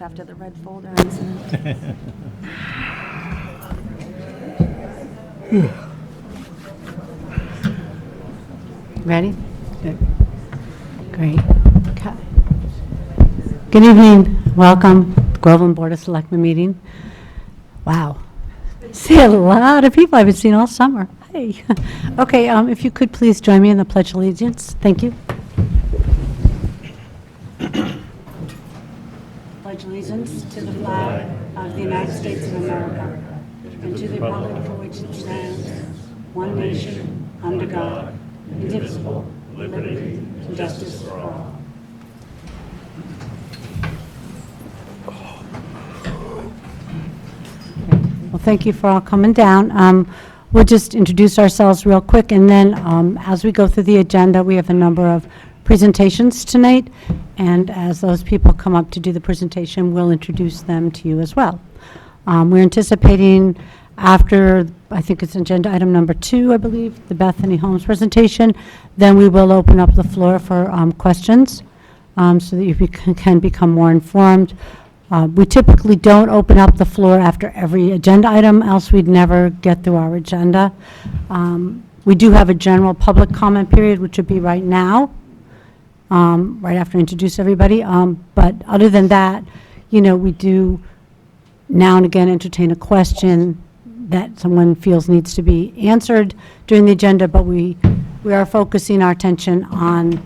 off after the red folder incident. Ready? Good. Great. Okay. Good evening. Welcome to Groveland Board of Selectmen meeting. Wow. See a lot of people I haven't seen all summer. Hey. Okay, if you could please join me in the Pledge of Allegiance. Thank you. Pledge allegiance to the flag of the United States of America and to the republic for which it stands, one nation, under God, indivisible, with liberty and justice for all. Well, thank you for all coming down. We'll just introduce ourselves real quick, and then as we go through the agenda, we have a number of presentations tonight, and as those people come up to do the presentation, we'll introduce them to you as well. We're anticipating after, I think it's agenda item number 2, I believe, the Bethany Homes presentation, then we will open up the floor for questions so that you can become more informed. We typically don't open up the floor after every agenda item, else we'd never get through our agenda. We do have a general public comment period, which would be right now, right after I introduce everybody. But other than that, you know, we do now and again entertain a question that someone feels needs to be answered during the agenda, but we are focusing our attention on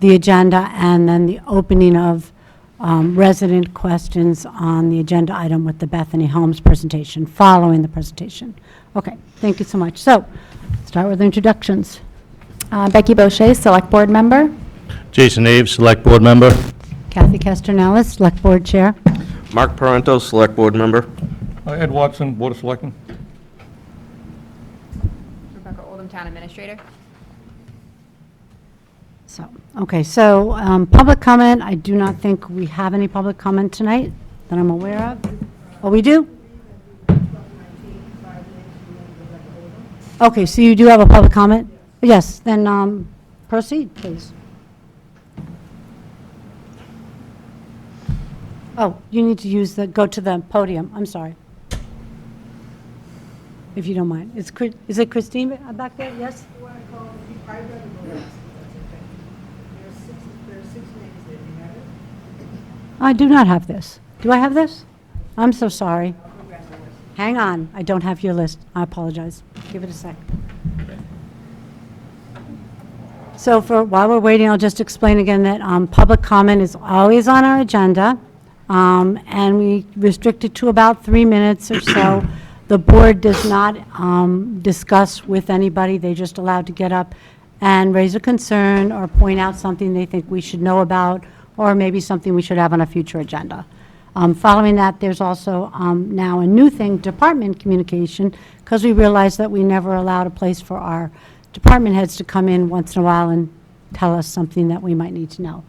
the agenda and then the opening of resident questions on the agenda item with the Bethany Homes presentation, following the presentation. Okay, thank you so much. So, start with introductions. Becky Boucher, Select Board Member. Jason Aves, Select Board Member. Kathy Castronellis, Select Board Chair. Mark Parento, Select Board Member. Ed Watson, Board of Selectmen. Rebecca Oldham, Town Administrator. So, okay, so public comment, I do not think we have any public comment tonight that I'm aware of. Oh, we do? Okay, so you do have a public comment? Yes, then proceed, please. Oh, you need to go to the podium, I'm sorry. If you don't mind. Is it Christine back there? Yes? I do not have this. Do I have this? I'm so sorry. Hang on, I don't have your list. I apologize. Give it a sec. So while we're waiting, I'll just explain again that public comment is always on our agenda, and we restrict it to about 3 minutes or so. The board does not discuss with anybody. They're just allowed to get up and raise a concern or point out something they think we should know about, or maybe something we should have on a future agenda. Following that, there's also now a new thing, department communication, because we realized that we never allowed a place for our department heads to come in once in a while and tell us something that we might need to know.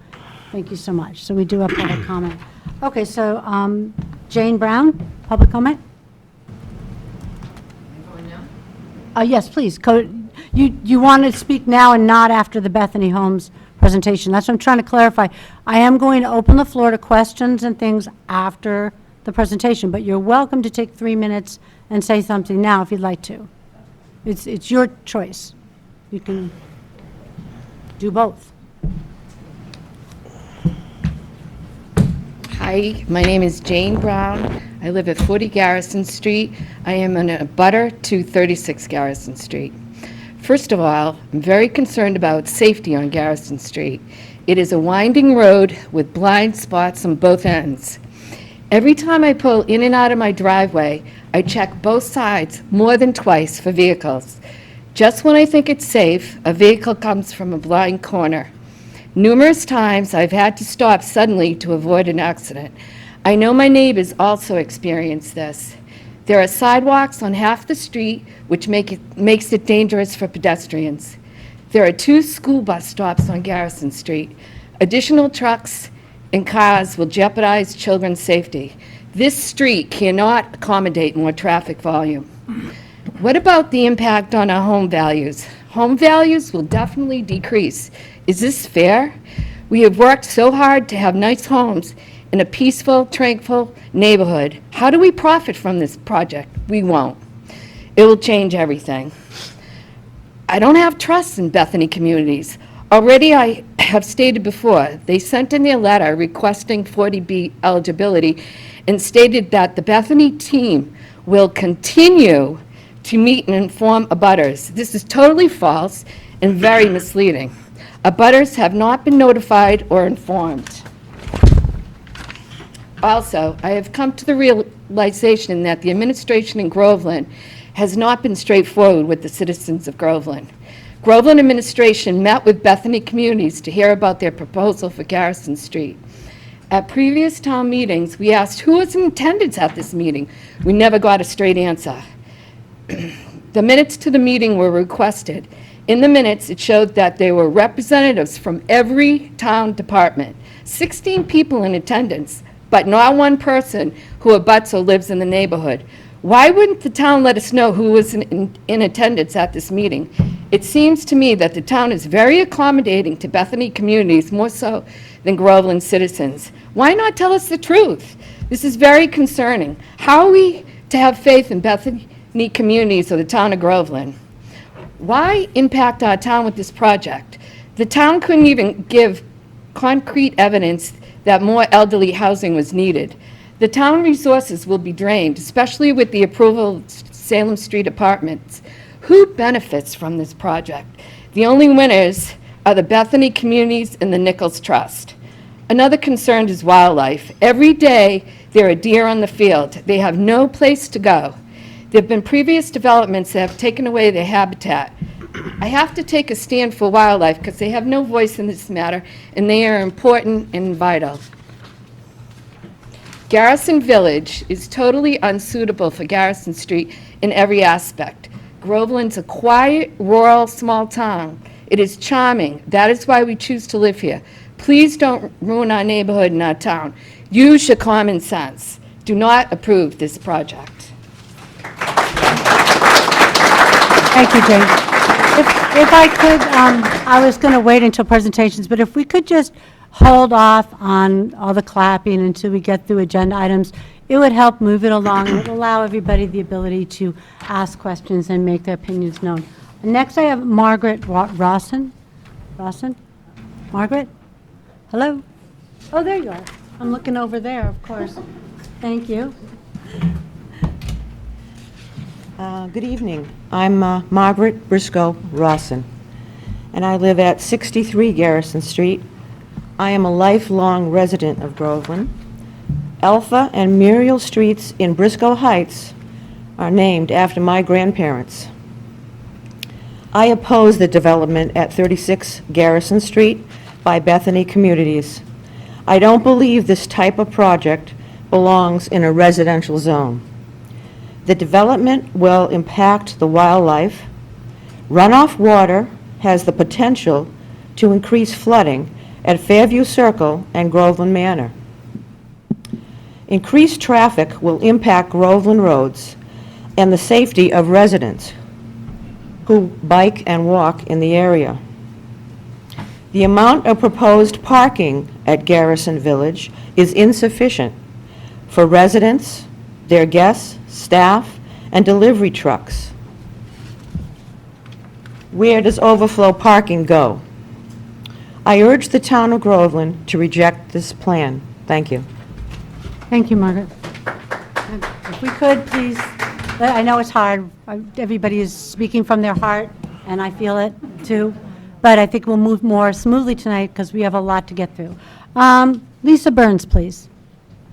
Thank you so much. So we do have public comment. Okay, so Jane Brown, public comment? Yes, please. You want to speak now and not after the Bethany Homes presentation. That's what I'm trying to clarify. I am going to open the floor to questions and things after the presentation, but you're welcome to take 3 minutes and say something now if you'd like to. It's your choice. You can do both. Hi, my name is Jane Brown. I live at 40 Garrison Street. I am an abutter to 36 Garrison Street. First of all, I'm very concerned about safety on Garrison Street. It is a winding road with blind spots on both ends. Every time I pull in and out of my driveway, I check both sides more than twice for vehicles. Just when I think it's safe, a vehicle comes from a blind corner. Numerous times I've had to stop suddenly to avoid an accident. I know my neighbors also experience this. There are sidewalks on half the street, which makes it dangerous for pedestrians. There are 2 school bus stops on Garrison Street. Additional trucks and cars will jeopardize children's safety. This street cannot accommodate more traffic volume. What about the impact on our home values? Home values will definitely decrease. Is this fair? We have worked so hard to have nice homes, in a peaceful, tranquil neighborhood. How do we profit from this project? We won't. It will change everything. I don't have trust in Bethany Communities. Already, I have stated before, they sent in their letter requesting 40B eligibility and stated that the Bethany team will continue to meet and inform abutters. This is totally false and very misleading. Abutters have not been notified or informed. Also, I have come to the realization that the administration in Groveland has not been straightforward with the citizens of Groveland. Groveland administration met with Bethany Communities to hear about their proposal for Garrison Street. At previous town meetings, we asked who was in attendance at this meeting. We never got a straight answer. The minutes to the meeting were requested. In the minutes, it showed that there were representatives from every town department, 16 people in attendance, but not one person who abuts or lives in the neighborhood. Why wouldn't the town let us know who was in attendance at this meeting? It seems to me that the town is very accommodating to Bethany Communities, more so than Groveland citizens. Why not tell us the truth? This is very concerning. How are we to have faith in Bethany Communities or the town of Groveland? Why impact our town with this project? The town couldn't even give concrete evidence that more elderly housing was needed. The town resources will be drained, especially with the approval of Salem Street Apartments. Who benefits from this project? The only winners are the Bethany Communities and the Nichols Trust. Another concern is wildlife. Every day, there are deer on the field. They have no place to go. There have been previous developments that have taken away their habitat. I have to take a stand for wildlife because they have no voice in this matter, and they are important and vital. Garrison Village is totally unsuitable for Garrison Street in every aspect. Groveland's a quiet, rural, small town. It is charming. That is why we choose to live here. Please don't ruin our neighborhood and our town. Use your common sense. Do not approve this project. Thank you, Jane. If I could, I was going to wait until presentations, but if we could just hold off on all the clapping until we get through agenda items, it would help move it along and it would allow everybody the ability to ask questions and make their opinions known. Next, I have Margaret Rawson. Rawson? Margaret? Hello? Oh, there you are. I'm looking over there, of course. Thank you. Good evening. I'm Margaret Briscoe Rawson, and I live at 63 Garrison Street. I am a lifelong resident of Groveland. Alpha and Muriel Streets in Briscoe Heights are named after my grandparents. I oppose the development at 36 Garrison Street by Bethany Communities. I don't believe this type of project belongs in a residential zone. The development will impact the wildlife. Runoff water has the potential to increase flooding at Fairview Circle and Groveland Manor. Increased traffic will impact Groveland roads and the safety of residents who bike and walk in the area. The amount of proposed parking at Garrison Village is insufficient for residents, their guests, staff, and delivery trucks. Where does overflow parking go? I urge the town of Groveland to reject this plan. Thank you. Thank you, Margaret. If we could, please, I know it's hard. Everybody is speaking from their heart, and I feel it too. But I think we'll move more smoothly tonight because we have a lot to get through. Lisa Burns, please.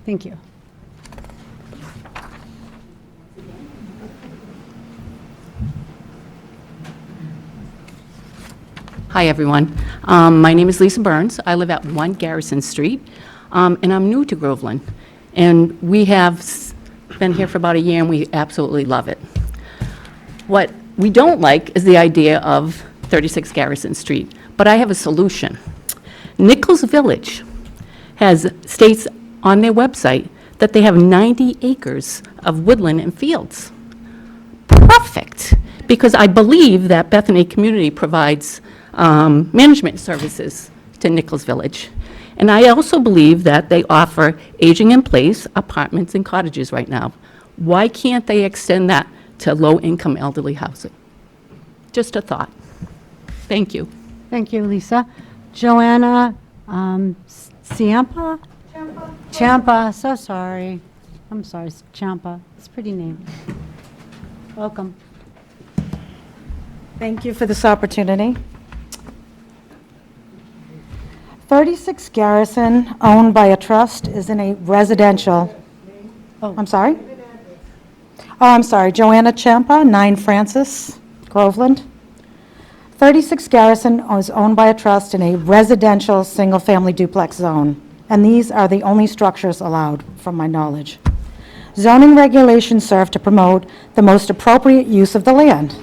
Thank you. Hi, everyone. My name is Lisa Burns. I live at 1 Garrison Street, and I'm new to Groveland. And we have been here for about a year, and we absolutely love it. What we don't like is the idea of 36 Garrison Street, but I have a solution. Nichols Village states on their website that they have 90 acres of woodland and fields. Perfect, because I believe that Bethany Community provides management services to Nichols Village. And I also believe that they offer aging-in-place apartments and cottages right now. Why can't they extend that to low-income elderly housing? Just a thought. Thank you. Thank you, Lisa. Joanna Ciampa? Champa, so sorry. I'm sorry, Champa. It's a pretty name. Welcome. Thank you for this opportunity. 36 Garrison, owned by a trust, is in a residential. Oh. I'm sorry? Oh, I'm sorry. Joanna Champa, 9 Francis, Groveland. 36 Garrison is owned by a trust in a residential single-family duplex zone, and these are the only structures allowed, from my knowledge. Zoning regulations serve to promote the most appropriate use of the land.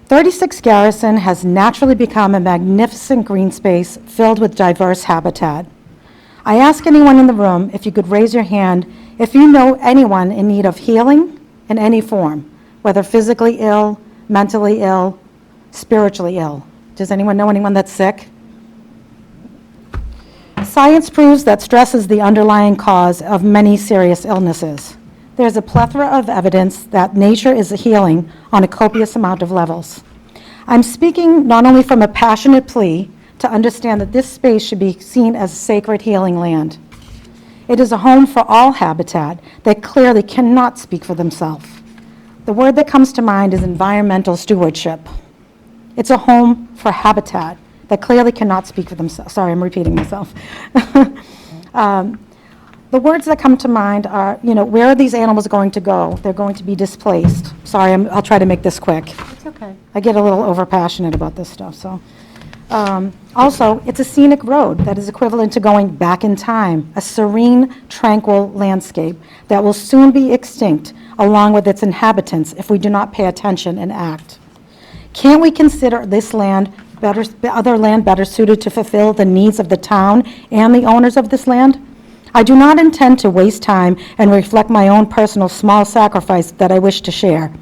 36 Garrison has naturally become a magnificent green space filled with diverse habitat. I ask anyone in the room if you could raise your hand if you know anyone in need of healing in any form, whether physically ill, mentally ill, spiritually ill. Does anyone know anyone that's sick? Science proves that stress is the underlying cause of many serious illnesses. There's a plethora of evidence that nature is healing on a copious amount of levels. I'm speaking not only from a passionate plea to understand that this space should be seen as sacred healing land. It is a home for all habitat that clearly cannot speak for themselves. The word that comes to mind is environmental stewardship. It's a home for habitat that clearly cannot speak for themselves. Sorry, I'm repeating myself. The words that come to mind are, where are these animals going to go? They're going to be displaced. Sorry, I'll try to make this quick. It's okay. I get a little overpassionate about this stuff, so. Also, it's a scenic road that is equivalent to going back in time, a serene, tranquil landscape that will soon be extinct along with its inhabitants if we do not pay attention and act. Can't we consider this land other land better suited to fulfill the needs of the town and the owners of this land? I do not intend to waste time and reflect my own personal small sacrifice that I wish to share.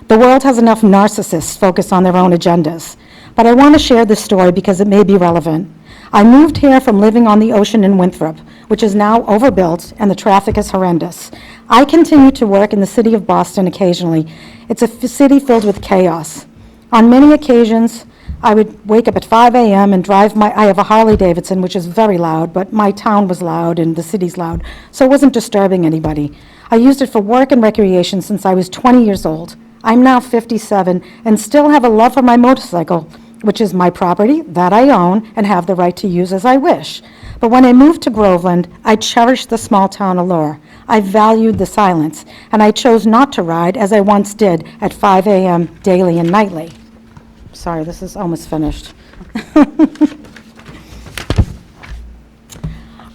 The world has enough narcissists focused on their own agendas, but I want to share this story because it may be relevant. I moved here from living on the ocean in Winthrop, which is now overbuilt and the traffic is horrendous. I continue to work in the city of Boston occasionally. It's a city filled with chaos. On many occasions, I would wake up at 5 a.m. and I have a Harley Davidson, which is very loud, but my town was loud and the city's loud, so it wasn't disturbing anybody. I used it for work and recreation since I was 20 years old. I'm now 57 and still have a love for my motorcycle, which is my property that I own and have the right to use as I wish. But when I moved to Groveland, I cherished the small town allure. I valued the silence, and I chose not to ride as I once did at 5 a.m. daily and nightly. Sorry, this is almost finished.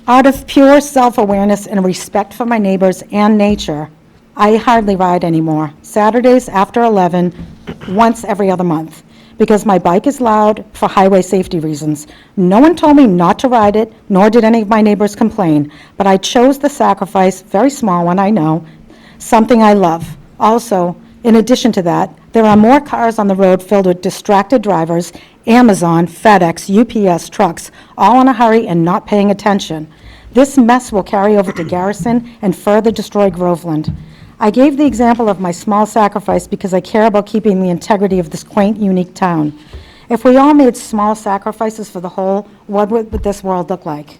Out of pure self-awareness and respect for my neighbors and nature, I hardly ride anymore. Saturdays after 11, once every other month, because my bike is loud for highway safety reasons. No one told me not to ride it, nor did any of my neighbors complain, but I chose the sacrifice, very small one, I know, something I love. Also, in addition to that, there are more cars on the road filled with distracted drivers, Amazon, FedEx, UPS, trucks, all in a hurry and not paying attention. This mess will carry over to Garrison and further destroy Groveland. I gave the example of my small sacrifice because I care about keeping the integrity of this quaint, unique town. If we all made small sacrifices for the whole, what would this world look like?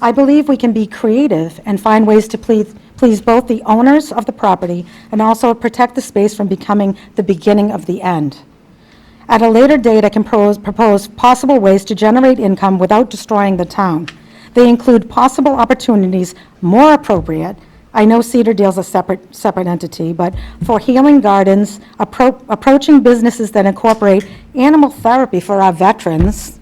I believe we can be creative and find ways to please both the owners of the property and also protect the space from becoming the beginning of the end. At a later date, I can propose possible ways to generate income without destroying the town. They include possible opportunities more appropriate. I know Cedar Dale's a separate entity, but for healing gardens, approaching businesses that incorporate animal therapy for our veterans,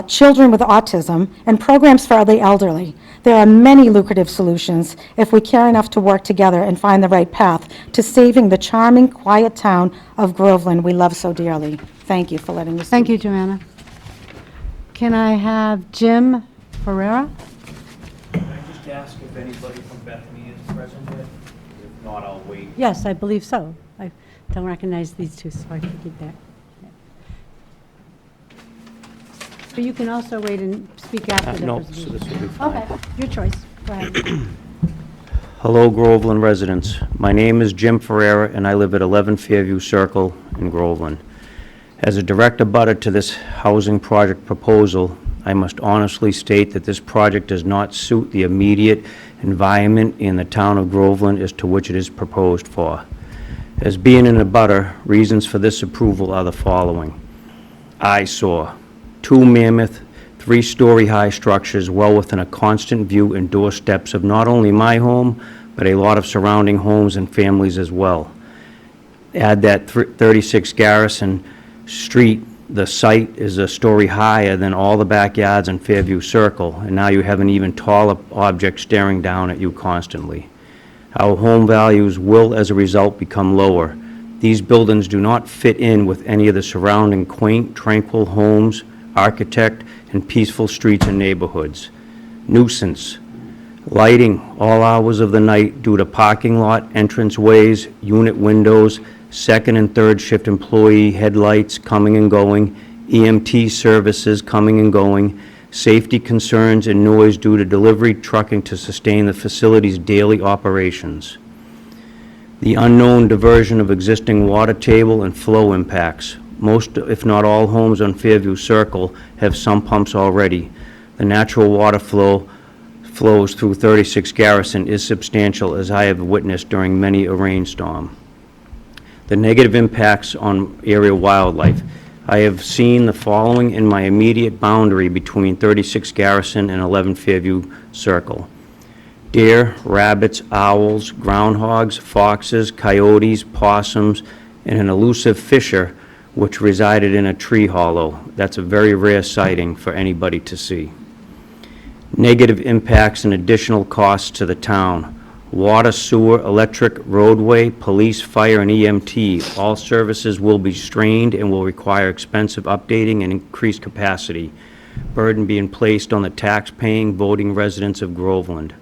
children with autism, and programs for the elderly. There are many lucrative solutions if we care enough to work together and find the right path to saving the charming, quiet town of Groveland we love so dearly. Thank you for letting me speak. Thank you, Joanna. Can I have Jim Ferreira? Can I just ask if anybody from Bethany is present yet? If not, I'll wait. Yes, I believe so. I don't recognize these two, so I take it back. But you can also wait and speak after the No, so presentation. this will be fine. Okay, your choice. Go ahead. Hello, Groveland residents. My name is Jim Ferreira, and I live at 11 Fairview Circle in Groveland. As a direct abutter to this housing project proposal, I must honestly state that this project does not suit the immediate environment in the town of Groveland as to which it is proposed for. As being an abutter, reasons for this approval are the following. Eyesore, 2 mammoth, 3-story high structures well within a constant view and doorsteps of not only my home, but a lot of surrounding homes and families as well. Add that 36 Garrison Street, the site is a story higher than all the backyards in Fairview Circle, and now you have an even taller object staring down at you constantly. Our home values will, as a result, become lower. These buildings do not fit in with any of the surrounding quaint, tranquil homes, architect, and peaceful streets and neighborhoods. Nuisance. Lighting all hours of the night due to parking lot, entranceways, unit windows, second and third shift employee headlights coming and going, EMT services coming and going, safety concerns and noise due to delivery trucking to sustain the facility's daily operations. The unknown diversion of existing water table and flow impacts. Most, if not all, homes on Fairview Circle have sump pumps already. The natural water flows through 36 Garrison is substantial, as I have witnessed during many a rainstorm. The negative impacts on area wildlife. I have seen the following in my immediate boundary between 36 Garrison and 11 Fairview Circle. Deer, rabbits, owls, groundhogs, foxes, coyotes, possums, and an elusive fisher which resided in a tree hollow. That's a very rare sighting for anybody to see. Negative impacts and additional costs to the town. Water, sewer, electric, roadway, police, fire, and EMT. All services will be strained and will require expensive updating and increased capacity. Burden being placed on the tax-paying, voting residents of Groveland.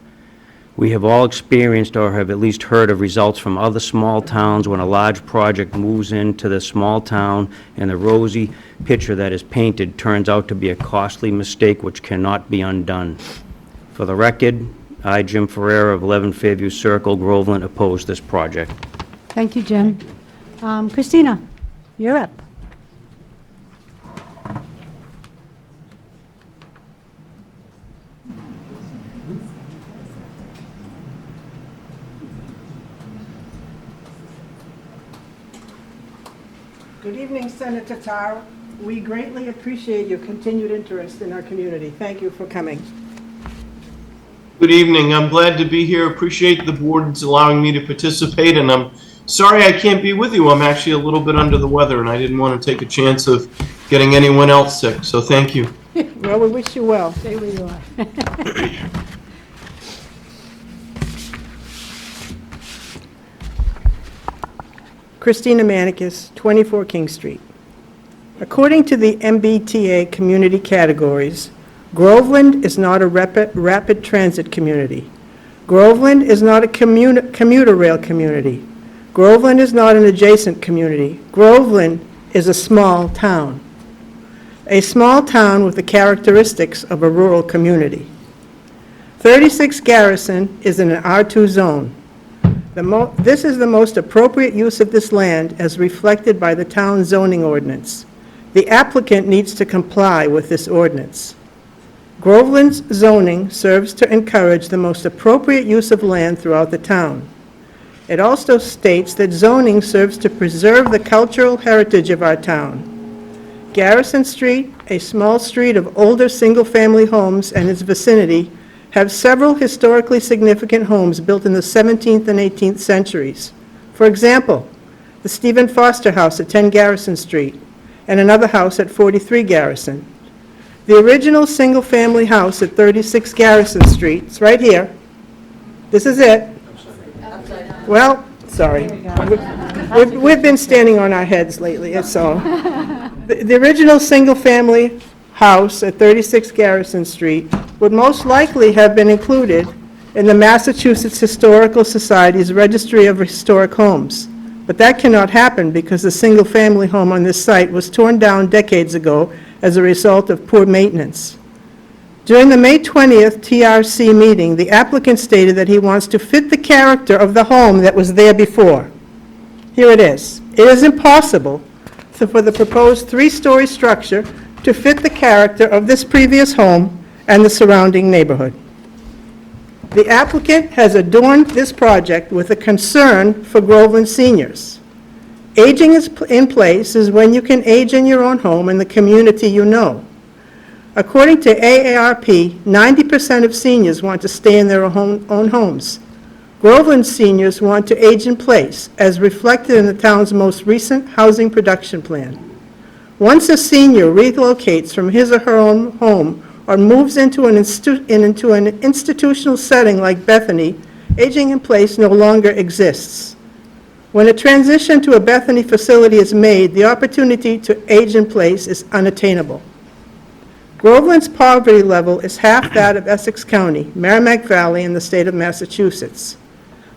We have all experienced or have at least heard of results from other small towns when a large project moves into the small town and the rosy picture that is painted turns out to be a costly mistake which cannot be undone. For the record, I, Jim Ferreira of 11 Fairview Circle, Groveland, oppose this project. Thank you, Jim. Christina, you're up. Good evening, Senator Tarr. We greatly appreciate your continued interest in our community. Thank you for coming. Good evening. I'm glad to be here. Appreciate the board's allowing me to participate, and I'm sorry I can't be with you. I'm actually a little bit under the weather, and I didn't want to take a chance of getting anyone else sick, so thank you. Well, we wish you well. Stay where you are. Christina Manicus, 24 King Street. According to the MBTA community categories, Groveland is not a rapid transit community. Groveland is not a commuter rail community. Groveland is not an adjacent community. Groveland is a small town. A small town with the characteristics of a rural community. 36 Garrison is in an R2 zone. This is the most appropriate use of this land as reflected by the town zoning ordinance. The applicant needs to comply with this ordinance. Groveland's zoning serves to encourage the most appropriate use of land throughout the town. It also states that zoning serves to preserve the cultural heritage of our town. Garrison Street, a small street of older single-family homes and its vicinity, have several historically significant homes built in the 17th and 18th centuries. For example, the Stephen Foster House at 10 Garrison Street and another house at 43 Garrison. The original single-family house at 36 Garrison Street, it's right here. This is it. Well, sorry. We've been standing on our heads lately, that's all. The original single-family house at 36 Garrison Street would most likely have been included in the Massachusetts Historical Society's Registry of Historic Homes. But that cannot happen because the single-family home on this site was torn down decades ago as a result of poor maintenance. During the May 20th TRC meeting, the applicant stated that he wants to fit the character of the home that was there before. Here it is. It is impossible for the proposed three-story structure to fit the character of this previous home and the surrounding neighborhood. The applicant has adorned this project with a concern for Groveland seniors. Aging in place is when you can age in your own home in the community you know. According to AARP, 90% of seniors want to stay in their own homes. Groveland seniors want to age in place, as reflected in the town's most recent housing production plan. Once a senior relocates from his or her own home or moves into an institutional setting like Bethany, aging in place no longer exists. When a transition to a Bethany facility is made, the opportunity to age in place is unattainable. Groveland's poverty level is half that of Essex County, Merrimack Valley, and the state of Massachusetts.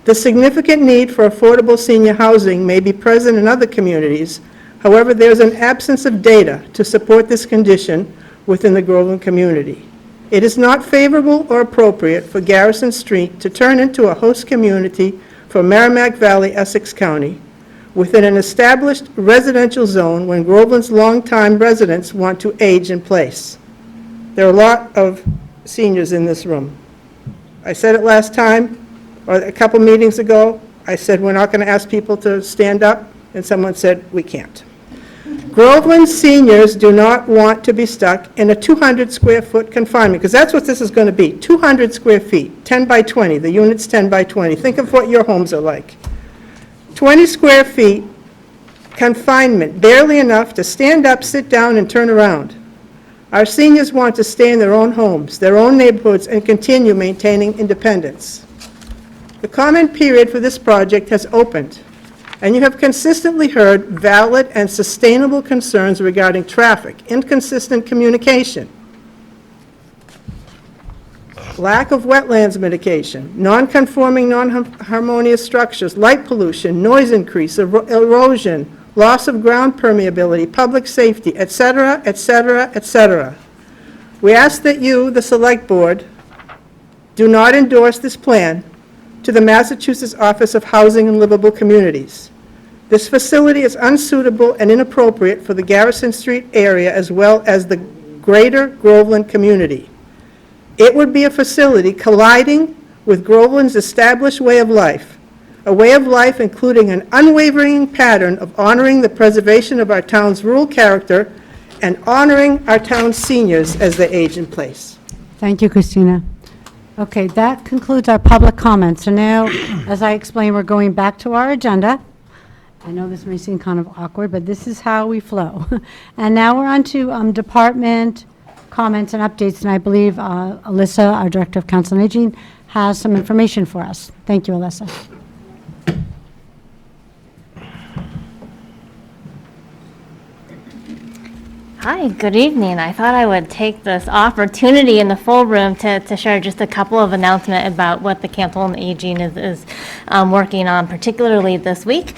The significant need for affordable senior housing may be present in other communities. However, there is an absence of data to support this condition within the Groveland community. It is not favorable or appropriate for Garrison Street to turn into a host community for Merrimack Valley, Essex County, within an established residential zone when Groveland's longtime residents want to age in place. There are a lot of seniors in this room. I said it last time, or a couple meetings ago. I said we're not going to ask people to stand up, and someone said we can't. Groveland seniors do not want to be stuck in a 200-square-foot confinement, because that's what this is going to be, 200 square feet, 10 by 20. The unit's 10 by 20. Think of what your homes are like. 20 square feet confinement, barely enough to stand up, sit down, and turn around. Our seniors want to stay in their own homes, their own neighborhoods, and continue maintaining independence. The comment period for this project has opened, and you have consistently heard valid and sustainable concerns regarding traffic, inconsistent communication, lack of wetlands mitigation, non-conforming, non-harmonious structures, light pollution, noise increase, erosion, loss of ground permeability, public safety, etc., etc., etc. We ask that you, the Select Board, do not endorse this plan to the Massachusetts Office of Housing and Livable Communities. This facility is unsuitable and inappropriate for the Garrison Street area as well as the greater Groveland community. It would be a facility colliding with Groveland's established way of life, a way of life including an unwavering pattern of honoring the preservation of our town's rural character and honoring our town's seniors as they age in place. Thank you, Christina. Okay, that concludes our public comments. So now, as I explained, we're going back to our agenda. I know this may seem kind of awkward, but this is how we flow. And now we're on to department comments and updates, and I believe Alyssa, our Director of Council on Aging, has some information for us. Thank you, Alyssa. Hi, good evening. I thought I would take this opportunity in the full room to share just a couple of announcements about what the Council on Aging is working on, particularly this week.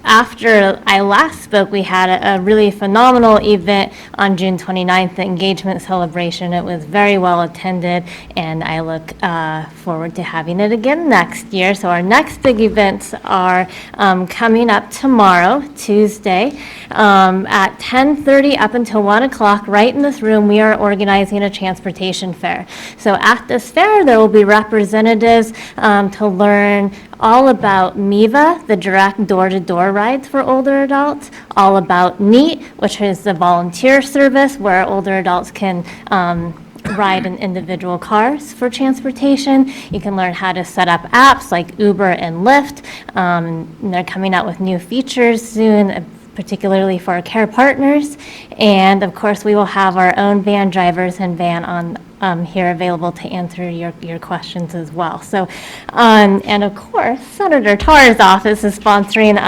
After I last spoke, we had a really phenomenal event on June 29th, the engagement celebration. It was very well attended, and I look forward to having it again next year. So our next big events are coming up tomorrow, Tuesday, at 10:30 up until 1 o'clock. Right in this room, we are organizing a transportation fair. So at this fair, there will be representatives to learn all about MEVA, the direct door-to-door rides for older adults, all about NEAT, which is the volunteer service where older adults can ride in individual cars for transportation. You can learn how to set up apps like Uber and Lyft. They're coming out with new features soon, particularly for our care partners. And of course, we will have our own van drivers and van on here available to answer your questions as well. So, and of course, Senator Tarr's office is sponsoring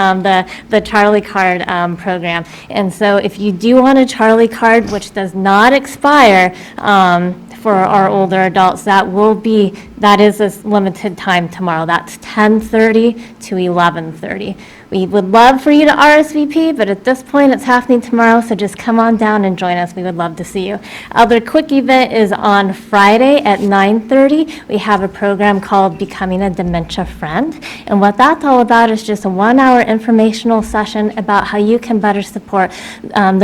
the Charlie Card program. And so if you do want a Charlie Card, which does not expire, for our older adults, that that is a limited time tomorrow. That's 10:30 to 11:30. We would love for you to RSVP, but at this point, it's happening tomorrow, so just come on down and join us. We would love to see you. Other quick event is on Friday at 9:30. We have a program called Becoming a Dementia Friend, and what that's all about is just a 1-hour informational session about how you can better support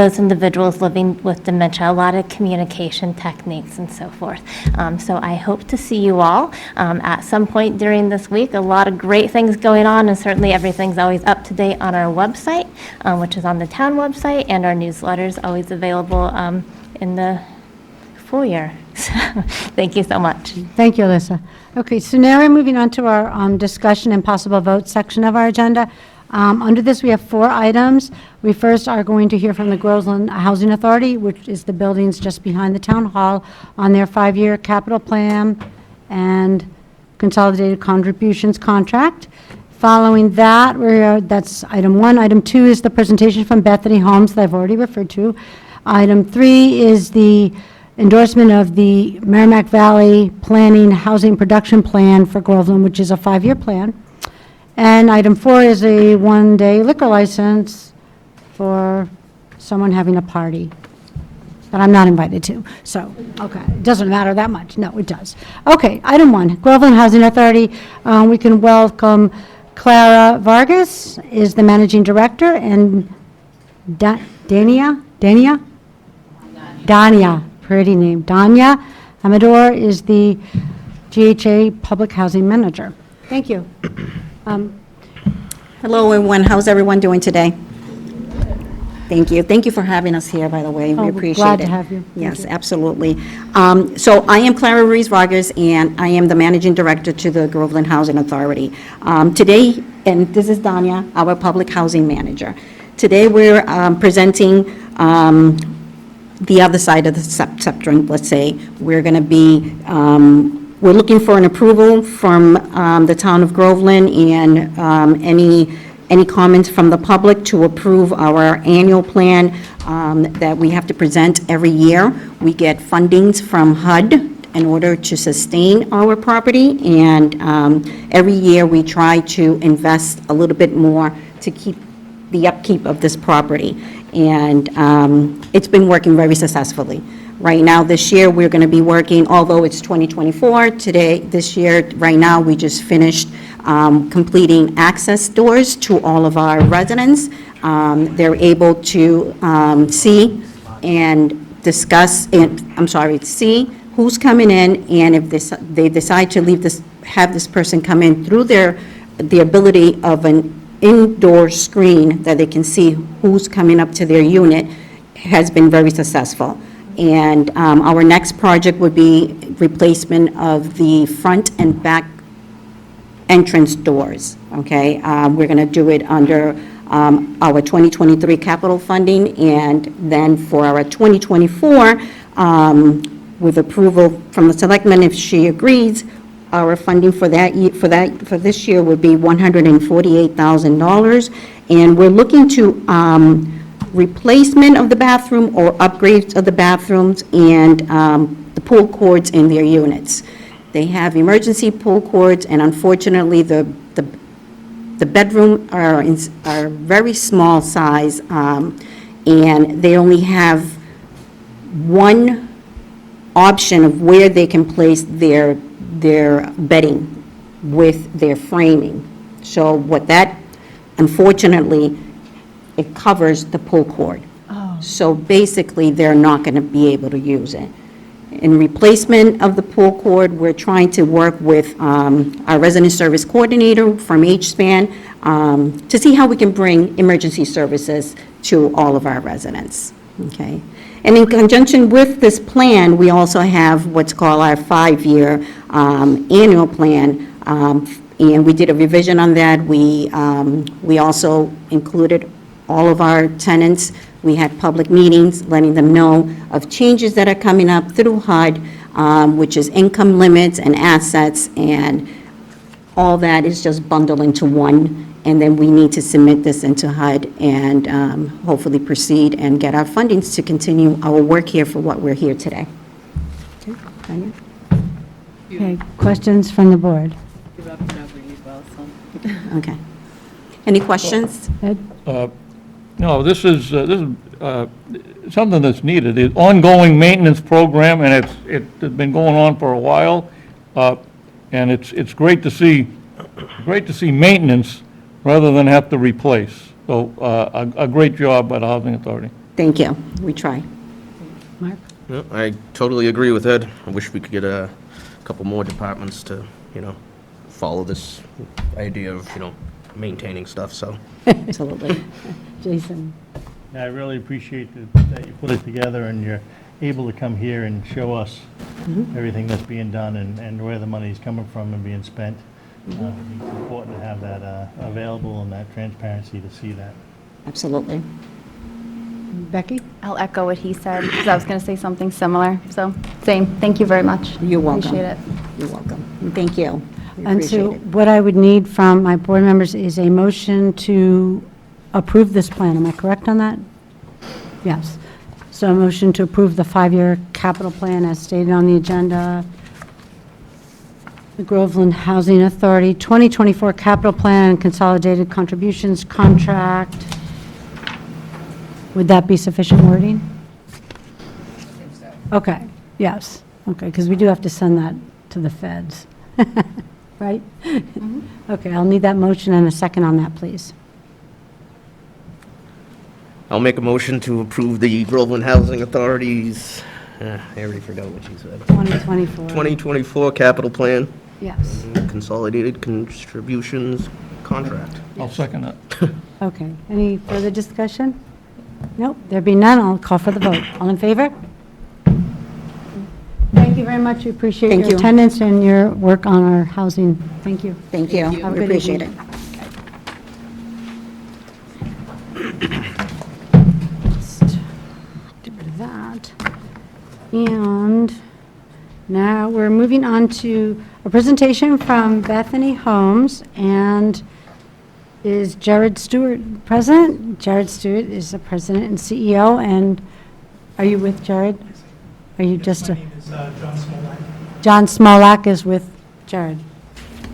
those individuals living with dementia, a lot of communication techniques and so forth. So I hope to see you all at some point during this week. A lot of great things going on, and certainly everything's always up to date on our website, which is on the town website, and our newsletter is always available in the foyer. So, thank you so much. Thank you, Alyssa. Okay, so now we're moving on to our discussion and possible vote section of our agenda. Under this, we have 4 items. We first are going to hear from the Groveland Housing Authority, which is the buildings just behind the town hall, on their 5-year capital plan and consolidated contributions contract. Following that, that's item 1. Item 2 is the presentation from Bethany Homes that I've already referred to. Item 3 is the endorsement of the Merrimack Valley Planning Housing Production Plan for Groveland, which is a 5-year plan. And item 4 is a 1-day liquor license for someone having a party that I'm not invited to. So, okay, it doesn't matter that much. No, it does. Okay, item 1, Groveland Housing Authority. We can welcome Clara Vargas is the managing director, and Dania, pretty name. Dania Amador is the GHA Public Housing Manager. Thank you. Hello, everyone. How's everyone doing today? Thank you. Thank you for having us here, by the way. Oh, We we're appreciate glad it. to have you. Thank Yes, you. absolutely. So I am Clara Ruiz Vargas, and I am the Managing Director to the Groveland Housing Authority. Today, and this is Danya, our Public Housing Manager. Today, we're presenting the other side of the spectrum, let's say. We're going to be, we're looking for an approval from the town of Groveland and any comments from the public to approve our annual plan that we have to present every year. We get fundings from HUD in order to sustain our property, and every year we try to invest a little bit more to keep the upkeep of this property. And it's been working very successfully. Right now, this year, we're going to be working, although it's 2024, this year, right now, we just finished completing access doors to all of our residents. They're able to see and discuss, see who's coming in, and if they decide to have this person come in through the ability of an indoor screen that they can see who's coming up to their unit, has been very successful. And our next project would be replacement of the front and back entrance doors, okay? We're going to do it under our 2023 capital funding, and then for our 2024, with approval from the selectmen, if she agrees, our funding for this year would be $148,000, and we're looking to replacement of the bathroom or upgrades of the bathrooms and the pull cords in their units. They have emergency pull cords, and unfortunately, the bedroom are very small size, and they only have one option of where they can place their bedding with their framing. So what that, unfortunately, it covers the pull cord. So basically, they're not going to be able to use it. In replacement of the pull cord, we're trying to work with our resident service coordinator from HSPAN to see how we can bring emergency services to all of our residents, okay? And in conjunction with this plan, we also have what's called our 5-year annual plan, and we did a revision on that. We also included all of our tenants. We had public meetings letting them know of changes that are coming up through HUD, which is income limits and assets, and all that is just bundled into one. And then we need to submit this into HUD and hopefully proceed and get our fundings to continue our work here for what we're here today. Okay, Tanya? Okay, questions from the board? Okay. Any questions? Ed? No, this is something that's needed. The ongoing maintenance program, and it's been going on for a while, and it's great to see maintenance rather than have to replace. So a great job by the Housing Authority. Thank you. We try. Mark? Yeah, I totally agree with Ed. I wish we could get a couple more departments to, follow this idea of, maintaining stuff, so. Absolutely. Jason? I really appreciate that you put it together and you're able to come here and show us everything that's being done and where the money's coming from and being spent. It's important to have that available and that transparency to see that. Absolutely. Becky? I'll echo what he said, because I was going to say something similar. So, same. Thank you very much. You're welcome. Appreciate it. You're welcome. And thank you. We And so appreciate it. what I would need from my board members is a motion to approve this plan. Am I correct on that? Yes. So a motion to approve the 5-year capital plan as stated on the agenda. The Groveland Housing Authority 2024 capital plan and consolidated contributions contract. Would that be sufficient wording? Okay, yes. Okay, because we do have to send that to the feds. Right? Okay, I'll need that motion and a second on that, please. I'll make a motion to approve the Groveland Housing Authority's, I already forgot what she said. 2024. 2024 capital plan, Yes. consolidated contributions contract. I'll second that. Okay, any further discussion? Nope, there be none, I'll call for the vote. All in favor? Thank you very much, we appreciate Thank your you. attendance and your work on our housing. Thank you. Thank you. Have a We good appreciate it. evening. Just get rid of that. And now we're moving on to a presentation from Bethany Homes, and is Jared Stewart present? Jared Stewart is the president and CEO, and are you with Jared? Are you just a? My name is John Smolak. John Smolak is with Jared.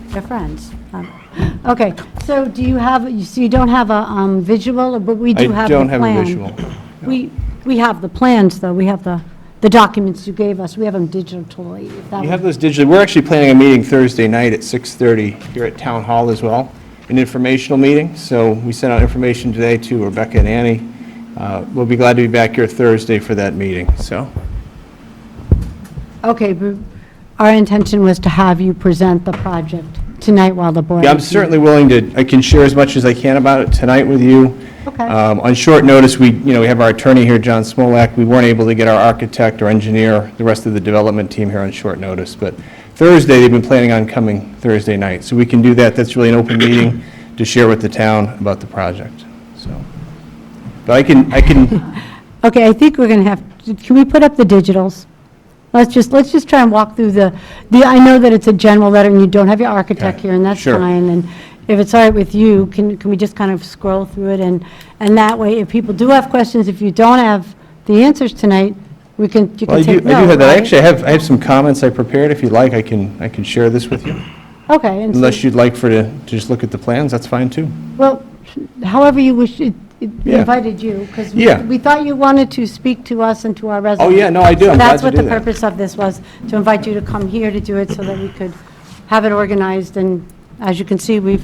They're friends. Okay, so do you have, so you don't have a visual, but we do have the plan? I don't have a visual. We have the plans, though. We have the documents you gave us. We have them digitally. if that We would- have those digitally. We're actually planning a meeting Thursday night at 6:30 here at Town Hall as well, an informational meeting. So we sent out information today to Rebecca and Annie. We'll be glad to be back here Thursday for that meeting, so. Okay, but our intention was to have you present the project tonight while the board... Yeah, I'm certainly willing to, I can share as much as I can about it tonight with you. Okay. On short notice, we have our attorney here, John Smolak. We weren't able to get our architect or engineer, the rest of the development team here on short notice. But Thursday, they've been planning on coming Thursday night. So we can do that. That's really an open meeting to share with the town about the project, so. But I can, Okay, I think we're going to have, can we put up the digitals? Let's just try and walk through I know that it's a general letter and you don't have your architect Okay, here, and that's sure. fine. And if it's all right with you, can we just kind of scroll through it? And that way, if people do have questions, if you don't have the answers tonight, you can take well, I note, do have that. right? Actually, I have some comments I prepared. If you'd like, I can share this with you. Okay. and so- Unless you'd like to just look at the plans, that's fine too. Well, however you wish, we Yeah. invited you, because Yeah. we thought you wanted to speak to us and to our residents. Oh, yeah, no, I do. So I'm glad that's to what do the that. purpose of this was, to invite you to come here to do it so that we could have it organized. And as you can see, we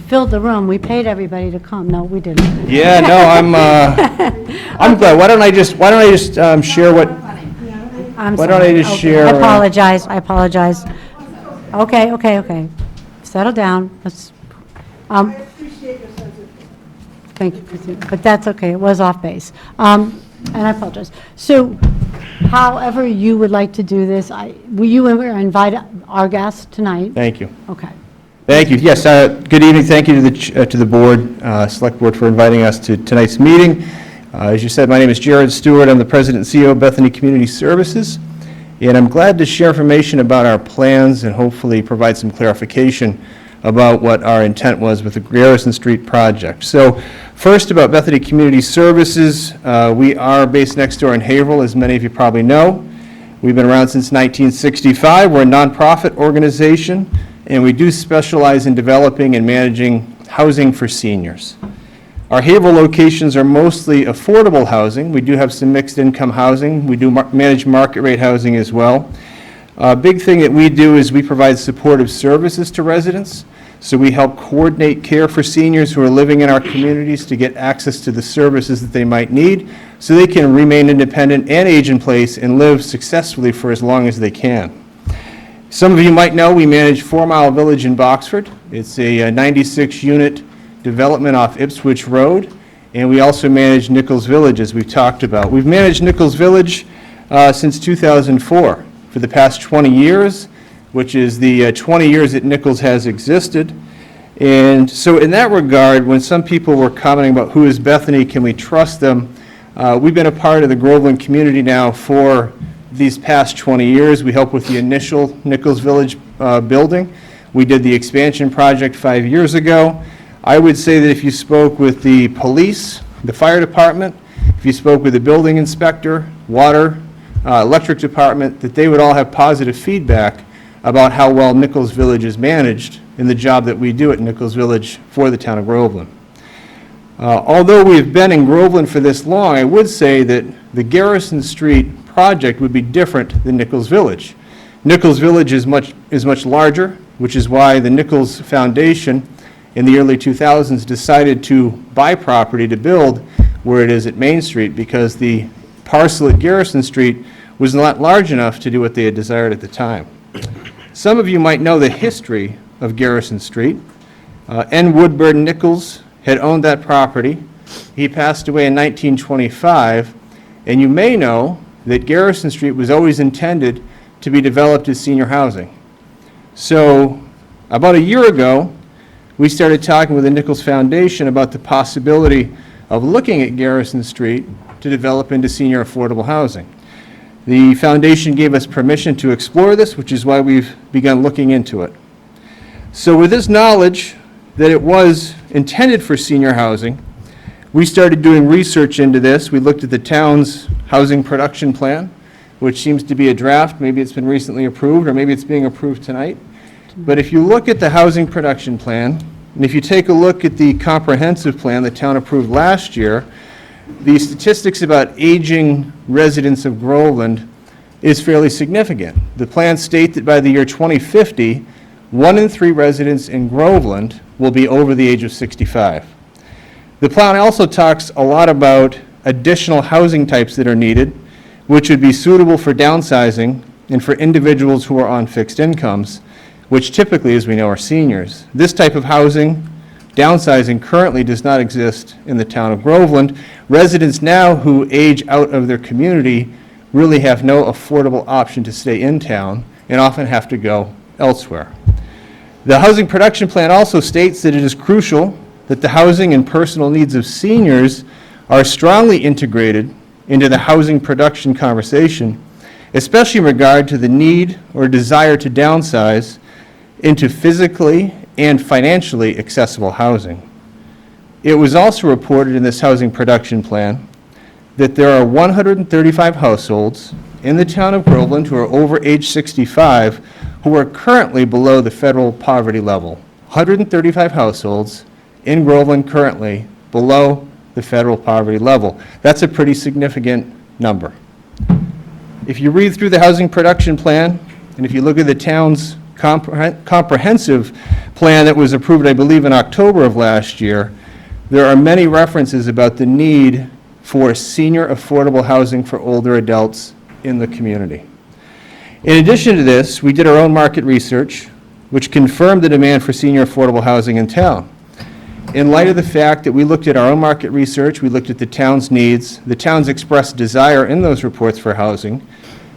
filled the room. We paid everybody to come. No, we didn't. Yeah, no, I'm glad. Why don't I just share what, I'm Why don't I sorry. just Okay, share, I apologize. Okay. Settle down. Let's, thank you, Christine, but that's okay, it was off base. And I apologize. So however you would like to do this, will you invite our guests tonight? thank you. Okay. Thank you. Yes, good evening. Thank you to the board, Select Board, for inviting us to tonight's meeting. As you said, my name is Jared Stewart. I'm the President and CEO of Bethany Community Services, and I'm glad to share information about our plans and hopefully provide some clarification about what our intent was with the Garrison Street project. So first, about Bethany Community Services, we are based next door in Haverhill, as many of you probably know. We've been around since 1965. We're a nonprofit organization, and we do specialize in developing and managing housing for seniors. Our Haverhill locations are mostly affordable housing. We do have some mixed-income housing. We do manage market-rate housing as well. A big thing that we do is we provide supportive services to residents. So we help coordinate care for seniors who are living in our communities to get access to the services that they might need so they can remain independent and age in place and live successfully for as long as they can. Some of you might know we manage 4 Mile Village in Boxford. It's a 96-unit development off Ipswich Road, and we also manage Nichols Village, as we've talked about. We've managed Nichols Village since 2004. For the past 20 years, which is the 20 years that Nichols has existed. And so in that regard, when some people were commenting about who is Bethany, can we trust them, we've been a part of the Groveland community now for these past 20 years. We helped with the initial Nichols Village building. We did the expansion project 5 years ago. I would say that if you spoke with the police, the fire department, if you spoke with the building inspector, water, electric department, that they would all have positive feedback about how well Nichols Village is managed in the job that we do at Nichols Village for the town of Groveland. Although we've been in Groveland for this long, I would say that the Garrison Street project would be different than Nichols Village. Nichols Village is much larger, which is why the Nichols Foundation in the early 2000s decided to buy property to build where it is at Main Street, because the parcel at Garrison Street was not large enough to do what they had desired at the time. Some of you might know the history of Garrison Street. N. Woodburn Nichols had owned that property. He passed away in 1925, and you may know that Garrison Street was always intended to be developed as senior housing. So about a year ago, we started talking with the Nichols Foundation about the possibility of looking at Garrison Street to develop into senior affordable housing. The foundation gave us permission to explore this, which is why we've begun looking into it. So with this knowledge that it was intended for senior housing, we started doing research into this. We looked at the town's housing production plan, which seems to be a draft. Maybe it's been recently approved, or maybe it's being approved tonight. But if you look at the housing production plan, and if you take a look at the comprehensive plan the town approved last year, the statistics about aging residents of Groveland is fairly significant. The plans state that by the year 2050, 1 in 3 residents in Groveland will be over the age of 65. The plan also talks a lot about additional housing types that are needed, which would be suitable for downsizing and for individuals who are on fixed incomes, which typically, as we know, are seniors. This type of housing, downsizing, currently does not exist in the town of Groveland. Residents now who age out of their community really have no affordable option to stay in town and often have to go elsewhere. The housing production plan also states that it is crucial that the housing and personal needs of seniors are strongly integrated into the housing production conversation, especially in regard to the need or desire to downsize into physically and financially accessible housing. It was also reported in this housing production plan that there are 135 households in the town of Groveland who are over age 65 who are currently below the federal poverty level. 135 households in Groveland currently below the federal poverty level. That's a pretty significant number. If you read through the housing production plan, and if you look at the town's comprehensive plan that was approved, I believe, in October of last year, there are many references about the need for senior affordable housing for older adults in the community. In addition to this, we did our own market research, which confirmed the demand for senior affordable housing in town. In light of the fact that we looked at our own market research, we looked at the town's needs, the town's expressed desire in those reports for housing,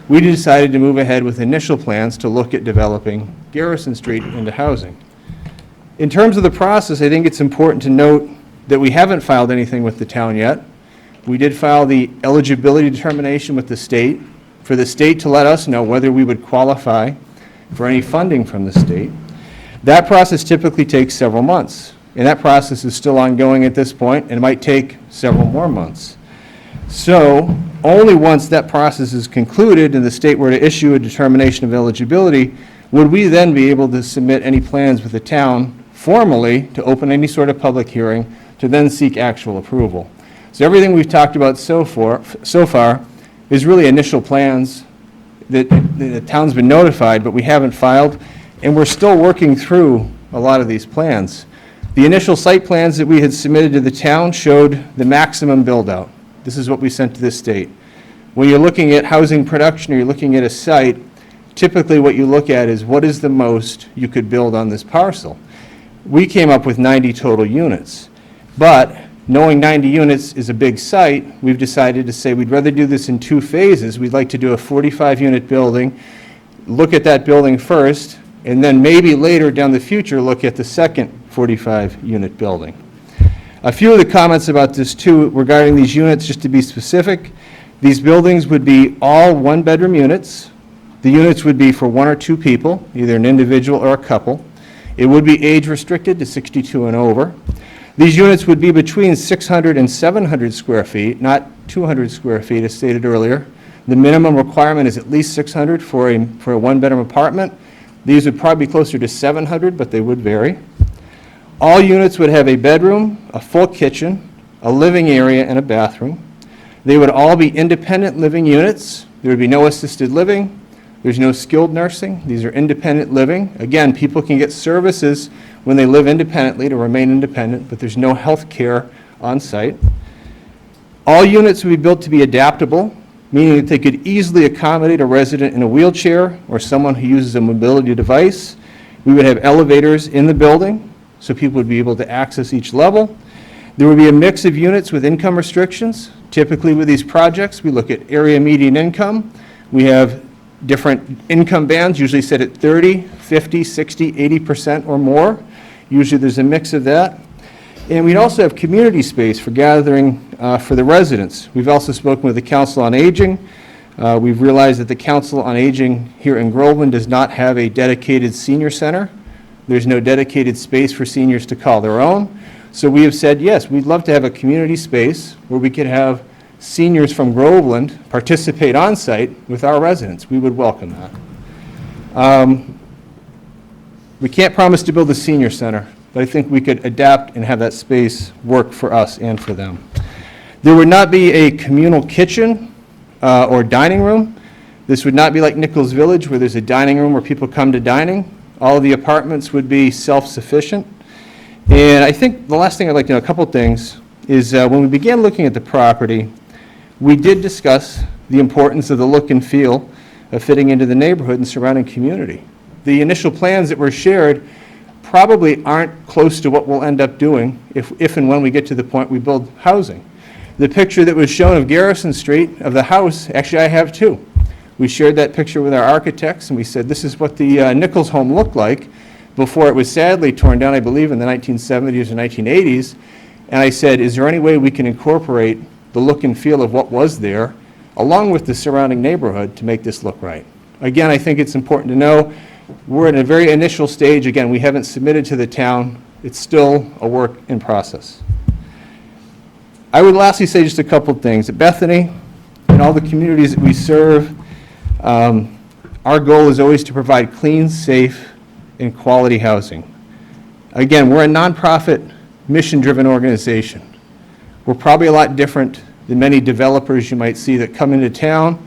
we decided to move ahead with initial plans to look at developing Garrison Street into housing. In terms of the process, I think it's important to note that we haven't filed anything with the town yet. We did file the eligibility determination with the state, for the state to let us know whether we would qualify for any funding from the state. That process typically takes several months, and that process is still ongoing at this point, and it might take several more months. So only once that process is concluded and the state were to issue a determination of eligibility, would we then be able to submit any plans with the town formally to open any sort of public hearing to then seek actual approval. So everything we've talked about so far is really initial plans that the town's been notified, but we haven't filed, and we're still working through a lot of these plans. The initial site plans that we had submitted to the town showed the maximum build-out. This is what we sent to the state. When you're looking at housing production or you're looking at a site, typically what you look at is what is the most you could build on this parcel. We came up with 90 total units, but knowing 90 units is a big site, we've decided to say we'd rather do this in 2 phases. We'd like to do a 45-unit building, look at that building first, and then maybe later down the future look at the second 45-unit building. A few of the comments about this too regarding these units, just to be specific, these buildings would be all 1-bedroom units. The units would be for 1 or 2 people, either an individual or a couple. It would be age restricted to 62 and over. These units would be between 600 and 700 square feet, not 200 square feet as stated earlier. The minimum requirement is at least 600 for a 1-bedroom apartment. These would probably be closer to 700, but they would vary. All units would have a bedroom, a full kitchen, a living area, and a bathroom. They would all be independent living units. There would be no assisted living. There's no skilled nursing. These are independent living. Again, people can get services when they live independently to remain independent, but there's no health care on site. All units would be built to be adaptable, meaning that they could easily accommodate a resident in a wheelchair or someone who uses a mobility device. We would have elevators in the building, so people would be able to access each level. There would be a mix of units with income restrictions. Typically with these projects, we look at area median income. We have different income bands, usually set at 30, 50, 60, 80% or more. Usually there's a mix of that. And we'd also have community space for gathering for the residents. We've also spoken with the Council on Aging. We've realized that the Council on Aging here in Groveland does not have a dedicated senior center. There's no dedicated space for seniors to call their own. So we have said, yes, we'd love to have a community space where we could have seniors from Groveland participate on site with our residents. We would welcome that. We can't promise to build a senior center, but I think we could adapt and have that space work for us and for them. There would not be a communal kitchen or dining room. This would not be like Nichols Village where there's a dining room where people come to dining. All of the apartments would be self-sufficient. And I think the last thing I'd like to know, a couple things, is when we began looking at the property, we did discuss the importance of the look and feel of fitting into the neighborhood and surrounding community. The initial plans that were shared probably aren't close to what we'll end up doing if and when we get to the point we build housing. The picture that was shown of Garrison Street, of the house, actually I have too. We shared that picture with our architects and we said this is what the Nichols home looked like before it was sadly torn down, I believe, in the 1970s or 1980s. And I said, is there any way we can incorporate the look and feel of what was there, along with the surrounding neighborhood, to make this look right? Again, I think it's important to know we're in a very initial stage. Again, we haven't submitted to the town. It's still a work in process. I would lastly say just a couple things. At Bethany and all the communities that we serve, our goal is always to provide clean, safe, and quality housing. Again, we're a nonprofit, mission-driven organization. We're probably a lot different than many developers you might see that come into town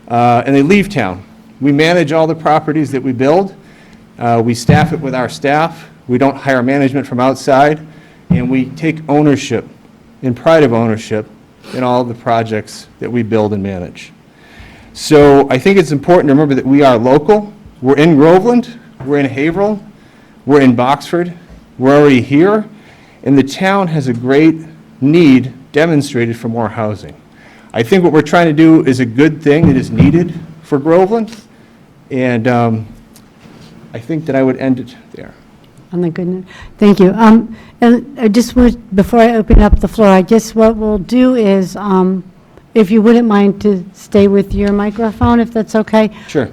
and they leave town. We manage all the properties that we build. We staff it with our staff. We don't hire management from outside, and we take ownership and pride of ownership in all of the projects that we build and manage. So I think it's important to remember that we are local. We're in Groveland. We're in Haverhill, we're in Boxford, we're already here, and the town has a great need demonstrated for more housing. I think what we're trying to do is a good thing that is needed for Groveland, and I think that I would end it there. On the good note. Thank you. And I just want, before I open up the floor, I guess what we'll do is, if you wouldn't mind to stay with your microphone, if that's okay. Sure.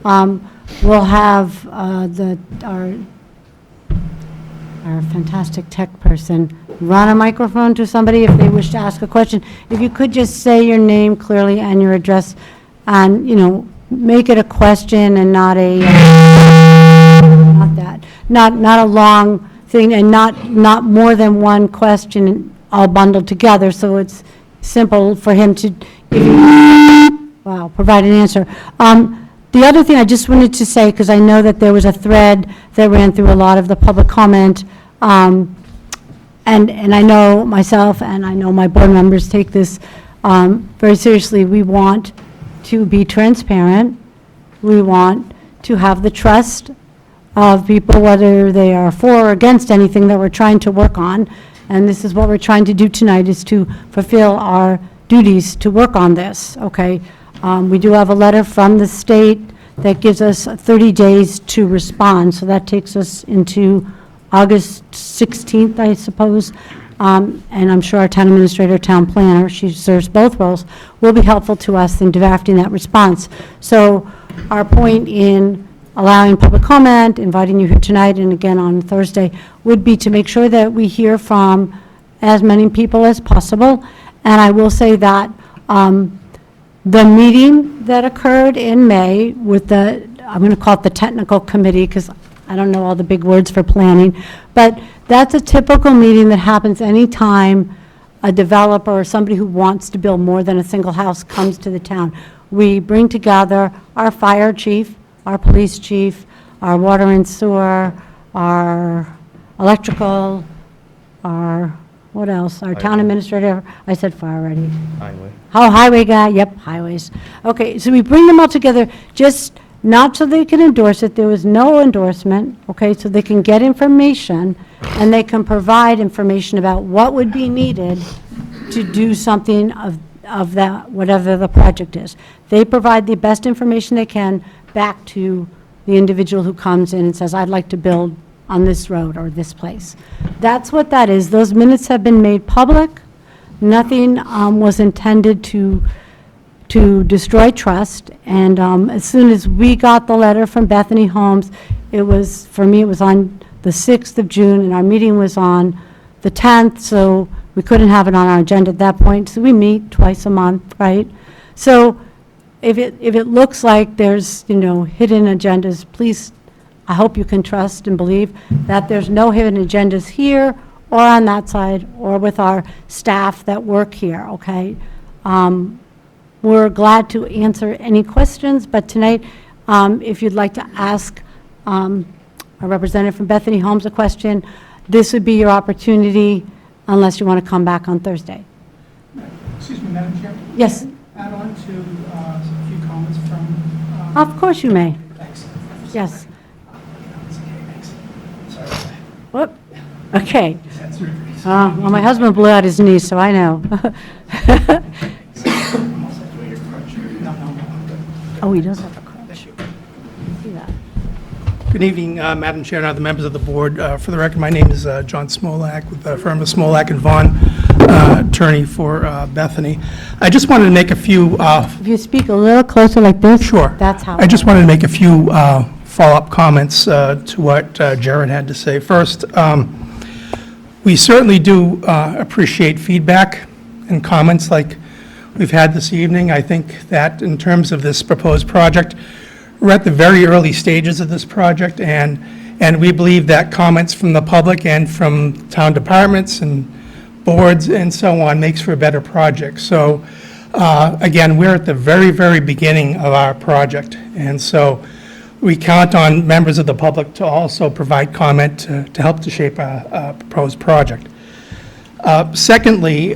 We'll have our fantastic tech person, run a microphone to somebody if they wish to ask a question. If you could just say your name clearly and your address, and, you know, make it a question and not a, not a long thing, and not more than one question all bundled together, so it's simple for him to, provide an answer. The other thing I just wanted to say, because I know that there was a thread that ran through a lot of the public comment, and I know myself and I know my board members take this very seriously. We want to be transparent. We want to have the trust of people, whether they are for or against anything that we're trying to work on. And this is what we're trying to do tonight, is to fulfill our duties to work on this, okay? We do have a letter from the state that gives us 30 days to respond, so that takes us into August 16th, I suppose. And I'm sure our town administrator, town planner, she serves both roles, will be helpful to us in drafting that response. So our point in allowing public comment, inviting you here tonight and again on Thursday, would be to make sure that we hear from as many people as possible. And I will say that the meeting that occurred in May with the, I'm going to call it the technical committee, because I don't know all the big words for planning, but that's a typical meeting that happens anytime a developer or somebody who wants to build more than a single house comes to the town. We bring together our fire chief, our police chief, our water and sewer, our electrical, our, what else? Our town administrator, I said fire already. Highway. Oh, highway guy, yep, highways. Okay, so we bring them all together, just not so they can endorse it, there was no endorsement, okay, so they can get information, and they can provide information about what would be needed to do something of that, whatever the project is. They provide the best information they can back to the individual who comes in and says, I'd like to build on this road or this place. That's what that is. Those minutes have been made public. Nothing was intended to destroy trust. And as soon as we got the letter from Bethany Homes, it was, for me, it was on the 6th of June, and our meeting was on the 10th, so we couldn't have it on our agenda at that point. So we meet twice a month, right? So if it looks like there's, you know, hidden agendas, please, I hope you can trust and believe that there's no hidden agendas here or on that side or with our staff that work here, okay? We're glad to answer any questions, but tonight, if you'd like to ask a representative from Bethany Homes a question, this would be your opportunity, unless you want to come back on Thursday. Excuse me, Madam Chair? Yes. Add on to a few comments from... Of course you may. Thanks. Yes. Sorry. Whoop. Okay. Just had surgery. Well, my husband blew out his knee, so I know. Oh, he does have a crutch. See that. Good evening, Madam Chair and other members of the board. For the record, my name is John Smolak with the firm of Smolak and Vaughn, attorney for Bethany. I just wanted to make a few... If you speak a little closer like this. Sure. That's how. I just wanted to make a few follow-up comments to what Jared had to say. First, we certainly do appreciate feedback and comments like we've had this evening. I think that in terms of this proposed project, we're at the very early stages of this project, and we believe that comments from the public and from town departments and boards and so on makes for a better project. So, again, we're at the very, very beginning of our project, and so we count on members of the public to also provide comment to help to shape a proposed project. Secondly,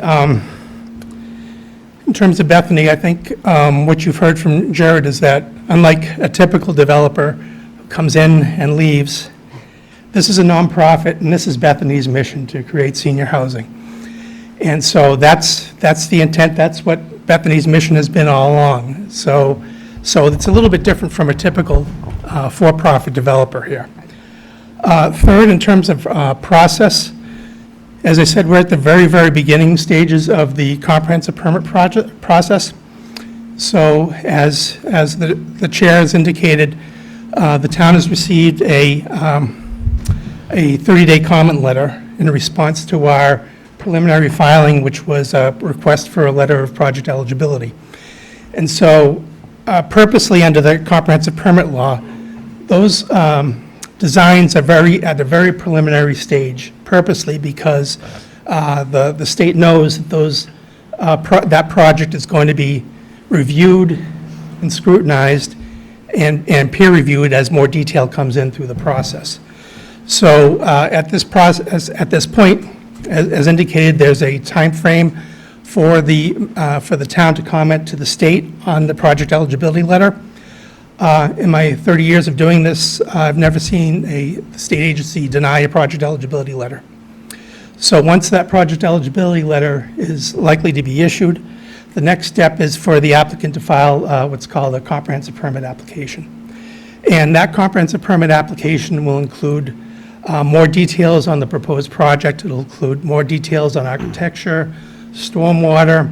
in terms of Bethany, I think what you've heard from Jared is that unlike a typical developer who comes in and leaves, this is a nonprofit, and this is Bethany's mission to create senior housing. And so that's the intent. That's what Bethany's mission has been all along. So it's a little bit different from a typical for-profit developer here. Third, in terms of process, as I said, we're at the very, very beginning stages of the comprehensive permit process. So as the chair has indicated, the town has received a a 30-day comment letter in response to our preliminary filing, which was a request for a letter of project eligibility. And so purposely under the comprehensive permit law, those designs are at a very preliminary stage, purposely because the state knows that that project is going to be reviewed and scrutinized and peer-reviewed as more detail comes in through the process. So at this point, as indicated, there's a time frame for the town to comment to the state on the project eligibility letter. In my 30 years of doing this, I've never seen a state agency deny a project eligibility letter. So once that project eligibility letter is likely to be issued, the next step is for the applicant to file what's called a comprehensive permit application. And that comprehensive permit application will include more details on the proposed project. It'll include more details on architecture, stormwater,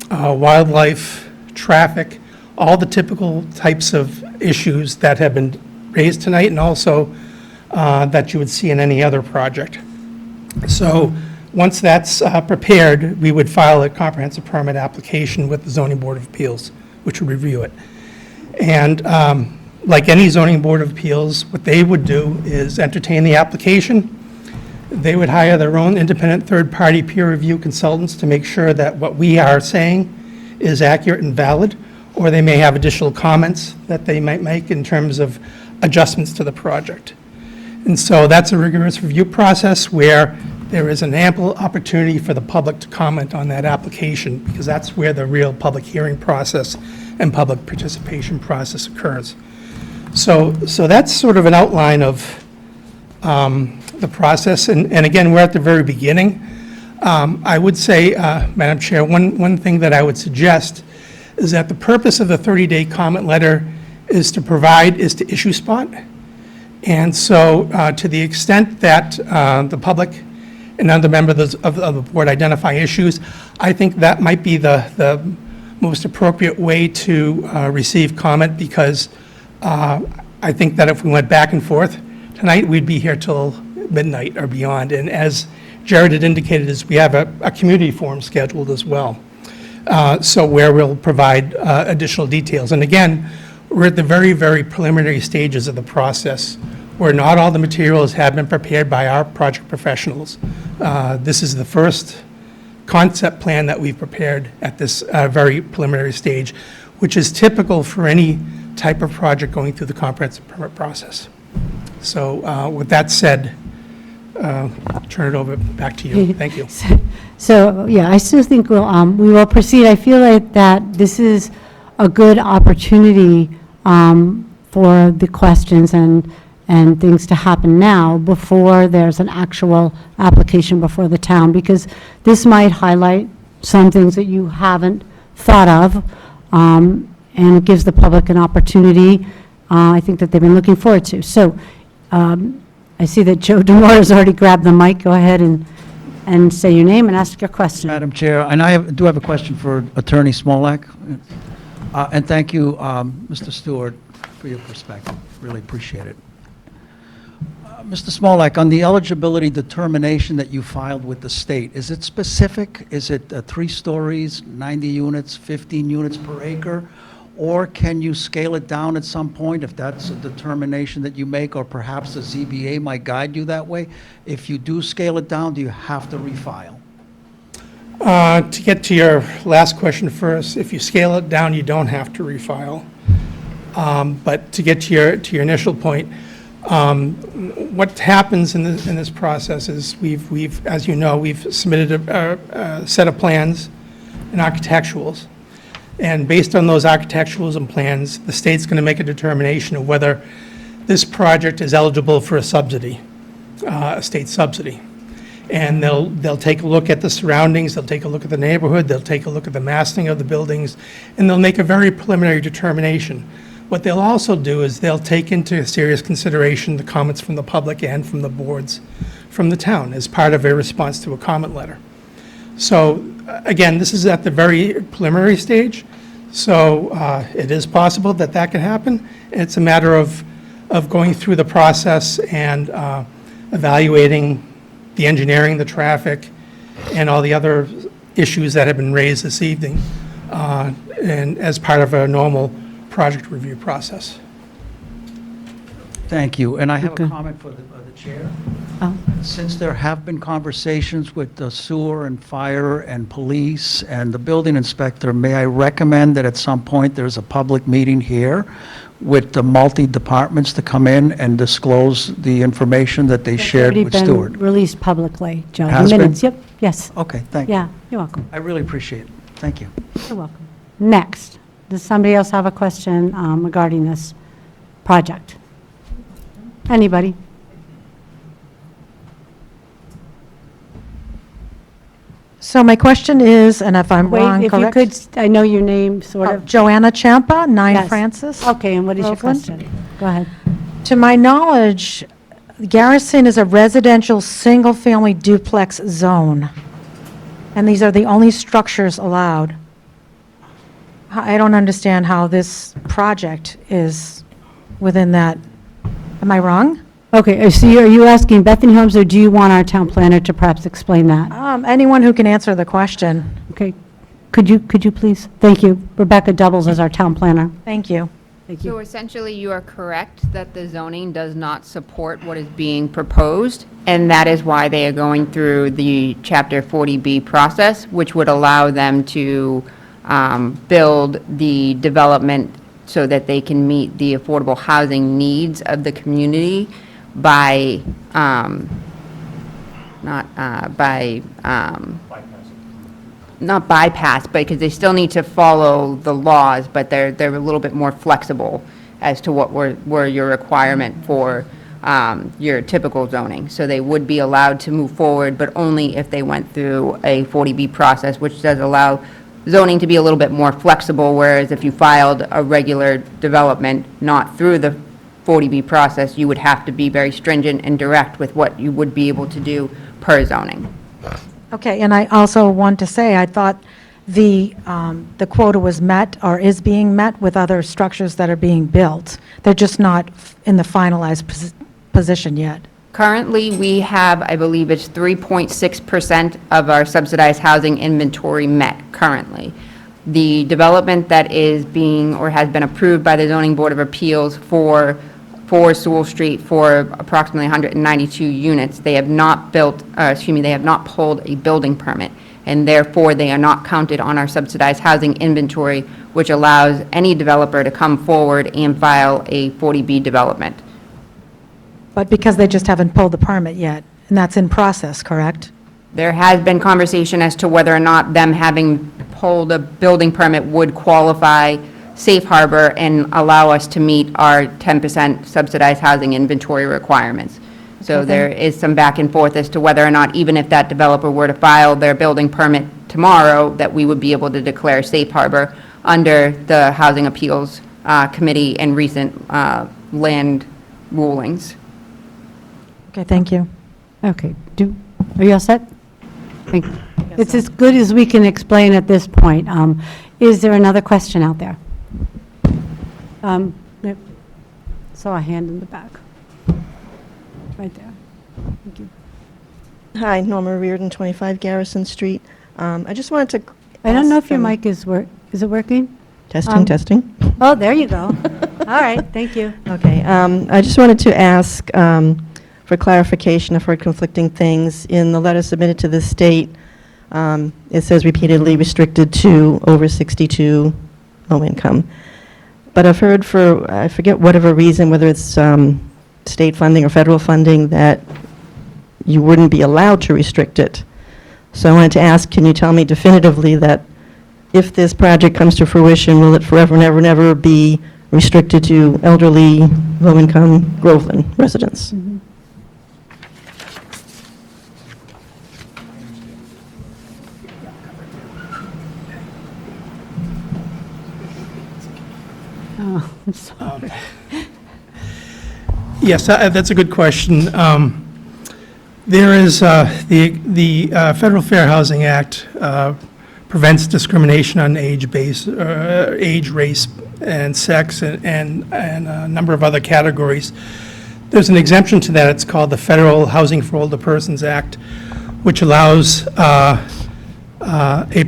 wildlife, traffic, all the typical types of issues that have been raised tonight and also that you would see in any other project. So once that's prepared, we would file a comprehensive permit application with the Zoning Board of Appeals, which would review it. And like any zoning board of appeals, what they would do is entertain the application. They would hire their own independent third-party peer review consultants to make sure that what we are saying is accurate and valid, or they may have additional comments that they might make in terms of adjustments to the project. And so that's a rigorous review process where there is an ample opportunity for the public to comment on that application, because that's where the real public hearing process and public participation process occurs. So that's sort of an outline of the process. And again, we're at the very beginning. I would say, Madam Chair, one thing that I would suggest is that the purpose of the 30-day comment letter is to issue spot. And so to the extent that the public and other members of the board identify issues, I think that might be the most appropriate way to receive comment, because I think that if we went back and forth tonight, we'd be here till midnight or beyond. And as Jared had indicated, is we have a community forum scheduled as well, so where we'll provide additional details. And again, we're at the very, very preliminary stages of the process, where not all the materials have been prepared by our project professionals. This is the first concept plan that we've prepared at this very preliminary stage, which is typical for any type of project going through the comprehensive permit process. So with that said, I'll turn it over back to you. Thank you. So, yeah, I still think we will proceed. I feel like that this is a good opportunity for the questions and things to happen now before there's an actual application before the town, because this might highlight some things that you haven't thought of, and it gives the public an opportunity, I think, that they've been looking forward to. So I see that Joe DeMore has already grabbed the mic. Go ahead and say your name and ask your question. Madam Chair, and I do have a question for Attorney Smolak. And thank you, Mr. Stewart, for your perspective. Really appreciate it. Mr. Smolak, on the eligibility determination that you filed with the state, is it specific? Is it 3 stories, 90 units, 15 units per acre? Or can you scale it down at some point if that's a determination that you make, or perhaps the ZBA might guide you that way? If you do scale it down, do you have to refile? To get to your last question first, if you scale it down, you don't have to refile. But to get to your initial point, what happens in this process is we've, as you know, we've submitted a set of plans and architecturals. And based on those architecturals and plans, the state's going to make a determination of whether this project is eligible for a subsidy, a state subsidy. And they'll take a look at the surroundings, they'll take a look at the neighborhood, they'll take a look at the massing of the buildings, and they'll make a very preliminary determination. What they'll also do is they'll take into serious consideration the comments from the public and from the boards from the town as part of a response to a comment letter. So again, this is at the very preliminary stage, so it is possible that that can happen. It's a matter of going through the process and evaluating the engineering, the traffic, and all the other issues that have been raised this evening, and as part of a normal project review process. Thank you. And I have a comment for the chair. Oh. Since there have been conversations with the sewer and fire and police and the building inspector, may I recommend that at some point there's a public meeting here with the multi-departments to come in and disclose the information that they shared with Already Stuart? been released publicly, Joe. The Has been? minutes, yep, yes. Okay, thank you. Yeah, you're welcome. I really appreciate it. Thank you. You're welcome. Next, does somebody else have a question regarding this project? Anybody? So my question is, and if I'm wrong, Wait, if you correct? could, I know your name, sort of. Joanna Champa, 9 Yes. Francis. Okay, and what is your Groveland. question? Go ahead. To my knowledge, Garrison is a residential, single-family duplex zone, and these are the only structures allowed. I don't understand how this project is within that. Am I wrong? Okay, so are you asking Bethany Homes, or do you want our town planner to perhaps explain that? Anyone who can answer the question. Okay, could you please? Thank you. Rebecca Doubles is our town planner. Thank you. Thank So essentially, you are correct that the zoning does not support what is being proposed, and that is why they are going through the Chapter 40B process, which would allow them to build the development so that they can meet the affordable housing needs of the community by, not bypass, but because they still need to follow the laws, but they're a little bit more flexible as to what were your requirement for your typical zoning. So they would be allowed to move forward, but only if they went through a 40B process, which does allow zoning to be a little bit more flexible, whereas if you filed a regular development not through the 40B process, you would have to be very stringent and direct with what you would be able to do per zoning. Okay, and I also want to say, I thought the quota was met or is being met with other structures that are being built. They're just not in the finalized position yet. Currently, we have, I believe it's 3.6% of our subsidized housing inventory met currently. The development that is being, or has been approved by the Zoning Board of Appeals for Sewell Street for approximately 192 units, they have not built, they have not pulled a building permit, and therefore they are not counted on our subsidized housing inventory, which allows any developer to come forward and file a 40B development. But because they just haven't pulled the permit yet, and that's in process, correct? There has been conversation as to whether or not them having pulled a building permit would qualify Safe Harbor and allow us to meet our 10% subsidized housing inventory requirements. So Okay. there is some back and forth as to whether or not, even if that developer were to file their building permit tomorrow, that we would be able to declare Safe Harbor under the Housing Appeals Committee and recent land rulings. Okay, thank you. Okay, are you all set? Thank you. It's as good as we can explain at this point. Is there another question out there? Yep. Saw a hand in the back. Right there. Thank you. Hi, Norma Reardon, 25 Garrison Street. I just wanted to I don't know if ask, your mic is it working? Testing. Oh, there you go. All right, thank you. Okay, I just wanted to ask for clarification. I've heard conflicting things. In the letter submitted to the state, it says repeatedly restricted to over 62 low income. But I've heard for, I forget whatever reason, whether it's state funding or federal funding, that you wouldn't be allowed to restrict it. So I wanted to ask, can you tell me definitively that if this project comes to fruition, will it forever and ever and ever be restricted to elderly, low-income Groveland residents? Oh, I'm sorry. Yes, that's a good question. There is, the Federal Fair Housing Act prevents discrimination on age, race, and sex, and a number of other categories. There's an exemption to that. It's called the Federal Housing for Older Persons Act, which allows a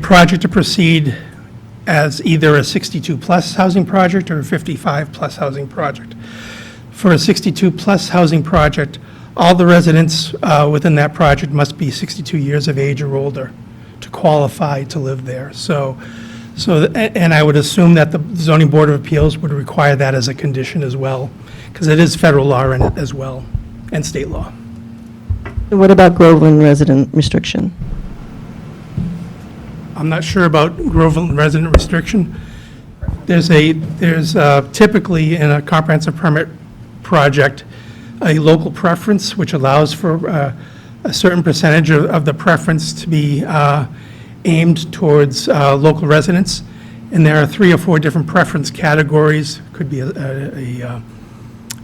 project to proceed as either a 62-plus housing project or a 55-plus housing project. For a 62-plus housing project, all the residents within that project must be 62 years of age or older to qualify to live there. And I would assume that the Zoning Board of Appeals would require that as a condition as well, because it is federal law in it as well, and state law. What about Groveland resident restriction? I'm not sure about Groveland resident restriction. There's typically in a comprehensive permit project, a local preference, which allows for a certain percentage of the preference to be aimed towards local residents. And there are 3 or 4 different preference categories. Could be a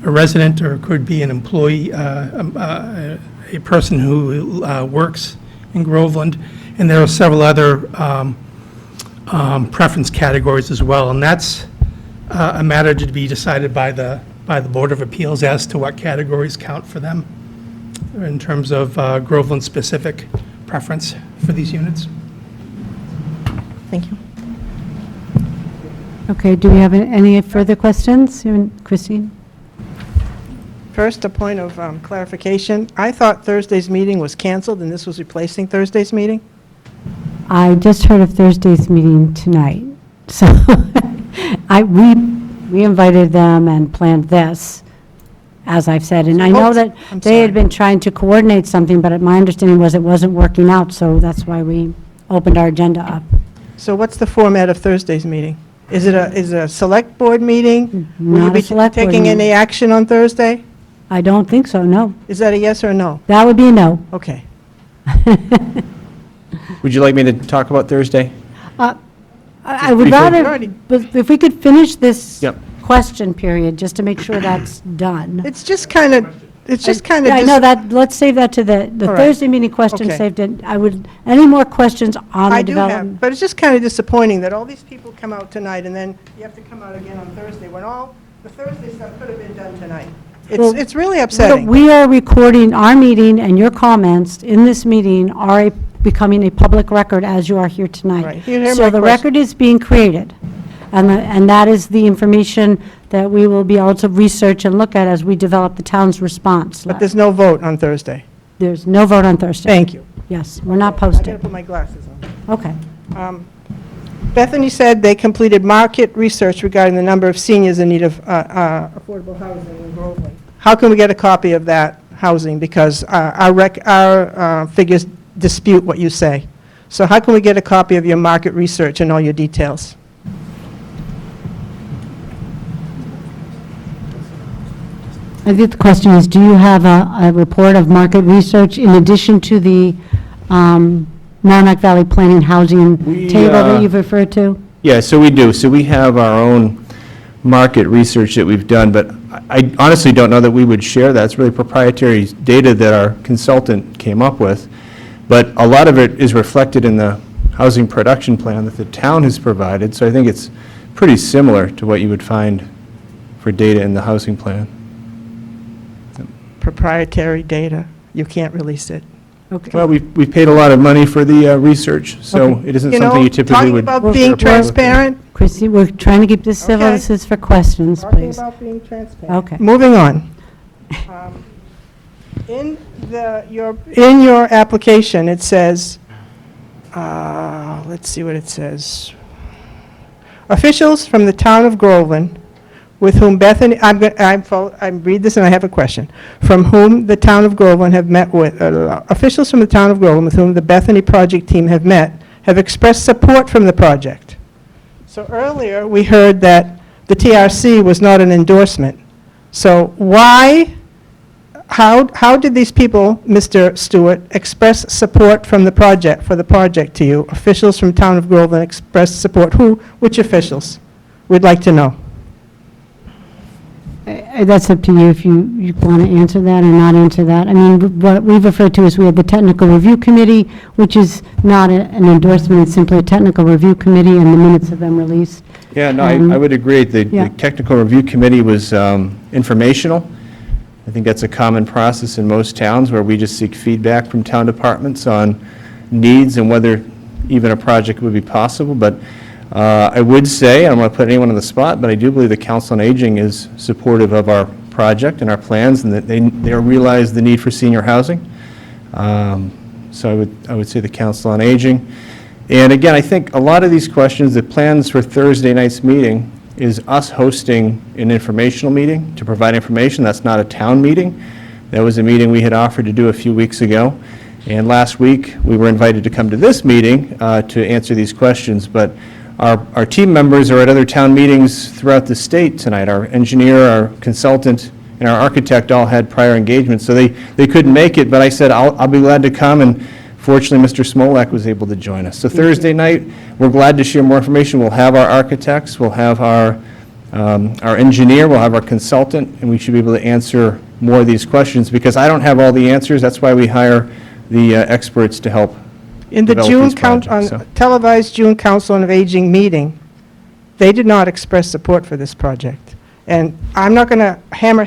resident, or it could be an employee, a person who works in Groveland. And there are several other preference categories as well. And that's a matter to be decided by the Board of Appeals as to what categories count for them in terms of Groveland-specific preference for these units. Thank you. Okay, do we have any further questions? Christine? First, a point of clarification. I thought Thursday's meeting was canceled and this was replacing Thursday's meeting? I just heard of Thursday's meeting tonight. So we invited them and planned this, as I've said. And I know that they had been trying to coordinate something, but my understanding was it wasn't working out, so that's why we opened our agenda up. So what's the format of Thursday's meeting? Is it a select board meeting? Will you Not be a select board taking meeting. any action on Thursday? I don't think so, no. Is that a yes or no? That would be a no. Okay. Would you like me to talk about Thursday? I would Briefly. rather, but if we could finish this Yep. question period, just to make sure that's done. It's just kind of, Yeah, I know that, let's save that to the All right. Thursday meeting question Okay. saved it. Any more questions on I the do development? have, but it's just kind of disappointing that all these people come out tonight and then you have to come out again on Thursday, when all the Thursday stuff could have been done tonight. Well, It's really upsetting. We are recording our meeting, and your comments in this meeting are becoming a public record as you are here tonight. Right. Here are So my the questions. record is being created, and that is the information that we will be able to research and look at as we develop the town's response. But there's no vote on Thursday. There's no vote on Thursday. Thank you. Yes, we're not I gotta posted. put my glasses on. Okay. Bethany said they completed market research regarding the number of seniors in need of affordable housing in Groveland. How can we get a copy of that housing? Because our figures dispute what you say. So how can we get a copy of your market research and all your details? I think the question is, do you have a report of market research in addition to the Merrimack Valley Planning Housing table that you've referred to? Yeah, so we do. So we have our own market research that we've done, but I honestly don't know that we would share that. It's really proprietary data that our consultant came up with. But a lot of it is reflected in the housing production plan that the town has provided, so I think it's pretty similar to what you would find for data in the housing plan. Proprietary data, you can't release it. Okay. Well, we paid a lot of money for the research, so Okay. it isn't You know, something you typically talking would. about being transparent. Chrissy, we're trying to keep this civil. Okay. This is for questions, Talking please. about being transparent. Okay. Moving on. In your application, it says, let's see what it says. Officials from the town of Groveland with whom Bethany, I read this and I have a question. From whom the town of Groveland have met with, officials from the town of Groveland with whom the Bethany project team have met have expressed support from the project. So earlier, we heard that the TRC was not an endorsement. So why, how did these people, Mr. Stewart, express support from the project, for the project to you? Officials from town of Groveland expressed support. Who, which officials? We'd like to know. That's up to you if you want to answer that or not answer that. I mean, what we've referred to is we have the Technical Review Committee, which is not an endorsement, it's simply a technical review committee, and the minutes have been released. Yeah, no, I would agree. The yeah. Technical Review Committee was informational, I think that's a common process in most towns where we just seek feedback from town departments on needs and whether even a project would be possible. But I would say, I don't want to put anyone on the spot, but I do believe the Council on Aging is supportive of our project and our plans, and that they realize the need for senior housing. So I would say the Council on Aging. And again, I think a lot of these questions, the plans for Thursday night's meeting is us hosting an informational meeting to provide information. That's not a town meeting. That was a meeting we had offered to do a few weeks ago. And last week, we were invited to come to this meeting to answer these questions. But our team members are at other town meetings throughout the state tonight. Our engineer, our consultant, and our architect all had prior engagements, so they couldn't make it. But I said, I'll be glad to come, and fortunately, Mr. Smolak was able to join us. So Thursday night, we're glad to share more information. We'll have our architects, we'll have our engineer, we'll have our consultant, and we should be able to answer more of these questions, because I don't have all the answers. That's why we hire the experts to help In the develop these projects, so. televised June Council on Aging meeting, they did not express support for this project. And I'm not going to hammer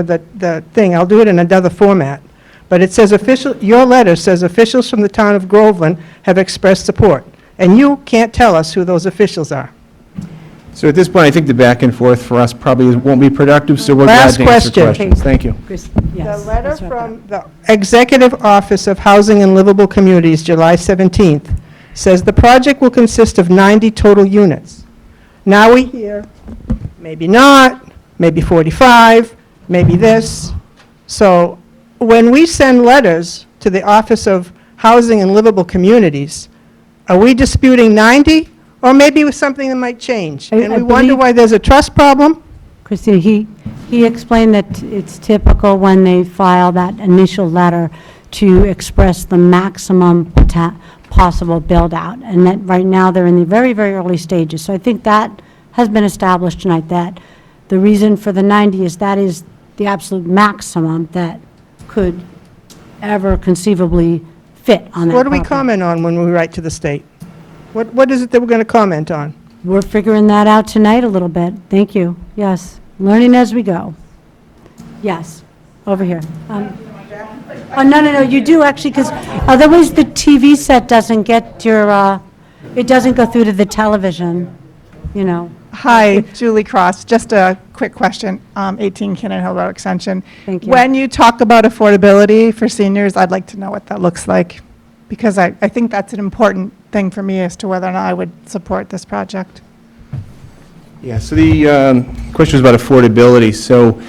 the thing. I'll do it in another format. But it says your letter says officials from the town of Groveland have expressed support. And you can't tell us who those officials are. So at this point, I think the back and forth for us probably won't be productive, so we're glad Last to answer question. questions. Thank you. The letter from the Executive Office of Housing and Livable Communities, July 17th, says the project will consist of 90 total units. Now we hear, maybe not, maybe 45, maybe this. So when we send letters to the Office of Housing and Livable Communities, are we disputing 90? Or maybe with something that might change? And we wonder why there's a trust problem? Christine, he explained that it's typical when they file that initial letter to express the maximum possible build-out, and that right now they're in the very, very early stages. So I think that has been established tonight, that the reason for the 90 is that is the absolute maximum that could ever conceivably fit on that What do we property. comment on when we write to the state? What is it that we're going to comment on? We're figuring that out tonight a little bit. Thank you. Yes, learning as we go. Yes, over here. Oh, no, you do actually, because otherwise the TV set doesn't get your, it doesn't go through to the television, you know. Hi, Julie Cross. Just a quick question, 18 Cannon Hill Road Extension. Thank you. When you talk about affordability for seniors, I'd like to know what that looks like, because I think that's an important thing for me as to whether or not I would support this project. Yeah, so the question was about affordability. So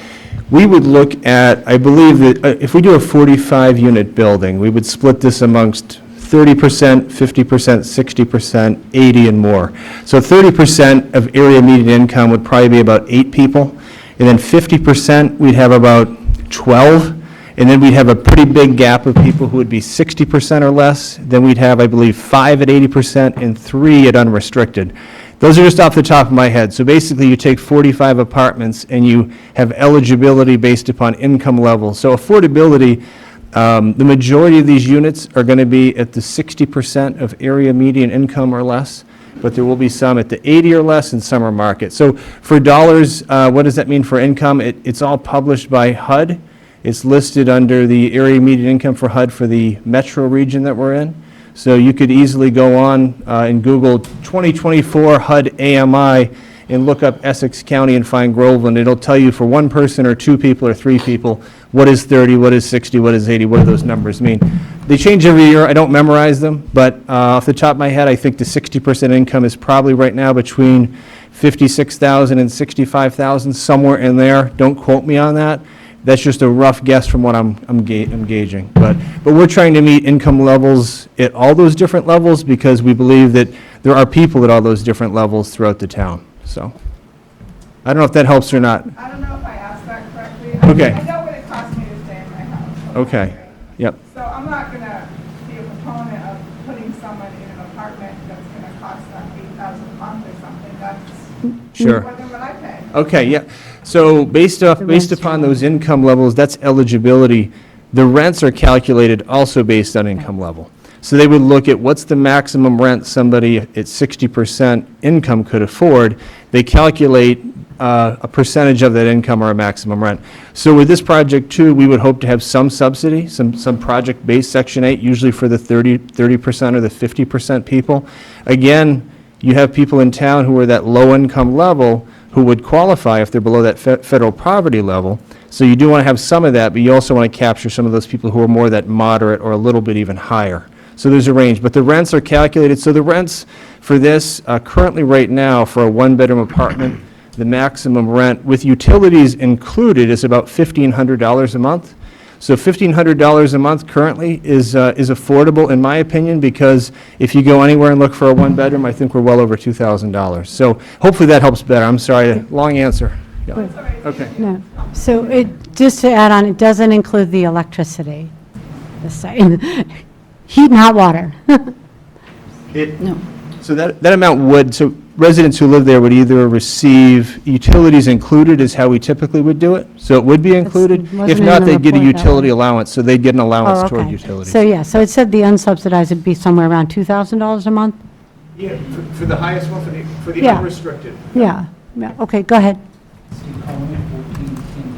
we would look at, I believe that if we do a 45-unit building, we would split this amongst 30%, 50%, 60%, 80 and more. So 30% of area median income would probably be about 8 people, and then 50% we'd have about 12, and then we'd have a pretty big gap of people who would be 60% or less. Then we'd have, I believe, 5 at 80% and 3 at unrestricted. Those are just off the top of my head. So basically, you take 45 apartments and you have eligibility based upon income level. So affordability, the majority of these units are going to be at the 60% of area median income or less, but there will be some at the 80 or less and some are market. So for dollars, what does that mean for income? It's all published by HUD. It's listed under the area median income for HUD for the metro region that we're in. So you could easily go on and Google 2024 HUD AMI and look up Essex County and find Groveland. It'll tell you for one person or 2 people or 3 people, what is 30, what is 60, what is 80, what do those numbers mean. They change every year. I don't memorize them, but off the top of my head, I think the 60% income is probably right now between $56,000 and $65,000, somewhere in there. Don't quote me on that. That's just a rough guess from what I'm gauging. But we're trying to meet income levels at all those different levels because we believe that there are people at all those different levels throughout the town. So I don't know if that helps or not. I don't know if I asked that correctly. Okay. I know what it cost me to stay in my house. Okay. Yep. So I'm not going to be a proponent of putting someone in an apartment that's going to cost them $8,000 a month or something. That's Sure. more than what I pay. Okay, yeah. So based upon those income levels, that's eligibility. The rents are calculated also based on income level. So they would look at what's the maximum rent somebody at 60% income could afford. They calculate a percentage of that income or a maximum rent. So with this project too, we would hope to have some subsidy, some project-based Section 8, usually for the 30% or the 50% people. Again, you have people in town who are that low-income level who would qualify if they're below that federal poverty level. So you do want to have some of that, but you also want to capture some of those people who are more that moderate or a little bit even higher. So there's a range, but the rents are calculated. So the rents for this, currently right now, for a one-bedroom apartment, the maximum rent with utilities included is about $1,500 a month. So $1,500 a month currently is affordable, in my opinion, because if you go anywhere and look for a one-bedroom, I think we're well over $2,000. So hopefully that helps better. I'm sorry, long answer. Yeah. Okay. No. So just to add on, it doesn't include the electricity, heat and hot water. So that amount would, so residents who live there would either receive utilities included is how we typically would do it. So it would be included. wasn't If in not, the they'd get a report that utility way. allowance, so they'd get an allowance Oh, toward okay. utilities. So, yeah, so it said the unsubsidized would be somewhere around $2,000 a month? Yeah, for the highest one, for the Yeah. unrestricted. Yeah, yeah, okay, go ahead. Steve Conley, 14 King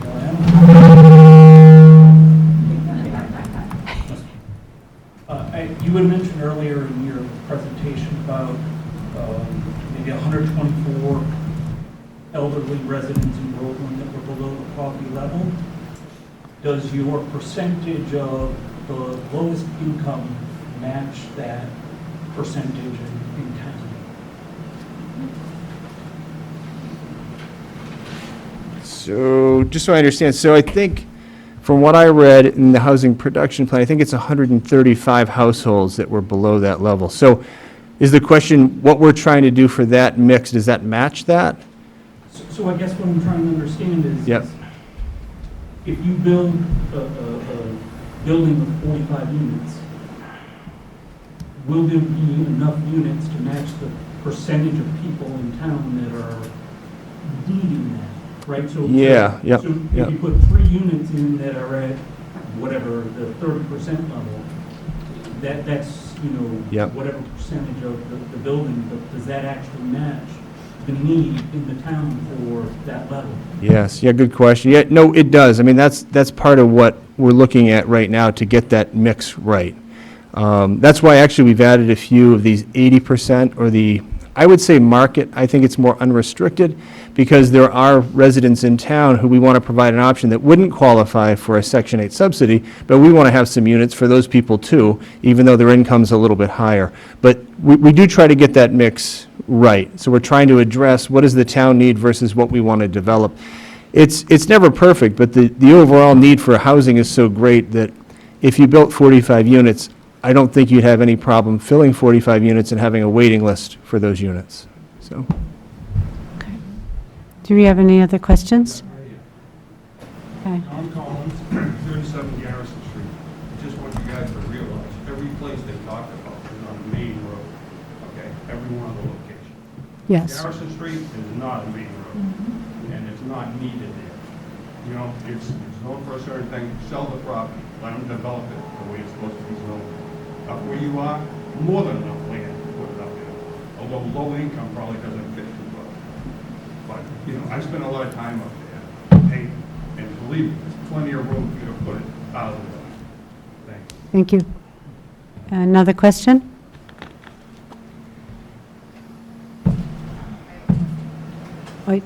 You had mentioned earlier in your presentation about maybe 124 elderly residents in Groveland that were below the poverty level. Does your percentage of the lowest income match that percentage in town? So, just so I understand, so I think, from what I read in the housing production plan, I think it's 135 households that were below that level. So, is the question, what we're trying to do for that mix, does that match that? So I guess what I'm trying to understand is, Yep. if you build a building with 45 units, will there be enough units to match the percentage of people in town that are needing that, right? So Yeah, yep, So yep. if you put 3 units in that are at whatever, the 30% level, that's, Yep. whatever percentage of the building, but does that actually match the need in the town for that level? Yes, yeah, good question. Yeah, no, it does. I mean, that's part of what we're looking at right now to get that mix right. That's why actually we've added a few of these 80% or I would say market, I think it's more unrestricted, because there are residents in town who we want to provide an option that wouldn't qualify for a Section 8 subsidy, but we want to have some units for those people too, even though their income's a little bit higher. But we do try to get that mix right. So we're trying to address what does the town need versus what we want to develop. It's never perfect, but the overall need for housing is so great that if you built 45 units, I don't think you'd have any problem filling 45 units and having a waiting list for those units. So, Do we have any other questions? Okay. Tom Collins, 37 Garrison Street. Just want you guys to realize, every place they talked about is on a main road, okay? Every one of the locations. Yes. Garrison Street is not a main road, and it's not needed there. It's known for a certain thing, sell the property, let them develop it the way it's supposed to be zoned. Up where you are, more than enough land to put it up there. Although low income probably doesn't fit too well. But, I spend a lot of time up there, and believe me, there's plenty of room for you to put it out of the way. Thanks. Thank you. Another question? Wait.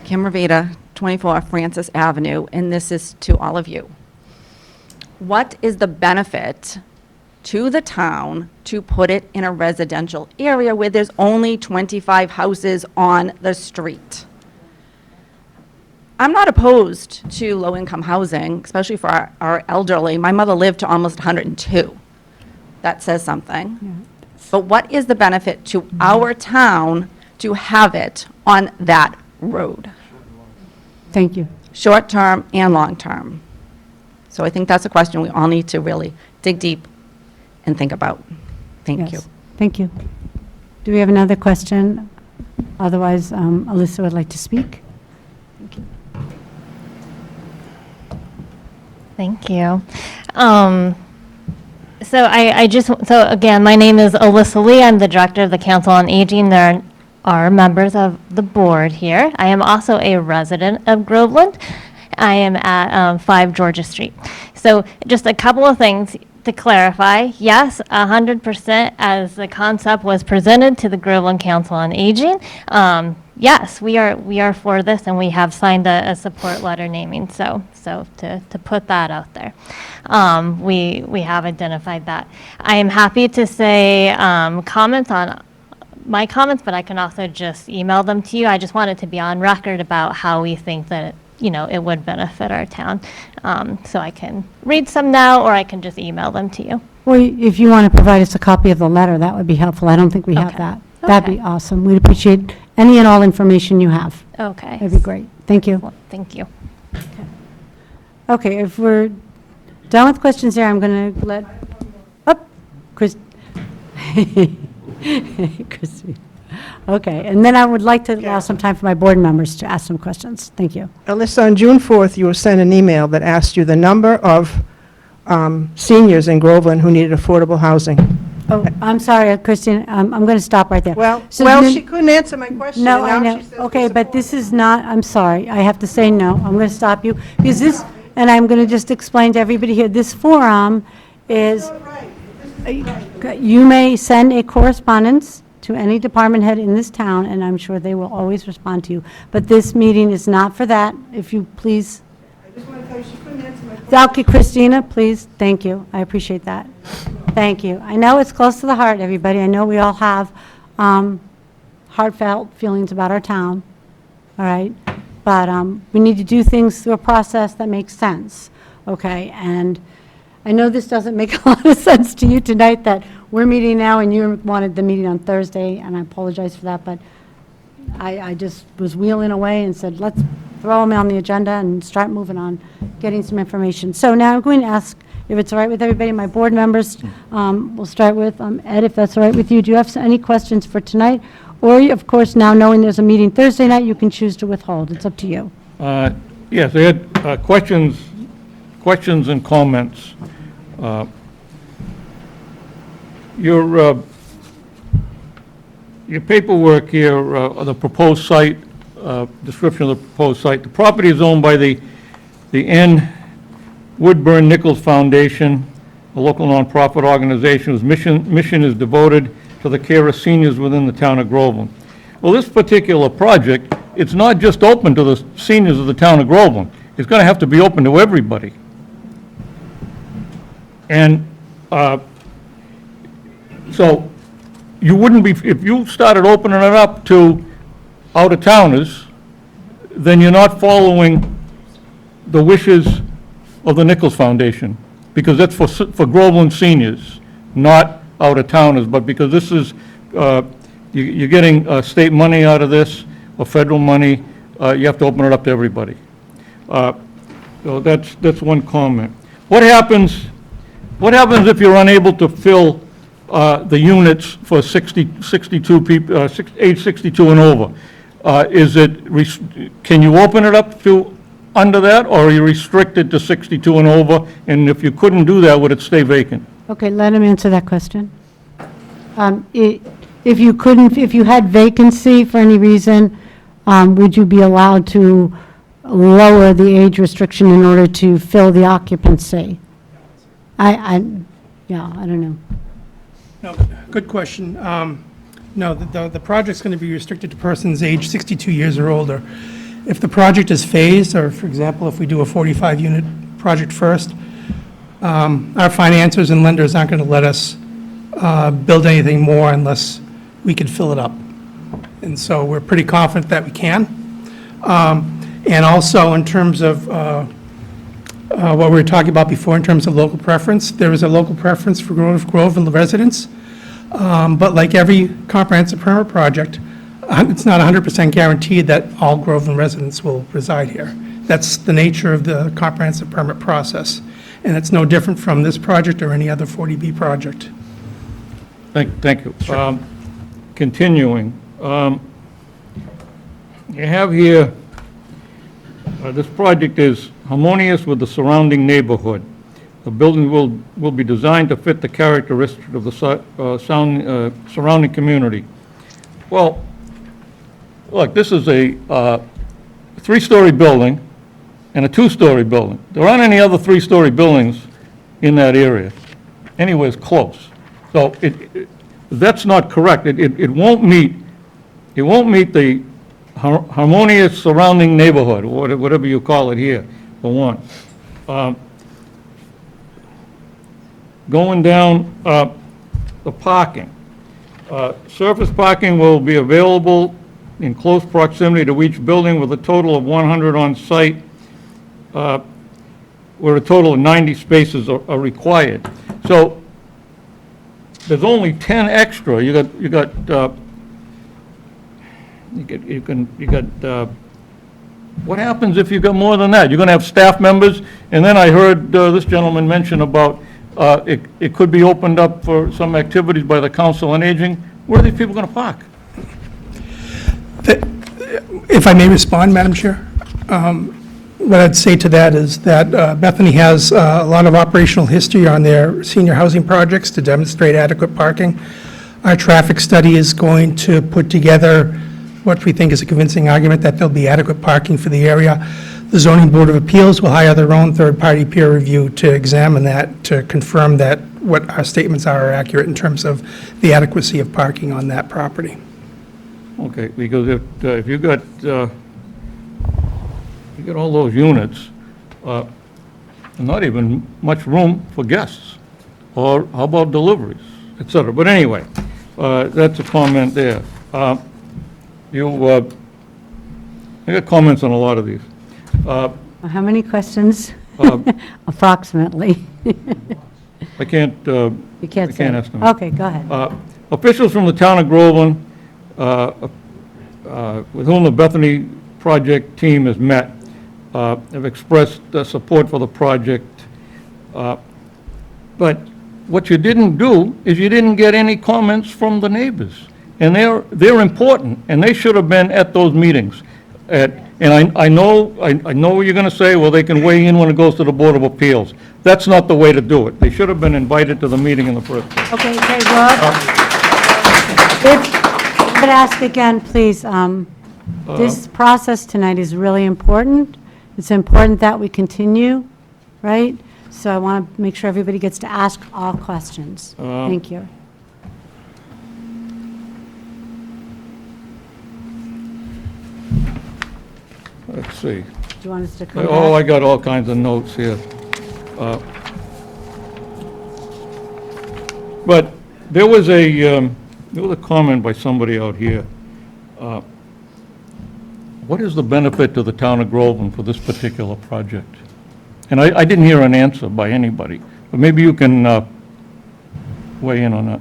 Kim Rivera, 24 Francis Avenue, and this is to all of you. What is the benefit to the town to put it in a residential area where there's only 25 houses on the street? I'm not opposed to low-income housing, especially for our elderly. My mother lived to almost 102. That says something. But what is the benefit to our town to have it on that road? Thank you. Short-term and long-term. So I think that's a question we all need to really dig deep and think about. Thank you. Yes. Thank you. Do we have another question? Otherwise, Alyssa would like to speak. Thank you. So so again, my name is Alyssa Lee. I'm the Director of the Council on Aging. There are members of the board here. I am also a resident of Groveland. I am at 5 Georgia Street. So just a couple of things to clarify. Yes, 100% as the concept was presented to the Groveland Council on Aging. Yes, we are for this, and we have signed a support letter naming. So to put that out there, we have identified that. I am happy to say comments on my comments, but I can also just email them to you. I just wanted to be on record about how we think that it would benefit our town. So I can read some now, or I can just email them to you. Well, if you want to provide us a copy of the letter, that would be helpful. I don't think we have that. That'd be awesome. We'd appreciate any and all information you have. Okay. That'd be great. Thank you. Well, thank you. Okay, if we're done with questions here, I'm going to let, Chris. Christine. Okay, and then I would like to allow some time for my board members to ask some questions. Thank you. Alyssa, on June 4th, you were sent an email that asked you the number of seniors in Groveland who needed affordable housing. Oh, I'm sorry, Christine, I'm going to stop right there. Well, So well, then- she couldn't answer my question. No, and I now know. she says Okay, but this is not, I'm sorry, I have to say no. I'm going to stop you. Because this, and I'm going to just explain to everybody here, this forum is, you may send a correspondence to any department head in this town, and I'm sure they will always respond to you. But this meeting is not for that, if you please. I just want to tell you, she couldn't answer my question. Okay, Christina, please, thank you. I appreciate that. Thank you. I know it's close to the heart, everybody. I know we all have heartfelt feelings about our town, all right? But we need to do things through a process that makes sense, okay? And I know this doesn't make a lot of sense to you tonight, that we're meeting now and you wanted the meeting on Thursday, and I apologize for that, but I just was wheeling away and said, let's throw them on the agenda and start moving on, getting some information. So now I'm going to ask, if it's all right with everybody, my board members, we'll start with Ed, if that's all right with you. Do you have any questions for tonight? Or, of course, now knowing there's a meeting Thursday night, you can choose to withhold. It's up to you. Yes, I had questions and comments. Your paperwork here, the proposed site, description of the proposed site. The property is owned by the N. Woodburn Nichols Foundation, a local nonprofit organization whose mission is devoted to the care of seniors within the town of Groveland. Well, this particular project, it's not just open to the seniors of the town of Groveland. It's going to have to be open to everybody. And so you wouldn't be, if you started opening it up to out-of-towners, then you're not following the wishes of the Nichols Foundation, because that's for Groveland seniors, not out-of-towners, but because this is, you're getting state money out of this, or federal money, you have to open it up to everybody. So that's one comment. What happens if you're unable to fill the units for 62 people, age 62 and over? Can you open it up to under that, or are you restricted to 62 and over? And if you couldn't do that, would it stay vacant? Okay, let him answer that question. If you had vacancy for any reason, would you be allowed to lower the age restriction in order to fill the occupancy? I don't know. No, good question. No, the project's going to be restricted to persons age 62 years or older. If the project is phased, or for example, if we do a 45-unit project first, our financiers and lenders aren't going to let us build anything more unless we can fill it up. And so we're pretty confident that we can. And also in terms of what we were talking about before in terms of local preference, there is a local preference for Groveland residents. But like every comprehensive permit project, it's not 100% guaranteed that all Groveland residents will reside here. That's the nature of the comprehensive permit process. And it's no different from this project or any other 40B project. Thank you. Continuing, you have here, this project is harmonious with the surrounding neighborhood. The building will be designed to fit the characteristics of the surrounding community. Well, look, this is a three-story building and a two-story building. There aren't any other three-story buildings in that area, anywhere close. So that's not correct. It won't meet the harmonious surrounding neighborhood, or whatever you call it here, for one. Going down the parking. Surface parking will be available in close proximity to each building with a total of 100 on site, where a total of 90 spaces are required. So there's only 10 extra. You got what happens if you got more than that? You're going to have staff members, and then I heard this gentleman mention about it could be opened up for some activities by the Council on Aging. Where are these people going to park? If I may respond, Madam Chair, what I'd say to that is that Bethany has a lot of operational history on their senior housing projects to demonstrate adequate parking. Our traffic study is going to put together what we think is a convincing argument that there'll be adequate parking for the area. The Zoning Board of Appeals will hire their own third-party peer review to examine that, to confirm that what our statements are accurate in terms of the adequacy of parking on that property. Okay, because if you got all those units, not even much room for guests, or how about deliveries, et cetera. But anyway, that's a comment there. I got comments on a lot of these. How many questions? Approximately. I can't. You can't say. estimate. Okay, go ahead. Officials from the town of Groveland, with whom the Bethany project team has met, have expressed support for the project. But what you didn't do is you didn't get any comments from the neighbors. And they're important, and they should have been at those meetings. And I know what you're going to say, well, they can weigh in when it goes to the Board of Appeals. That's not the way to do it. They should have been invited to the meeting in the first place. Okay, Rob? If I could ask again, please, this process tonight is really important. It's important that we continue, right? So I want to make sure everybody gets to ask all questions. Thank you. Let's see. Do you want us to come back? Oh, I got all kinds of notes here. But there was a comment by somebody out here. What is the benefit to the town of Groveland for this particular project? And I didn't hear an answer by anybody, but maybe you can weigh in on that.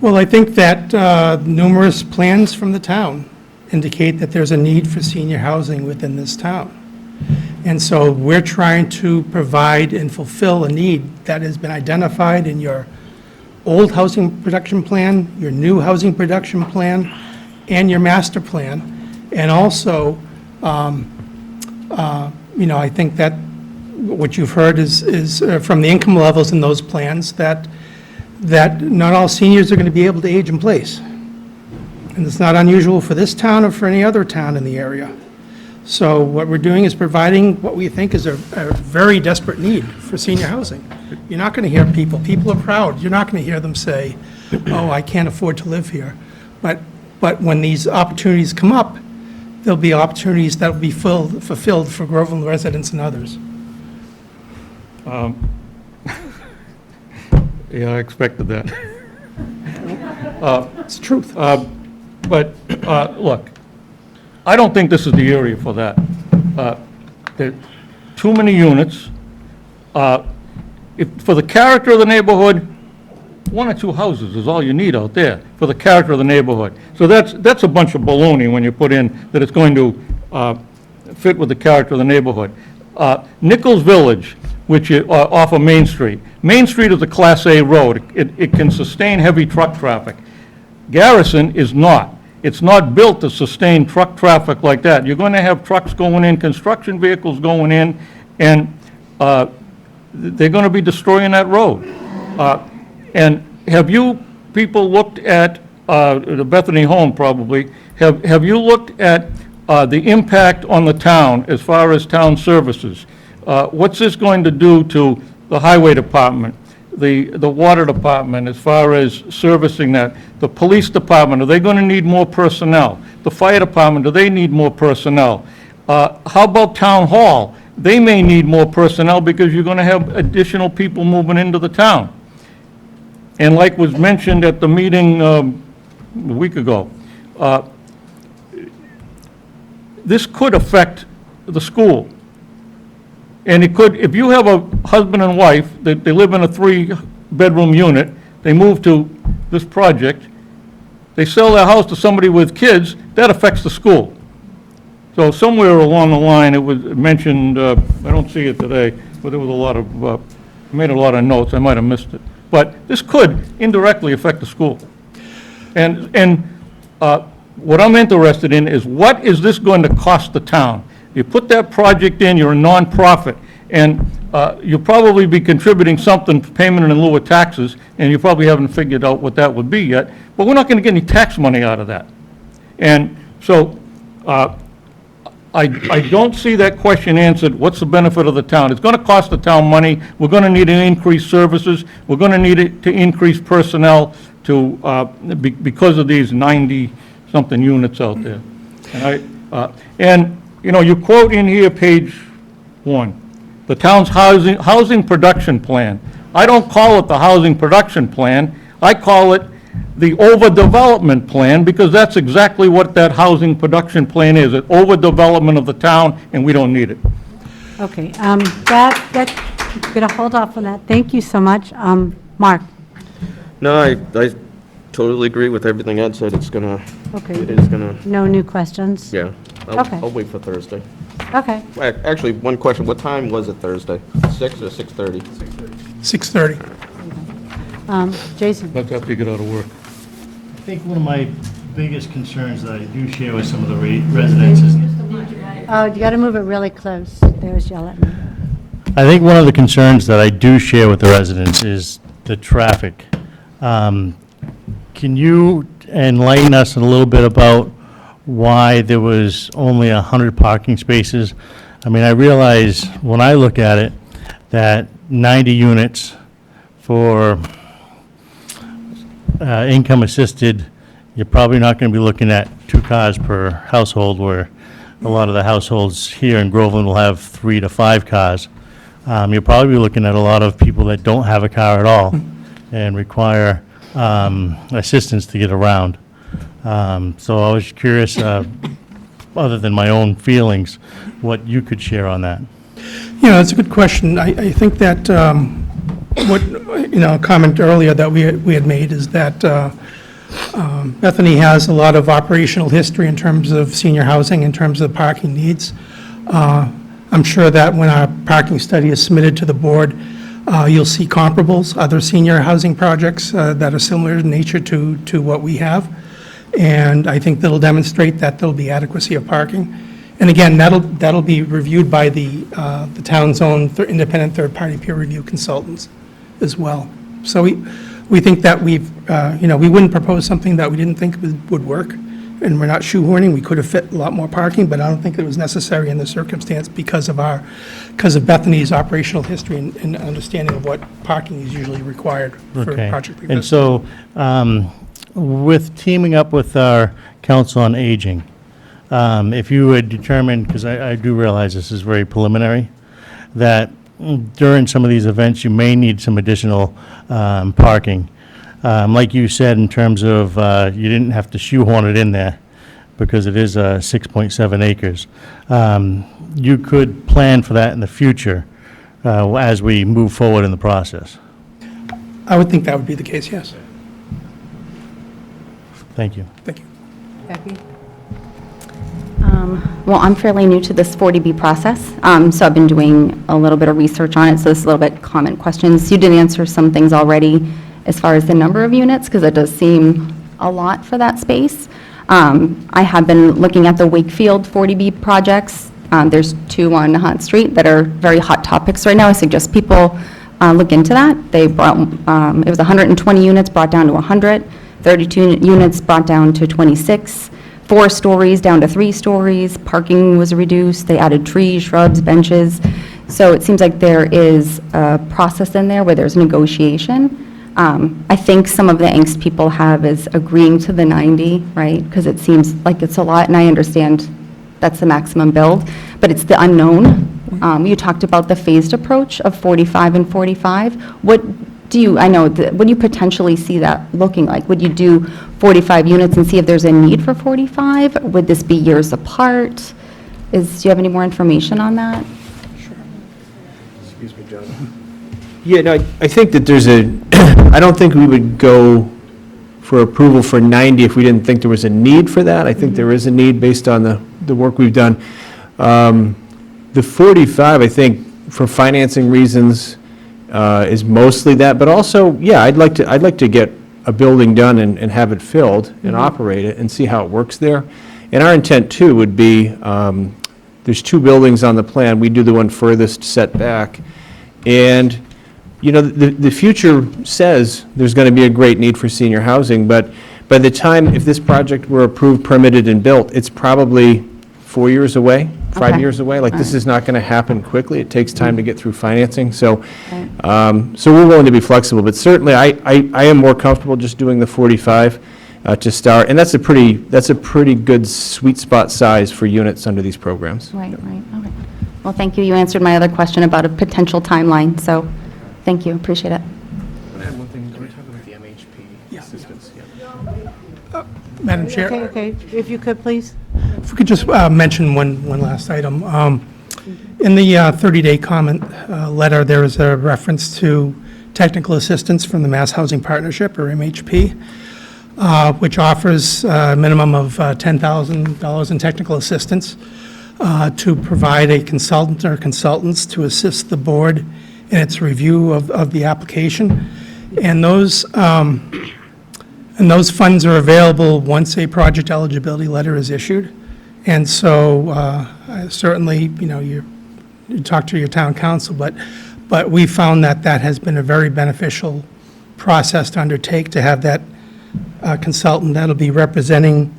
Well, I think that numerous plans from the town indicate that there's a need for senior housing within this town. And so we're trying to provide and fulfill a need that has been identified in your old housing production plan, your new housing production plan, and your master plan. And also, I think that what you've heard is from the income levels in those plans that not all seniors are going to be able to age in place. And it's not unusual for this town or for any other town in the area. So what we're doing is providing what we think is a very desperate need for senior housing. You're not going to hear people are proud. You're not going to hear them say, oh, I can't afford to live here. But when these opportunities come up, there'll be opportunities that will be fulfilled for Groveland residents and others. Yeah, I expected that. It's the truth. But, look, I don't think this is the area for that. There are too many units. For the character of the neighborhood, 1 or 2 houses is all you need out there for the character of the neighborhood. So that's a bunch of baloney when you put in that it's going to fit with the character of the neighborhood. Nichols Village, which is off of Main Street. Main Street is a Class A road. It can sustain heavy truck traffic. Garrison is not. It's not built to sustain truck traffic like that. You're going to have trucks going in, construction vehicles going in, and they're going to be destroying that road. And have you people looked at, the Bethany home probably, have you looked at the impact on the town as far as town services? What's this going to do to the highway department, the water department as far as servicing that? The police department, are they going to need more personnel? The fire department, do they need more personnel? How about town hall? They may need more personnel because you're going to have additional people moving into the town. And like was mentioned at the meeting a week ago, this could affect the school. And it could, if you have a husband and wife, they live in a 3-bedroom unit, they move to this project, they sell their house to somebody with kids, that affects the school. So somewhere along the line, it was mentioned, I don't see it today, but there was a lot of, I made a lot of notes, I might have missed it. But this could indirectly affect the school. And what I'm interested in is, what is this going to cost the town? You put that project in, you're a nonprofit, and you'll probably be contributing something for payment in lieu of taxes, and you probably haven't figured out what that would be yet, but we're not going to get any tax money out of that. And so I don't see that question answered, what's the benefit of the town? It's going to cost the town money, we're going to need to increase services, we're going to need it to increase personnel to, because of these 90-something units out there. And you know, you quote in here, page 1, the town's housing production plan. I don't call it the housing production plan, I call it the overdevelopment plan, because that's exactly what that housing production plan is, an overdevelopment of the town, and we don't need it. Okay, I'm going to hold off on that. Thank you so much. Mark? No, I totally agree with everything Ed said. It's gonna, Okay. it is gonna, No new questions? yeah. Okay. I'll wait for Thursday. Okay. Actually, one question, what time was it Thursday? 6 or 6:30? 6:30. Jason? That's after you get out of work. I think one of my biggest concerns that I do share with some of the residents is, Oh, you got to move it really close. There's yell at me. I think one of the concerns that I do share with the residents is the traffic. Can you enlighten us a little bit about why there was only 100 parking spaces? I mean, I realize when I look at it, that 90 units for income assisted, you're probably not going to be looking at 2 cars per household, where a lot of the households here in Groveland will have 3 to 5 cars. You'll probably be looking at a lot of people that don't have a car at all and require assistance to get around. So I was curious, other than my own feelings, what you could share on that. You know, that's a good question. I think that what, you know, a comment earlier that we had made is that Bethany has a lot of operational history in terms of senior housing, in terms of parking needs. I'm sure that when our parking study is submitted to the board, you'll see comparables, other senior housing projects that are similar in nature to what we have. And I think that'll demonstrate that there'll be adequacy of parking. And again, that'll be reviewed by the town's own independent third-party peer review consultants as well. So we think that we've, you know, we wouldn't propose something that we didn't think would work, and we're not shoehorning. We could have fit a lot more parking, but I don't think it was necessary in the circumstance because of Bethany's operational history and understanding of what parking is usually required for a project like this. And so, with teaming up with our Council on Aging, if you would determine, because I do realize this is very preliminary, that during some of these events, you may need some additional parking. Like you said, in terms of, you didn't have to shoehorn it in there, because it is 6.7 acres. You could plan for that in the future as we move forward in the process. I would think that would be the case, yes. Thank you. Thank you. Becky? Well, I'm fairly new to this 40B process, so I've been doing a little bit of research on it, so this is a little bit common questions. You did answer some things already as far as the number of units, because it does seem a lot for that space. I have been looking at the Wakefield 40B projects. There's 2 on Hunt Street that are very hot topics right now. I suggest people look into that. They brought, it was 120 units brought down to 100, 32 units brought down to 26, 4 stories down to 3 stories, parking was reduced, they added trees, shrubs, benches. So it seems like there is a process in there where there's negotiation. I think some of the angst people have is agreeing to the 90, right? Because it seems like it's a lot, and I understand that's the maximum build, but it's the unknown. You talked about the phased approach of 45 and 45. What do you, what do you potentially see that looking like? Would you do 45 units and see if there's a need for 45? Would this be years apart? Do you have any more information on that? Excuse me, John. Yeah, no, I think that there's I don't think we would go for approval for 90 if we didn't think there was a need for that. I think there is a need based on the work we've done. The 45, I think, for financing reasons, is mostly that, but also, yeah, I'd like to get a building done and have it filled and operate it and see how it works there. And our intent, too, would be, there's 2 buildings on the plan. We do the one furthest set back. And, you know, the future says there's going to be a great need for senior housing, but by the time, if this project were approved, permitted, and built, it's probably 4 years away, 5 Okay. years away. Like, this is not going to happen quickly. It takes time to get through financing. So, Right. so we're willing to be flexible, but certainly I am more comfortable just doing the 45 to start. And that's a pretty good sweet spot size for units under these programs. Right, okay. Well, thank you. You answered my other question about a potential timeline, so thank you, appreciate it. One thing, can we talk about the MHP assistance? Madam Chair? Okay, if you could, please. If we could just mention one last item. In the 30-day comment letter, there is a reference to technical assistance from the Mass Housing Partnership, or MHP, which offers a minimum of $10,000 in technical assistance to provide a consultant or consultants to assist the board in its review of the application. And those funds are available once a project eligibility letter is issued. And so certainly, you know, you talk to your town council, but we found that that has been a very beneficial process to undertake, to have that consultant that'll be representing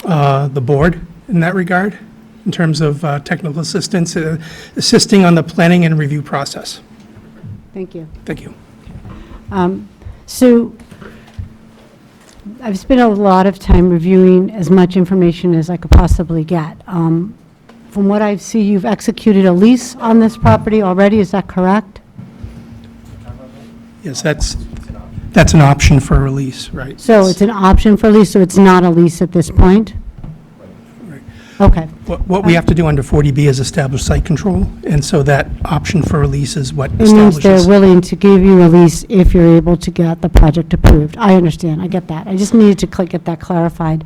the board in that regard, in terms of technical assistance, assisting on the planning and review process. Thank you. Thank you. So I've spent a lot of time reviewing as much information as I could possibly get. From what I see, you've executed a lease on this property already, is that correct? Yes, that's an option for release, right? So it's an option for lease, so it's not a lease at this point? Okay. What we have to do under 40B is establish site control, and so that option for release is what It means they're establishes. willing to give you a lease if you're able to get the project approved. I understand, I get that. I just needed to get that clarified.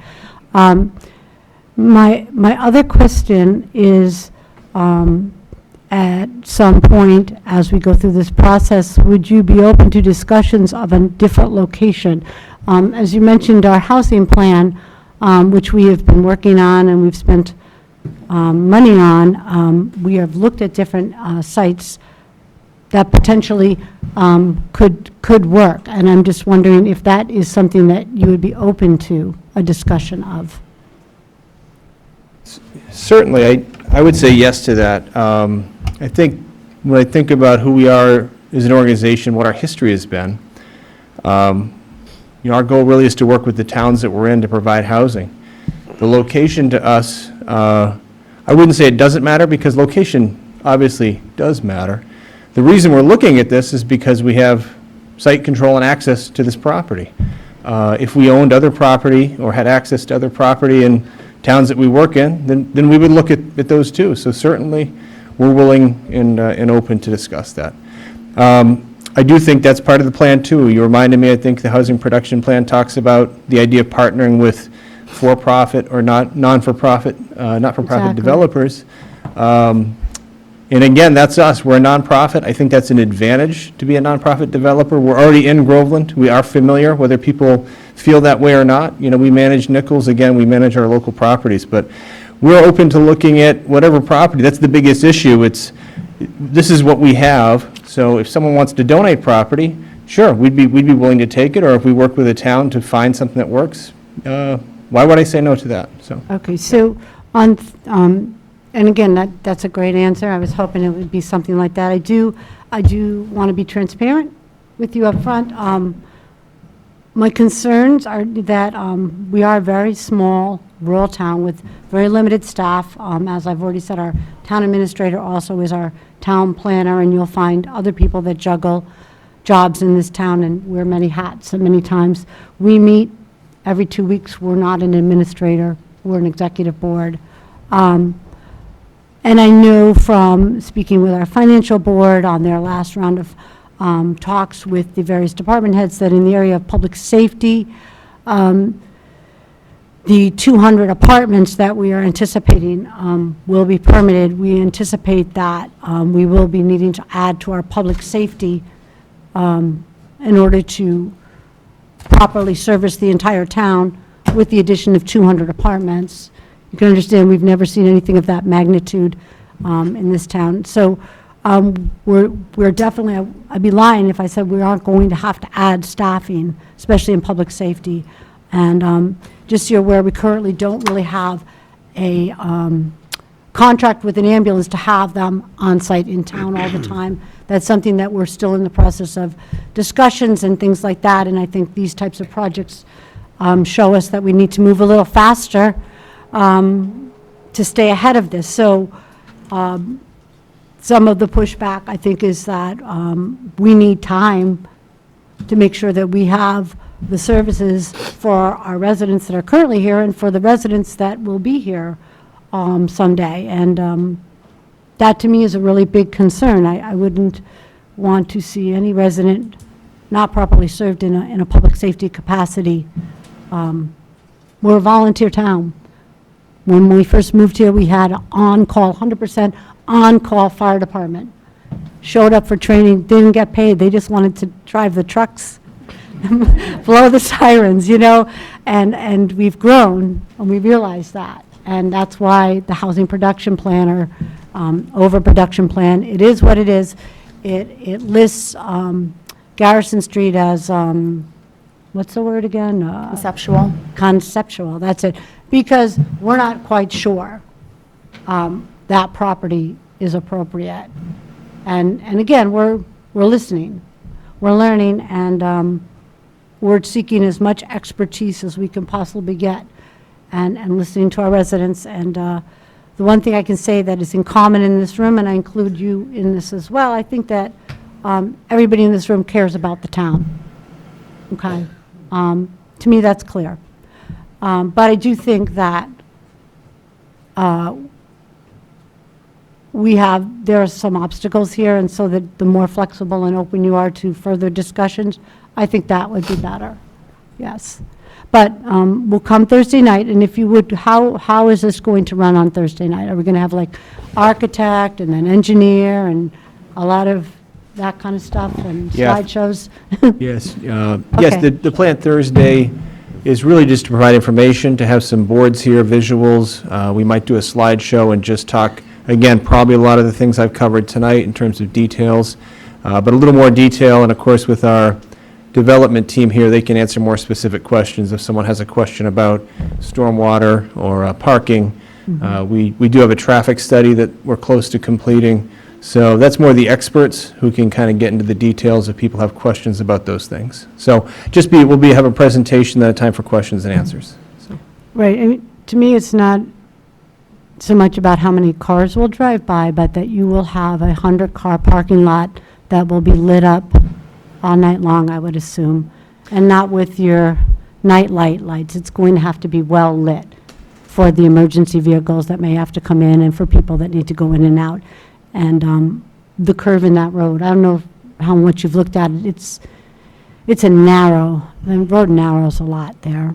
My other question is, at some point, as we go through this process, would you be open to discussions of a different location? As you mentioned, our housing plan, which we have been working on and we've spent money on, we have looked at different sites that potentially could work. And I'm just wondering if that is something that you would be open to a discussion of. Certainly, I would say yes to that. I think, when I think about who we are as an organization, what our history has been, you know, our goal really is to work with the towns that we're in to provide housing. The location to us, I wouldn't say it doesn't matter, because location obviously does matter. The reason we're looking at this is because we have site control and access to this property. If we owned other property or had access to other property in towns that we work in, then we would look at those too. So certainly, we're willing and open to discuss that. I do think that's part of the plan too. You reminded me, I think the Housing Production Plan talks about the idea of partnering with for-profit or not-for-profit Exactly. developers. And again, that's us. We're a nonprofit. I think that's an advantage to be a nonprofit developer. We're already in Groveland. We are familiar, whether people feel that way or not. You know, we manage Nichols. Again, we manage our local properties. But we're open to looking at whatever property. That's the biggest issue. This is what we have, so if someone wants to donate property, sure, we'd be willing to take it, or if we work with a town to find something that works, why would I say no to that? So. Okay, so on, and again, that's a great answer. I was hoping it would be something like that. I do want to be transparent with you up front. My concerns are that we are a very small rural town with very limited staff. As I've already said, our town administrator also is our town planner, and you'll find other people that juggle jobs in this town and wear many hats. And many times we meet every 2 weeks. We're not an administrator. We're an executive board. And I know from speaking with our financial board on their last round of talks with the various department heads that in the area of public safety, the 200 apartments that we are anticipating will be permitted. We anticipate that we will be needing to add to our public safety in order to properly service the entire town with the addition of 200 apartments. You can understand we've never seen anything of that magnitude in this town. So we're definitely, I'd be lying if I said we aren't going to have to add staffing, especially in public safety. And just so you're aware, we currently don't really have a contract with an ambulance to have them on site in town all the time. That's something that we're still in the process of discussions and things like that. And I think these types of projects show us that we need to move a little faster to stay ahead of this. So some of the pushback, I think, is that we need time to make sure that we have the services for our residents that are currently here and for the residents that will be here someday. And that, to me, is a really big concern. I wouldn't want to see any resident not properly served in a public safety capacity. We're a volunteer town. When we first moved here, we had an on-call, 100% on-call fire department. Showed up for training, didn't get paid. They just wanted to drive the trucks, blow the sirens, you know, and we've grown, and we realize that. And that's why the housing production plan or overproduction plan, it is what it is. It lists Garrison Street as, what's the word again? Conceptual. Conceptual, that's it. Because we're not quite sure that property is appropriate. And again, we're listening, we're learning, and we're seeking as much expertise as we can possibly get, and listening to our residents. And the one thing I can say that is in common in this room, and I include you in this as well, I think that everybody in this room cares about the town. Okay? To me, that's clear. But I do think that there are some obstacles here, and so that the more flexible and open you are to further discussions, I think that would be better. Yes. But we'll come Thursday night, and if you would, how is this going to run on Thursday night? Are we going to have like architect and then engineer and a lot of that kind of stuff and Yeah. slideshows? Yes, Okay. yes, the plan Thursday is really just to provide information, to have some boards here, visuals. We might do a slideshow and just talk, again, probably a lot of the things I've covered tonight in terms of details, but a little more detail, and of course, with our development team here, they can answer more specific questions. If someone has a question about stormwater or parking, we do have a traffic study that we're close to completing. So that's more the experts who can kind of get into the details if people have questions about those things. So we'll have a presentation, then a time for questions and answers. So. Right. I mean, to me, it's not so much about how many cars will drive by, but that you will have a 100-car parking lot that will be lit up all night long, I would assume, and not with your night lights. It's going to have to be well lit for the emergency vehicles that may have to come in and for people that need to go in and out. And the curve in that road, I don't know how much you've looked at it. It's a narrow, the road narrows a lot there.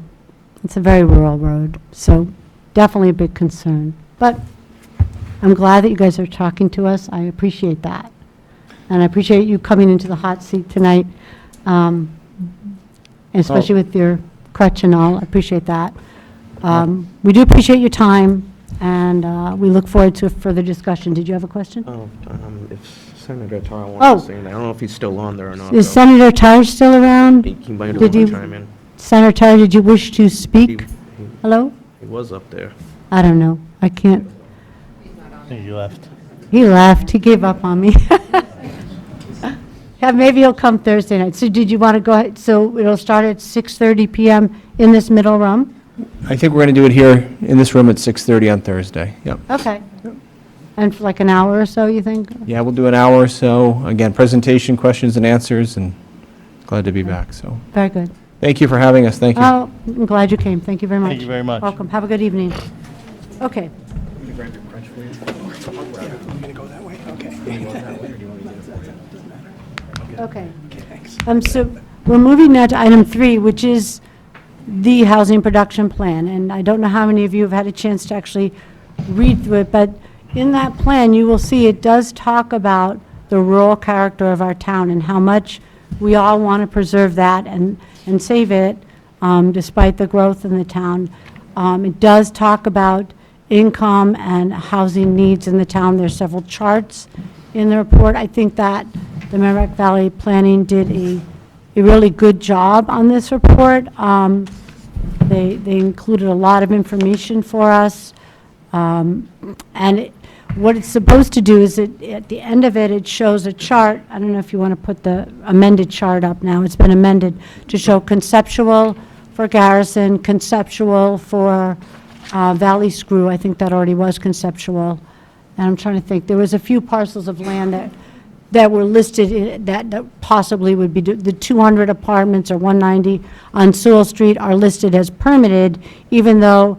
It's a very rural road, so definitely a big concern. But I'm glad that you guys are talking to us. I appreciate that. And I appreciate you coming into the hot seat tonight, especially with your crutch and all. I appreciate that. We do appreciate your time, And we look forward to further discussion. Did you have a question? Oh, if Senator Tar Oh. wants to say that, I don't know if he's still on there or not. Is though. Senator Tar still around? He might Did want to you- chime in. Senator Tar, did you wish to speak? Hello? He was up there. I don't know. I can't. I think you left. He left. He gave up on me. Yeah, maybe he'll come Thursday night. So did you want to go ahead? So it'll start at 6:30 PM in this middle room? I think we're going to do it here in this room at 6:30 on Thursday. Yep. Okay. And for like an hour or so, you think? Yeah, we'll do an hour or so. Again, presentation, questions and answers, and glad to be back, so. Very good. Thank you for having us. Thank you. Oh, I'm glad you came. Thank you very much. Thank you very much. Welcome. Have a good evening. Okay. Okay. So we're moving now to item 3, which is the housing production plan. And I don't know how many of you have had a chance to actually read through it, but in that plan, you will see it does talk about the rural character of our town and how much we all want to preserve that and save it despite the growth in the town. It does talk about income and housing needs in the town. There's several charts in the report. I think that the Merrimack Valley Planning did a really good job on this report. They included a lot of information for us. What it's supposed to do is at the end of it, it shows a chart. I don't know if you want to put the amended chart up now. It's been amended to show conceptual for Garrison, conceptual for Valley Screw. I think that already was conceptual. And I'm trying to think. There was a few parcels of land that were listed that possibly would be, the 200 apartments or 190 on Sewell Street are listed as permitted, even though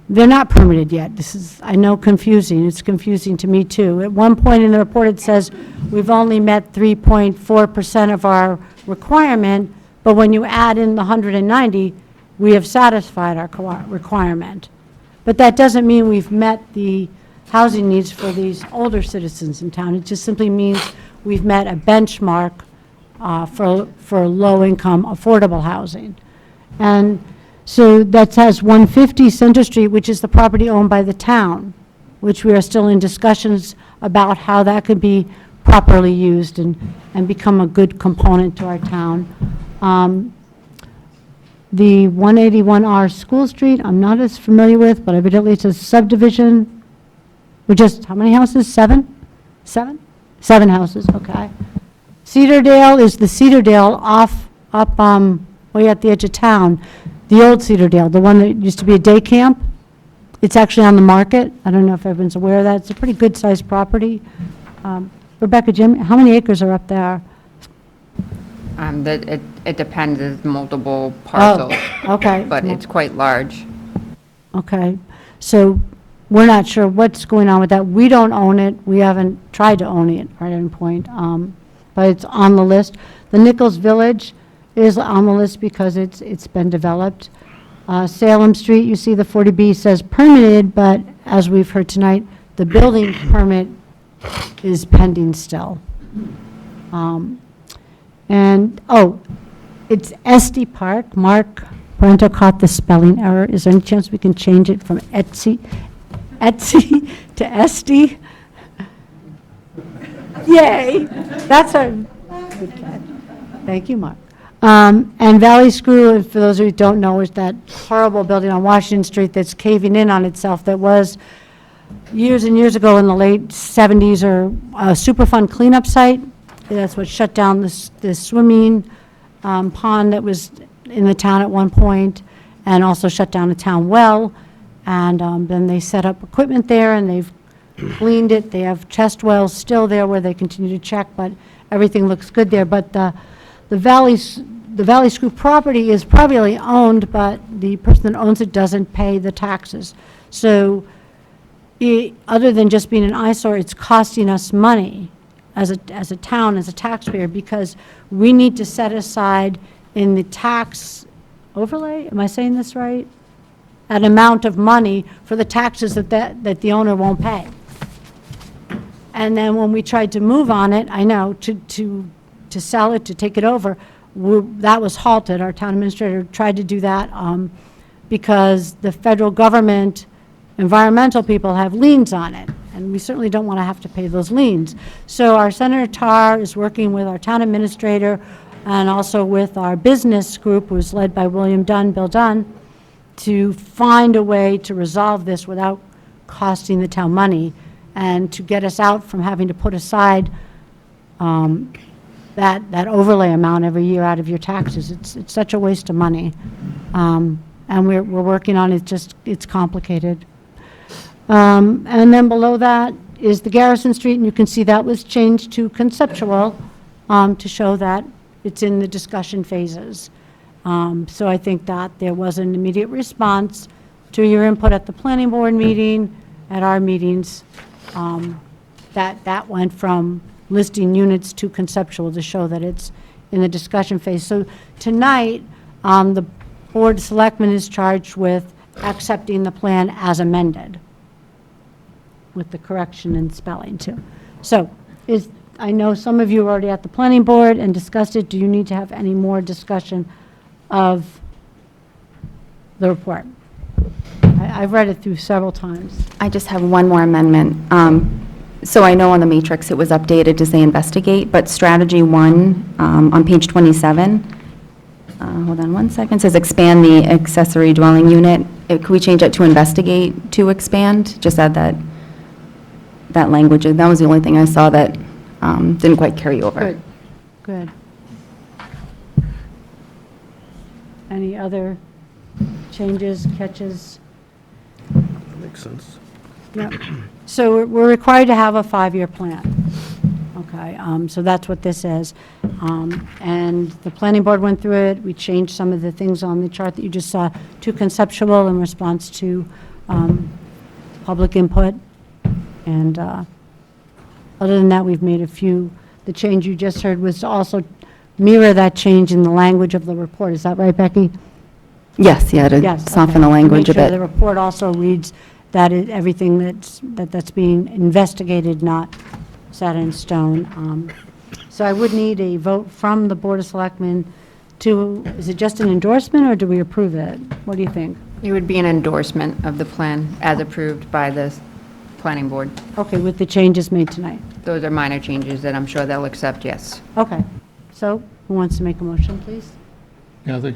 they're not permitted yet. This is, I know, confusing. It's confusing to me, too. At one point in the report, it says we've only met 3.4% of our requirement, but when you add in the 190, we have satisfied our requirement. But that doesn't mean we've met the housing needs for these older citizens in town. It just simply means we've met a benchmark for low-income, affordable housing. And so that says 150 Center Street, which is the property owned by the town, which we are still in discussions about how that could be properly used and become a good component to our town. The 181R School Street, I'm not as familiar with, but evidently it's a subdivision. We're just, how many houses? 7? 7? 7 houses, okay. Cedardale is the Cedardale up way at the edge of town. The old Cedardale, the one that used to be a day camp. It's actually on the market. I don't know if everyone's aware of that. It's a pretty good-sized property. Rebecca, Jim, how many acres are up there? It depends, there's multiple parcels. Okay. But it's quite large. Okay, so we're not sure what's going on with that. We don't own it. We haven't tried to own it at any point, but it's on the list. The Nichols Village is on the list because it's been developed. Salem Street, you see the 40B says permitted, but as we've heard tonight, the building permit is pending still. It's Esty Park. Mark Brento caught the spelling error. Is there any chance we can change it from Etsy to Esty? Yay! That's our good catch. Thank you, Mark. And Valley Screw, for those of you who don't know, is that horrible building on Washington Street that's caving in on itself that was years and years ago in the late 70s or a Superfund cleanup site. That's what shut down the swimming pond that was in the town at one point, and also shut down a town well. And then they set up equipment there, and they've cleaned it. They have chest wells still there where they continue to check, but everything looks good there. But the Valley Screw property is privately owned, but the person that owns it doesn't pay the taxes. So other than just being an eyesore, it's costing us money as a town, as a taxpayer, because we need to set aside in the tax overlay, am I saying this right? An amount of money for the taxes that the owner won't pay. And then when we tried to move on it, I know, to sell it, to take it over, that was halted. Our town administrator tried to do that because the federal government environmental people have liens on it, and we certainly don't want to have to pay those liens. So our Senator Tarr is working with our town administrator and also with our business group, who's led by William Dunn, Bill Dunn, to find a way to resolve this without costing the town money, and to get us out from having to put aside that overlay amount every year out of your taxes. It's such a waste of money. And we're working on it, it's complicated. And then below that is the Garrison Street, and you can see that was changed to conceptual to show that it's in the discussion phases. So I think that there was an immediate response to your input at the planning board meeting, at our meetings, that went from listing units to conceptual to show that it's in the discussion phase. So tonight, the Board of Selectmen is charged with accepting the plan as amended, with the correction in spelling too. So I know some of you are already at the planning board and discussed it. Do you need to have any more discussion of the report? I've read it through several times. I just have one more amendment. So I know on the matrix it was updated to say investigate, but strategy 1 on page 27, hold on one second, says expand the accessory dwelling unit. Could we change that to investigate to expand? Just add that language. That was the only thing I saw that didn't quite carry over. Good. Any other changes, catches? Makes sense. Yep. So we're required to have a 5-year plan. Okay, so that's what this is. And the planning board went through it. We changed some of the things on the chart that you just saw to conceptual in response to public input. And other than that, we've made a few. The change you just heard was to also mirror that change in the language of the report. Is that right, Becky? Yes, yeah, to Yes, soften okay. the language a Make sure bit. the report also reads that everything that's being investigated, not set in stone. So I would need a vote from the Board of Selectmen to, is it just an endorsement, or do we approve it? What do you think? It would be an endorsement of the plan as approved by the planning board. Okay, with the changes made tonight. Those are minor changes that I'm sure they'll accept, yes. Okay. So who wants to make a motion, please? Kathy?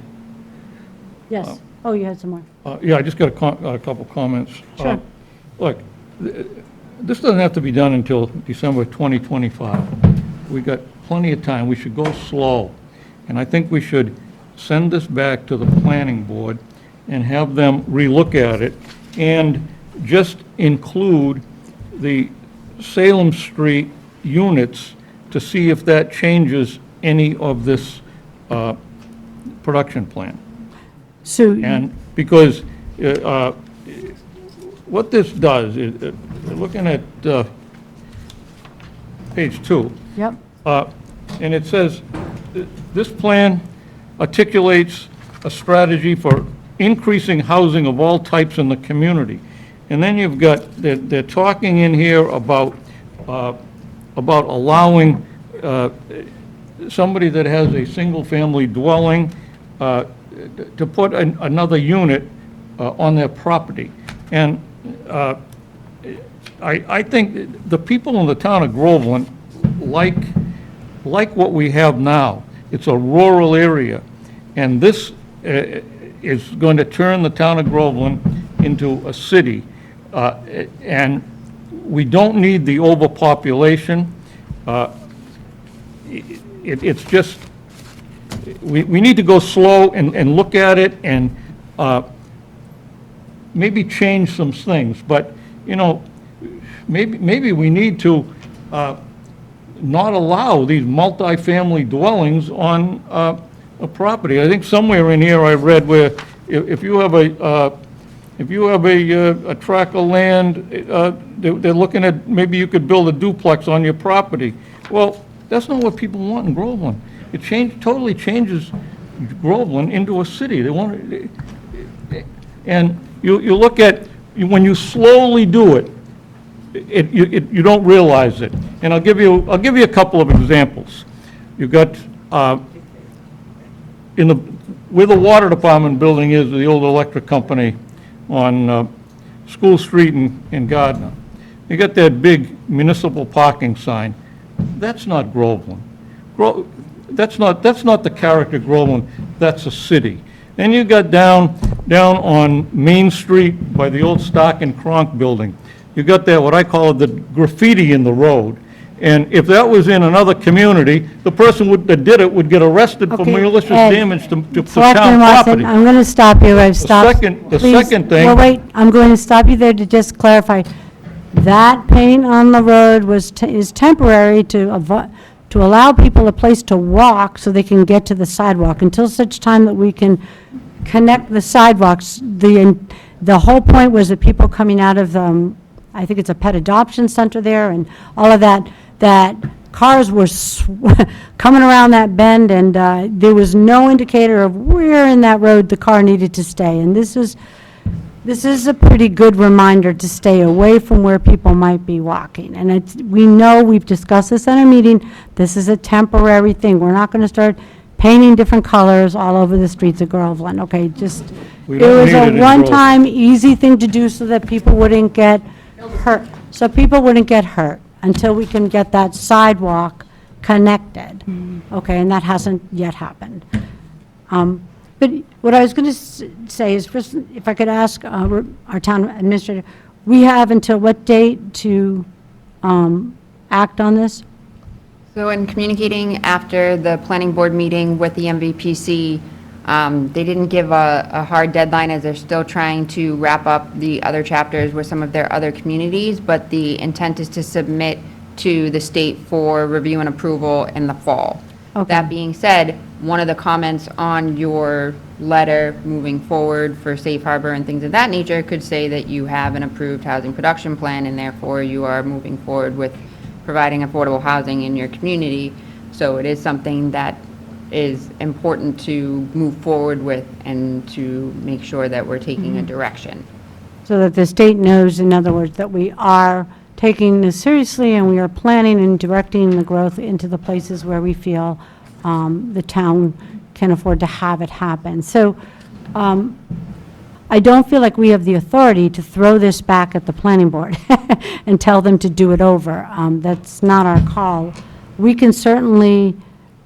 Yes. Oh, you had some more. Yeah, I just got a couple comments. Sure. Look, this doesn't have to be done until December 2025. We got plenty of time. We should go slow. And I think we should send this back to the planning board and have them relook at it and just include the Salem Street units to see if that changes any of this production plan. So, And because what this does, is looking at page 2, yep. and it says, this plan articulates a strategy for increasing housing of all types in the community. And then you've got, they're talking in here about allowing somebody that has a single-family dwelling to put another unit on their property. And I think the people in the town of Groveland like what we have now. It's a rural area, and this is going to turn the town of Groveland into a city. And we don't need the overpopulation. It's just, we need to go slow and look at it and maybe change some things. But, you know, maybe we need to not allow these multifamily dwellings on a property. I think somewhere in here I read where if you have a tract of land, they're looking at, maybe you could build a duplex on your property. Well, that's not what people want in Groveland. It totally changes Groveland into a city. They want it, and you look at, when you slowly do it, you don't realize it. And I'll give you a couple of examples. You've got where the water department building is, the old electric company on School Street in Gardner. You got that big municipal parking sign. That's not Groveland. That's not the character of Groveland, that's a city. Then you got down on Main Street by the old Stock and Kronk building. You got that, what I call the graffiti in the road. And if that was in another community, the person that did it would get arrested for Okay, malicious Ed, damage to Selectman town Watson, property. I'm going to stop you. I've stopped. the Please, second thing- Well, wait, I'm going to stop you there to just clarify. That paint on the road is temporary to allow people a place to walk so they can get to the sidewalk. Until such time that we can connect the sidewalks, the whole point was that people coming out of, I think it's a pet adoption center there and all of that, that cars were coming around that bend, and there was no indicator of where in that road the car needed to stay. And this is a pretty good reminder to stay away from where people might be walking. And we know, we've discussed this at a meeting, this is a temporary thing. We're not going to start painting different colors all over the streets of Groveland, okay? Just, We it don't was need it a in one-time, easy thing to do so that people wouldn't get hurt. So people wouldn't get hurt until we can get that sidewalk connected. Okay, and that hasn't yet happened. But what I was going to say is, first, if I could ask our town administrator, we have until what date to act on this? So in communicating after the planning board meeting with the MVPC, they didn't give a hard deadline as they're still trying to wrap up the other chapters with some of their other communities, but the intent is to submit to the state for review and approval in the fall. Okay. That being said, one of the comments on your letter moving forward for safe harbor and things of that nature could say that you have an approved housing production plan and therefore you are moving forward with providing affordable housing in your community. So it is something that is important to move forward with and to make sure that we're taking a direction. So that the state knows, in other words, that we are taking this seriously and we are planning and directing the growth into the places where we feel the town can afford to have it happen. So I don't feel like we have the authority to throw this back at the planning board and tell them to do it over. That's not our call. We can certainly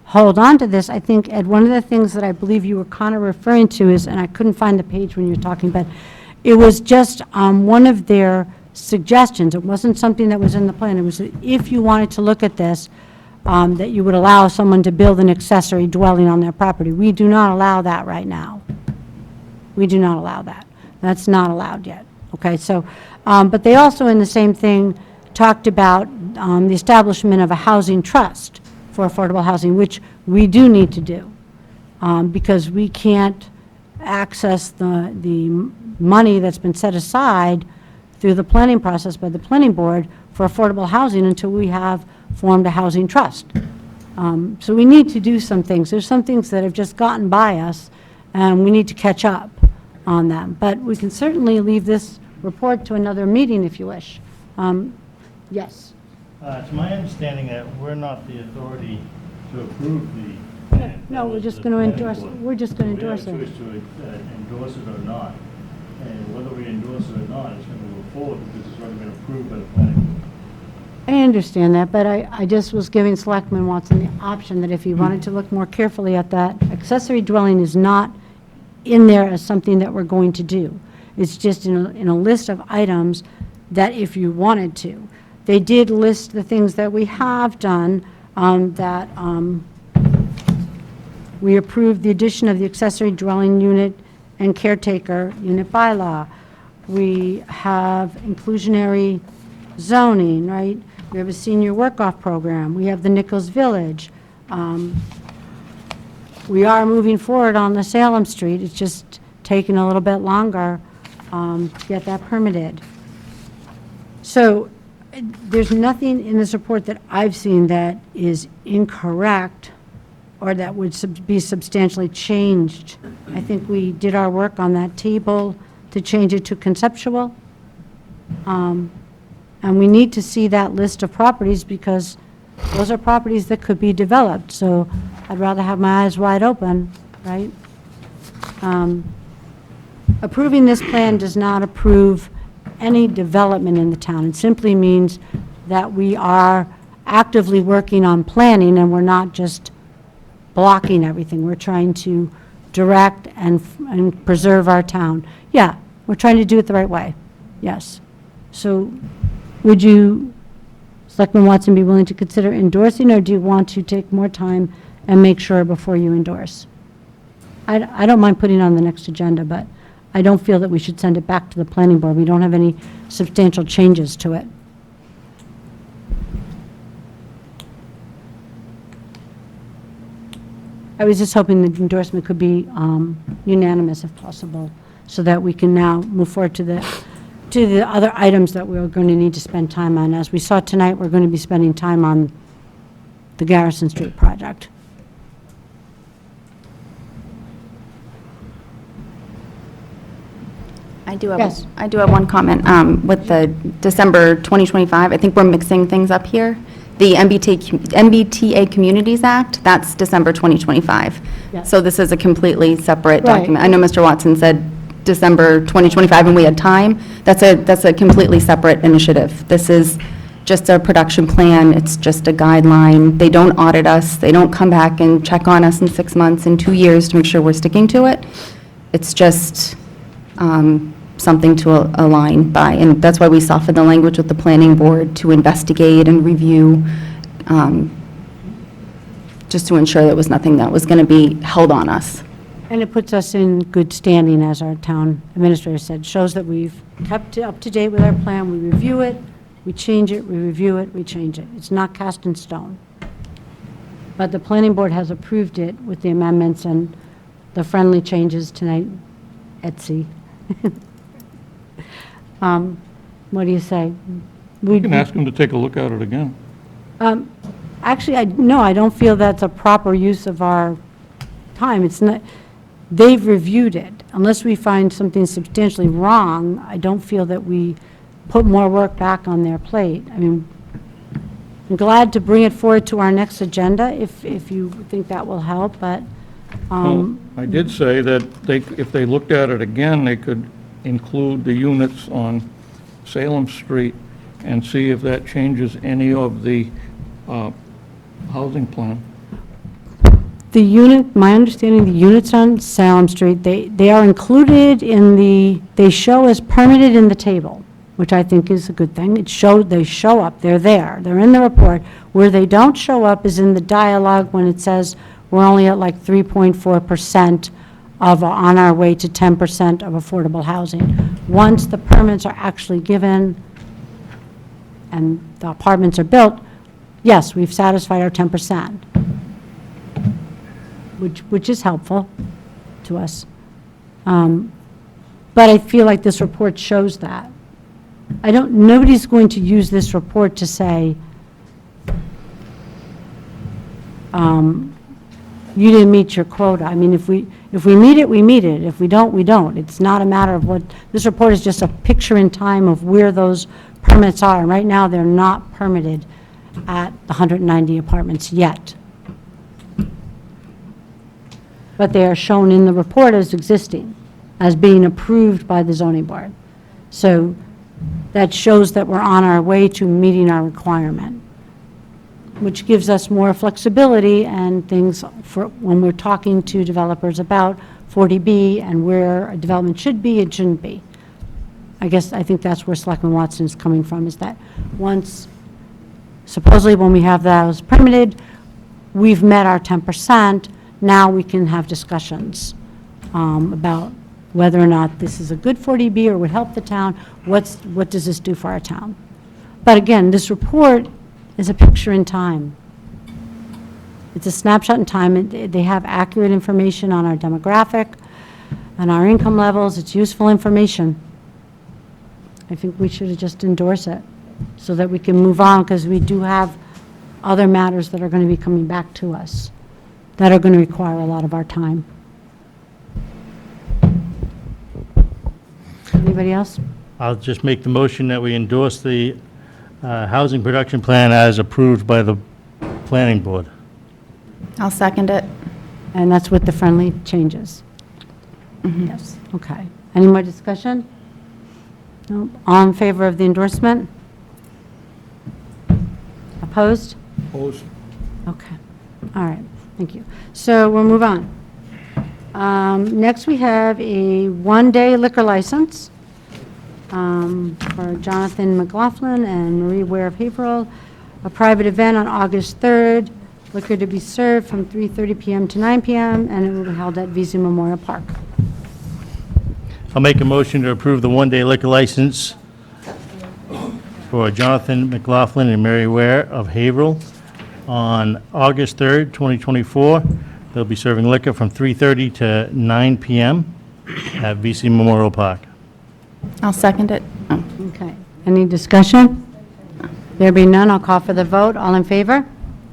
hold on to this. I think, Ed, one of the things that I believe you were kind of referring to is, and I couldn't find the page when you were talking, but it was just one of their suggestions. It wasn't something that was in the plan. It was that if you wanted to look at this, that you would allow someone to build an accessory dwelling on their property. We do not allow that right now. We do not allow that. That's not allowed yet. Okay, so, but they also, in the same thing, talked about the establishment of a housing trust for affordable housing, which we do need to do, because we can't access the money that's been set aside through the planning process by the planning board for affordable housing until we have formed a housing trust. So we need to do some things. There's some things that have just gotten by us, and we need to catch up on them. But we can certainly leave this report to another meeting if you wish. Yes. It's my understanding that we're not the authority to approve the plan. No, we're just The going to planning endorse, board. we're just going to endorse We it. have a choice to endorse it or not. And whether we endorse it or not, it's going to move forward because it's already been approved by the planning board. I understand that, but I just was giving Selectman Watson the option that if he wanted to look more carefully at that, accessory dwelling is not in there as something that we're going to do. It's just in a list of items that if you wanted to. They did list the things that we have done, that we approved the addition of the accessory dwelling unit and caretaker unit bylaw. We have inclusionary zoning, right? We have a senior work-off program. We have the Nichols Village. We are moving forward on the Salem Street. It's just taking a little bit longer to get that permitted. So there's nothing in this report that I've seen that is incorrect or that would be substantially changed. I think we did our work on that table to change it to conceptual. And we need to see that list of properties because those are properties that could be developed. So I'd rather have my eyes wide open, right? Approving this plan does not approve any development in the town. It simply means that we are actively working on planning, and we're not just blocking everything. We're trying to direct and preserve our town. Yeah, we're trying to do it the right way, yes. So would you, Selectman Watson, be willing to consider endorsing, or do you want to take more time and make sure before you endorse? I don't mind putting it on the next agenda, but I don't feel that we should send it back to the planning board. We don't have any substantial changes to it. I was just hoping the endorsement could be unanimous if possible, so that we can now move forward to the other items that we're going to need to spend time on. As we saw tonight, we're going to be spending time on the Garrison Street project. I do have, Yes. I do have one comment. With the December 2025, I think we're mixing things up here. The MBTA Communities Act, that's December 2025. Yes. So this is a completely separate Right. document. I know Mr. Watson said December 2025 and we had time. That's a completely separate initiative. This is just a production plan. It's just a guideline. They don't audit us. They don't come back and check on us in 6 months, in 2 years to make sure we're sticking to it. It's just something to align by, and that's why we softened the language with the planning board to investigate and review, just to ensure there was nothing that was going to be held on us. And it puts us in good standing, as our town administrator said, shows that we've kept up to date with our plan. We review it, we change it, we review it, we change it. It's not cast in stone. But the planning board has approved it with the amendments and the friendly changes tonight, Etsy. What do you say? You can ask them to take a look at it again. Actually, no, I don't feel that's a proper use of our time. It's not, they've reviewed it. Unless we find something substantially wrong, I don't feel that we put more work back on their plate. I mean, I'm glad to bring it forward to our next agenda if you think that will help, but, Well, I did say that if they looked at it again, they could include the units on Salem Street and see if that changes any of the housing plan. the unit, my understanding, the units on Salem Street, they are included in they show as permitted in the table, which I think is a good thing. They show up, they're there, they're in the report. Where they don't show up is in the dialogue when it says we're only at like 3.4% on our way to 10% of affordable housing. Once the permits are actually given and the apartments are built, yes, we've satisfied our 10%, which is helpful to us. But I feel like this report shows that. Nobody's going to use this report to say, you didn't meet your quota. I mean, if we meet it, we meet it. If we don't, we don't. It's not a matter of what, this report is just a picture in time of where those permits are. And right now, they're not permitted at the 190 apartments yet. But they are shown in the report as existing, as being approved by the zoning board. So that shows that we're on our way to meeting our requirement, which gives us more flexibility and things for when we're talking to developers about 40B and where a development should be and shouldn't be. I think that's where Selectman Watson is coming from, is that once, supposedly when we have those permitted, we've met our 10%, now we can have discussions about whether or not this is a good 40B or would help the town. What does this do for our town? But again, this report is a picture in time. It's a snapshot in time. They have accurate information on our demographic and our income levels. It's useful information. I think we should just endorse it so that we can move on, because we do have other matters that are going to be coming back to us that are going to require a lot of our time. Anybody else? I'll just make the motion that we endorse the housing production plan as approved by the planning board. I'll second it. And that's with the friendly changes? Yes, okay. Any more discussion? Nope. All in favor of the endorsement? Opposed? Opposed? Okay, all right, thank you. So we'll move on. Next, we have a one-day liquor license for Jonathan McLaughlin and Marie Ware of Haverhill, a private event on August 3rd, liquor to be served from 3:30 PM to 9 PM, and it will be held at VZ Memorial Park. I'll make a motion to approve the one-day liquor license for Jonathan McLaughlin and Mary Ware of Haverhill on August 3rd, 2024. They'll be serving liquor from 3:30 to 9 PM at VC Memorial Park. I'll second it. Oh. Okay, any discussion? There be none, I'll call for the vote. All in favor?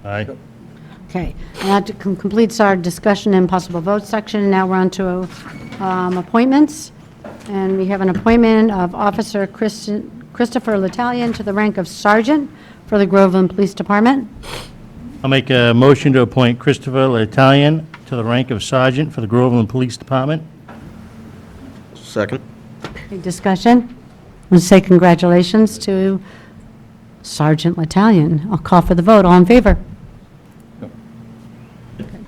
Aye. Okay, and that completes our discussion and possible vote section. Now we're on to appointments. And we have an appointment of Officer Christopher L'Italian to the rank of Sergeant for the Groveland Police Department. I'll make a motion to appoint Christopher L'Italian to the rank of Sergeant for the Groveland Police Department. Second. Any discussion? Let's say congratulations to Sergeant L'Italian. I'll call for the vote. All in favor? Okay.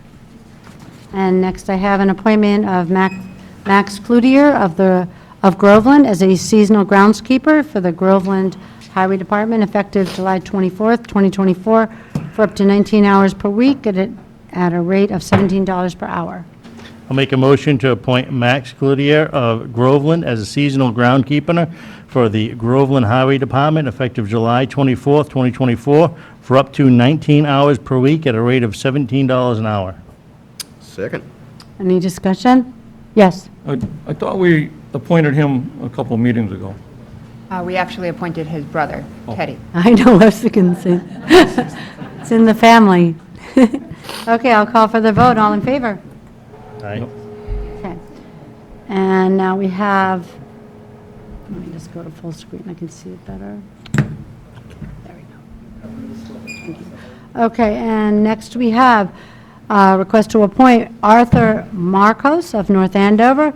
And next I have an appointment of Max Cloutier of Groveland as a seasonal groundskeeper for the Groveland Highway Department effective July 24th, 2024, for up to 19 hours per week at a rate of $17 per hour. I'll make a motion to appoint Max Cloutier of Groveland as a seasonal groundkeeper for the Groveland Highway Department effective July 24th, 2024, for up to 19 hours per week at a rate of $17 an hour. Second. Any discussion? Yes. I thought we appointed him a couple of meetings ago. We actually appointed his brother, Teddy. I know, I was thinking the same. It's in the family. Okay, I'll call for the vote. All in favor? Aye. Okay. And now we have, let me just go to full screen, I can see it better. There we go. Thank you. Okay, and next we have a request to appoint Arthur Marcos of North Andover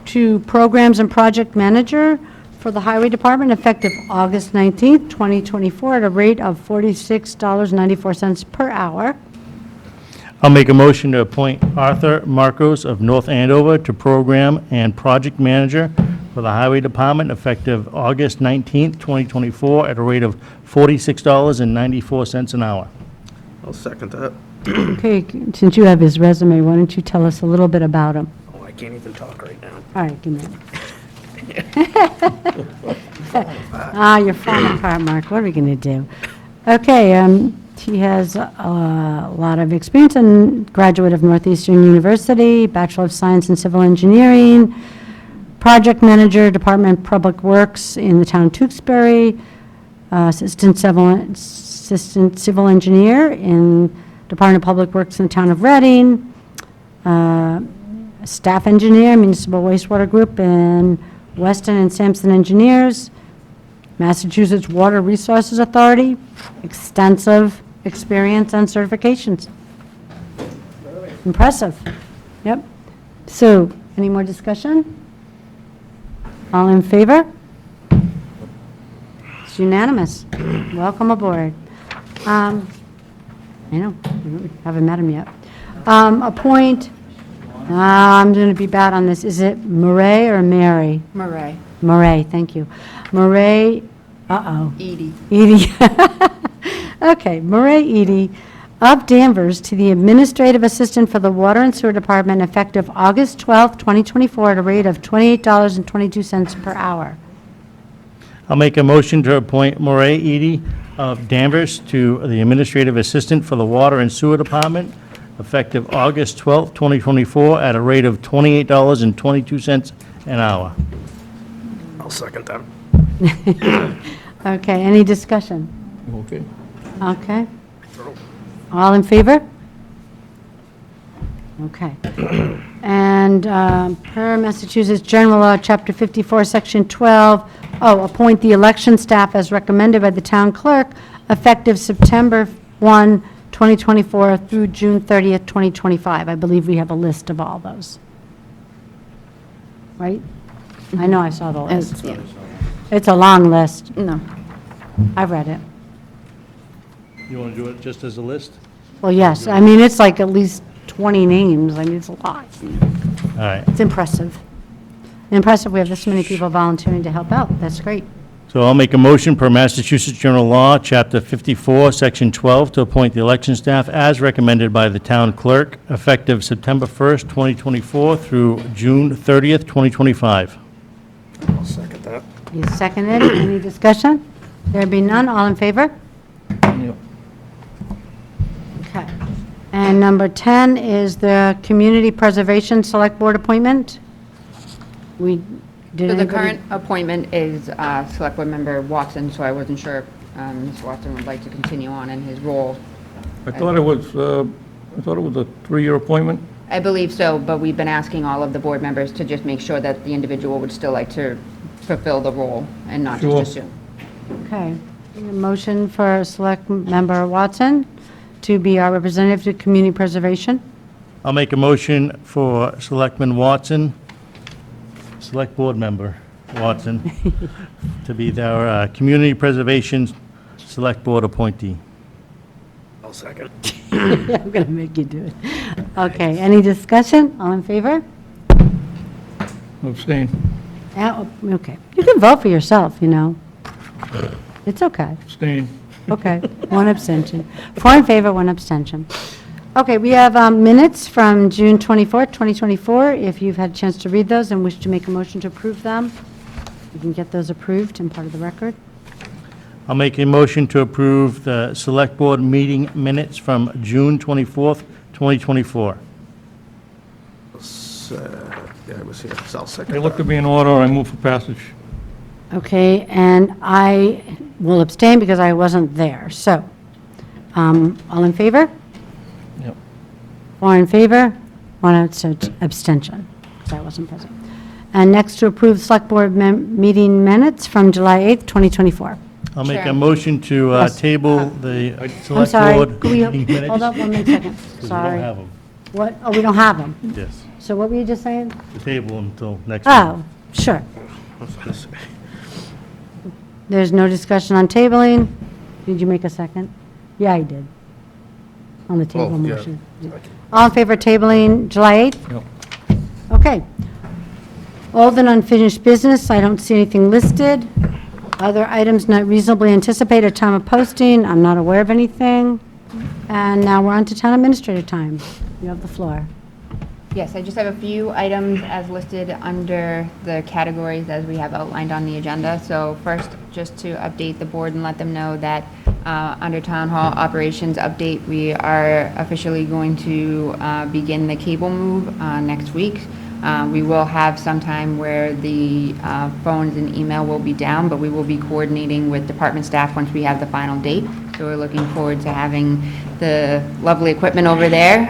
to Programs and Project Manager for the Highway Department effective August 19th, 2024, at a rate of $46.94 per hour. I'll make a motion to appoint Arthur Marcos of North Andover to Program and Project Manager for the Highway Department effective August 19th, 2024, at a rate of $46.94 an hour. I'll second that. Okay, since you have his resume, why don't you tell us a little bit about him? Oh, I can't even talk right now. All right, give me that. You're falling apart, Mark. What are we going to do? Okay, he has a lot of experience and graduate of Northeastern University, Bachelor of Science in Civil Engineering, project manager, Department of Public Works in the town of Tewksbury, assistant civil engineer in Department of Public Works in the town of Reading, staff engineer, Municipal Wastewater Group, and Weston and Sampson Engineers, Massachusetts Water Resources Authority, extensive experience and certifications. Impressive. Yep. So, any more discussion? All in favor? It's unanimous. Welcome aboard. I know, we haven't met him yet. Appoint, I'm going to be bad on this. Is it Murray or Mary? Murray. Murray, thank you. Murray, Edie. Edie. Okay, Murray Edie of Danvers to the Administrative Assistant for the Water and Sewer Department effective August 12th, 2024, at a rate of $28.22 per hour. I'll make a motion to appoint Murray Edie of Danvers to the Administrative Assistant for the Water and Sewer Department effective August 12th, 2024, at a rate of $28.22 an hour. I'll second that. Okay, any discussion? Okay. Okay. All in favor? Okay. And per Massachusetts General Law, Chapter 54, Section 12, appoint the election staff as recommended by the town clerk effective September 1, 2024 through June 30th, 2025. I believe we have a list of all those. Right? I know I saw the list. Yeah. It's a long list. No. I've read it. You want to do it just as a list? Well, yes, I mean, it's like at least 20 names. I mean, it's a lot. All right. It's impressive. Impressive we have this many people volunteering to help out. That's great. So I'll make a motion per Massachusetts General Law, Chapter 54, Section 12, to appoint the election staff as recommended by the town clerk, effective September 1st, 2024 through June 30th, 2025. I'll second that. You seconded. Any discussion? There be none. All in favor? Okay. And number 10 is the Community Preservation Select Board appointment. We did So the anybody- current appointment is Select Board Member Watson, so I wasn't sure if Mr. Watson would like to continue on in his role. I thought it was a 3-year appointment. I believe so, but we've been asking all of the board members to just make sure that the individual would still like to fulfill the role and not Sure. just assume. Okay. A motion for Select Member Watson to be our representative to Community Preservation. I'll make a motion for Selectman Watson, Select Board Member Watson, to be our Community Preservation Select Board appointee. I'll second. I'm going to make you do it. Okay, any discussion? All in favor? Abstain. Yeah, okay. You can vote for yourself, you know. It's okay. Abstain. Okay, one abstention. 4 in favor, 1 abstention. Okay, we have minutes from June 24th, 2024. If you've had a chance to read those and wish to make a motion to approve them, you can get those approved and part of the record. I'll make a motion to approve the Select Board meeting minutes from June 24th, 2024. Yeah, I was here, so I'll second They that. look to be in order. I move for passage. Okay, and I will abstain because I wasn't there. So, all in favor? Yep. 4 in favor, 1 abstention, because I wasn't present. And next to approve Select Board meeting minutes from July 8th, 2024. I'll make a Sure. motion to Yes. table the I'm Select sorry, Board could we, meeting minutes. hold up 1 second, 'Cause we sorry. don't have them. What, oh, we don't have them? Yes. So what were you just saying? To table them until next week. Oh, sure. There's no discussion on tabling. Did you make a second? Yeah, I did. On the table Oh, yeah. motion. All in favor of tabling July 8th? Yep. Okay. Old and unfinished business, I don't see anything listed. Other items not reasonably anticipated time of posting, I'm not aware of anything. And now we're on to town administrator time. You have the floor. Yes, I just have a few items as listed under the categories as we have outlined on the agenda. So first, just to update the board and let them know that under Town Hall Operations Update, we are officially going to begin the cable move next week. We will have some time where the phones and email will be down, but we will be coordinating with department staff once we have the final date. So we're looking forward to having the lovely equipment over there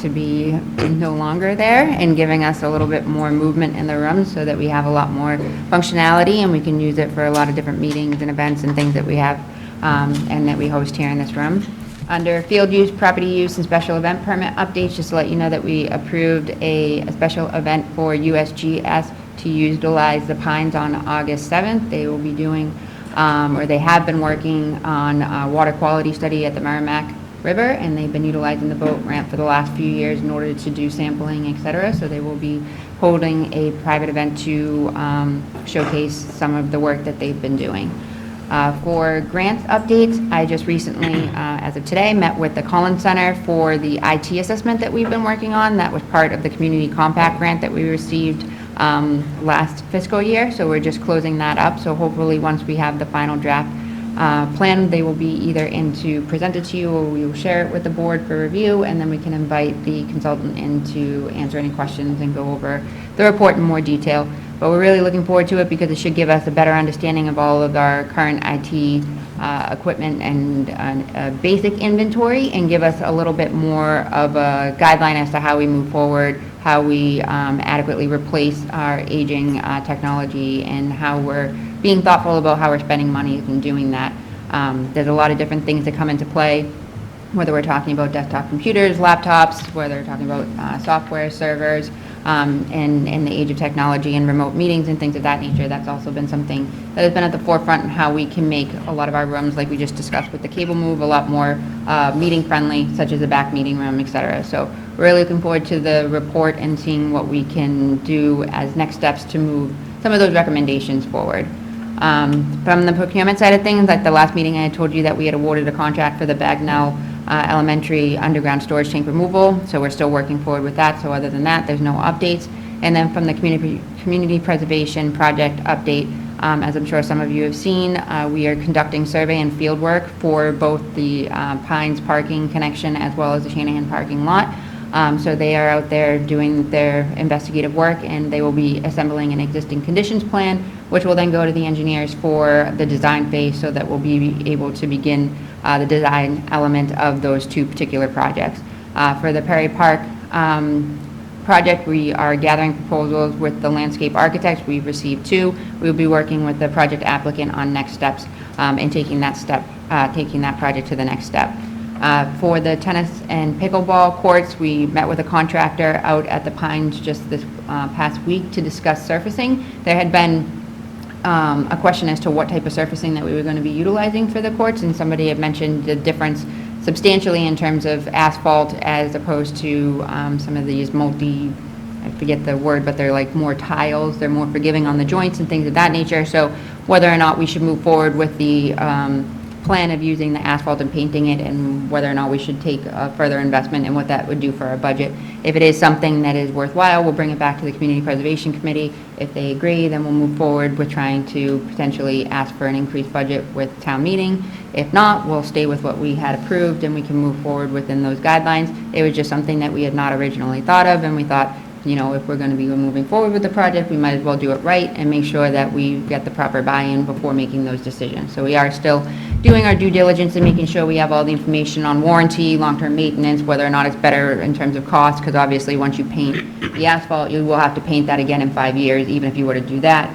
to be no longer there and giving us a little bit more movement in the room so that we have a lot more functionality and we can use it for a lot of different meetings and events and things that we have and that we host here in this room. Under field use, property use, and special event permit updates, just to let you know that we approved a special event for USGS to utilize the Pines on August 7th. They will be doing, or they have been working on a water quality study at the Merrimack River, and they've been utilizing the boat ramp for the last few years in order to do sampling, et cetera. So they will be holding a private event to showcase some of the work that they've been doing. For grants updates, I just recently, as of today, met with the Collins Center for the IT assessment that we've been working on. That was part of the Community Compact grant that we received last fiscal year, so we're just closing that up. So hopefully, once we have the final draft plan, they will be either in to present it to you, or we will share it with the board for review, and then we can invite the consultant in to answer any questions and go over the report in more detail. But we're really looking forward to it because it should give us a better understanding of all of our current IT equipment and a basic inventory, and give us a little bit more of a guideline as to how we move forward, how we adequately replace our aging technology, and how we're being thoughtful about how we're spending money and doing that. There's a lot of different things that come into play, whether we're talking about desktop computers, laptops, whether we're talking about software, servers, in the age of technology and remote meetings and things of that nature. That's also been something that has been at the forefront in how we can make a lot of our rooms, like we just discussed with the cable move, a lot more meeting-friendly, such as the back meeting room, et cetera. So we're really looking forward to the report and seeing what we can do as next steps to move some of those recommendations forward. From the procurement side of things, like the last meeting, I had told you that we had awarded a contract for the Bagnell Elementary underground storage tank removal, so we're still working forward with that. So other than that, there's no updates. And then from the community preservation project update, as I'm sure some of you have seen, we are conducting survey and field work for both the Pines parking connection as well as the Shanahan parking lot. So they are out there doing their investigative work, and they will be assembling an existing conditions plan, which will then go to the engineers for the design phase, so that we'll be able to begin the design element of those two particular projects. For the Perry Park project, we are gathering proposals with the landscape architects. We've received 2. We'll be working with the project applicant on next steps and taking that project to the next step. For the tennis and pickleball courts, we met with a contractor out at the Pines just this past week to discuss surfacing. There had been a question as to what type of surfacing that we were going to be utilizing for the courts, and somebody had mentioned the difference substantially in terms of asphalt as opposed to some of these I forget the word, but they're like more tiles, they're more forgiving on the joints and things of that nature. So whether or not we should move forward with the plan of using the asphalt and painting it, and whether or not we should take a further investment and what that would do for our budget. If it is something that is worthwhile, we'll bring it back to the Community Preservation Committee. If they agree, then we'll move forward with trying to potentially ask for an increased budget with town meeting. If not, we'll stay with what we had approved and we can move forward within those guidelines. It was just something that we had not originally thought of, and we thought, you know, if we're going to be moving forward with the project, we might as well do it right and make sure that we get the proper buy-in before making those decisions. So we are still doing our due diligence and making sure we have all the information on warranty, long-term maintenance, whether or not it's better in terms of cost, because obviously once you paint the asphalt, you will have to paint that again in 5 years, even if you were to do that.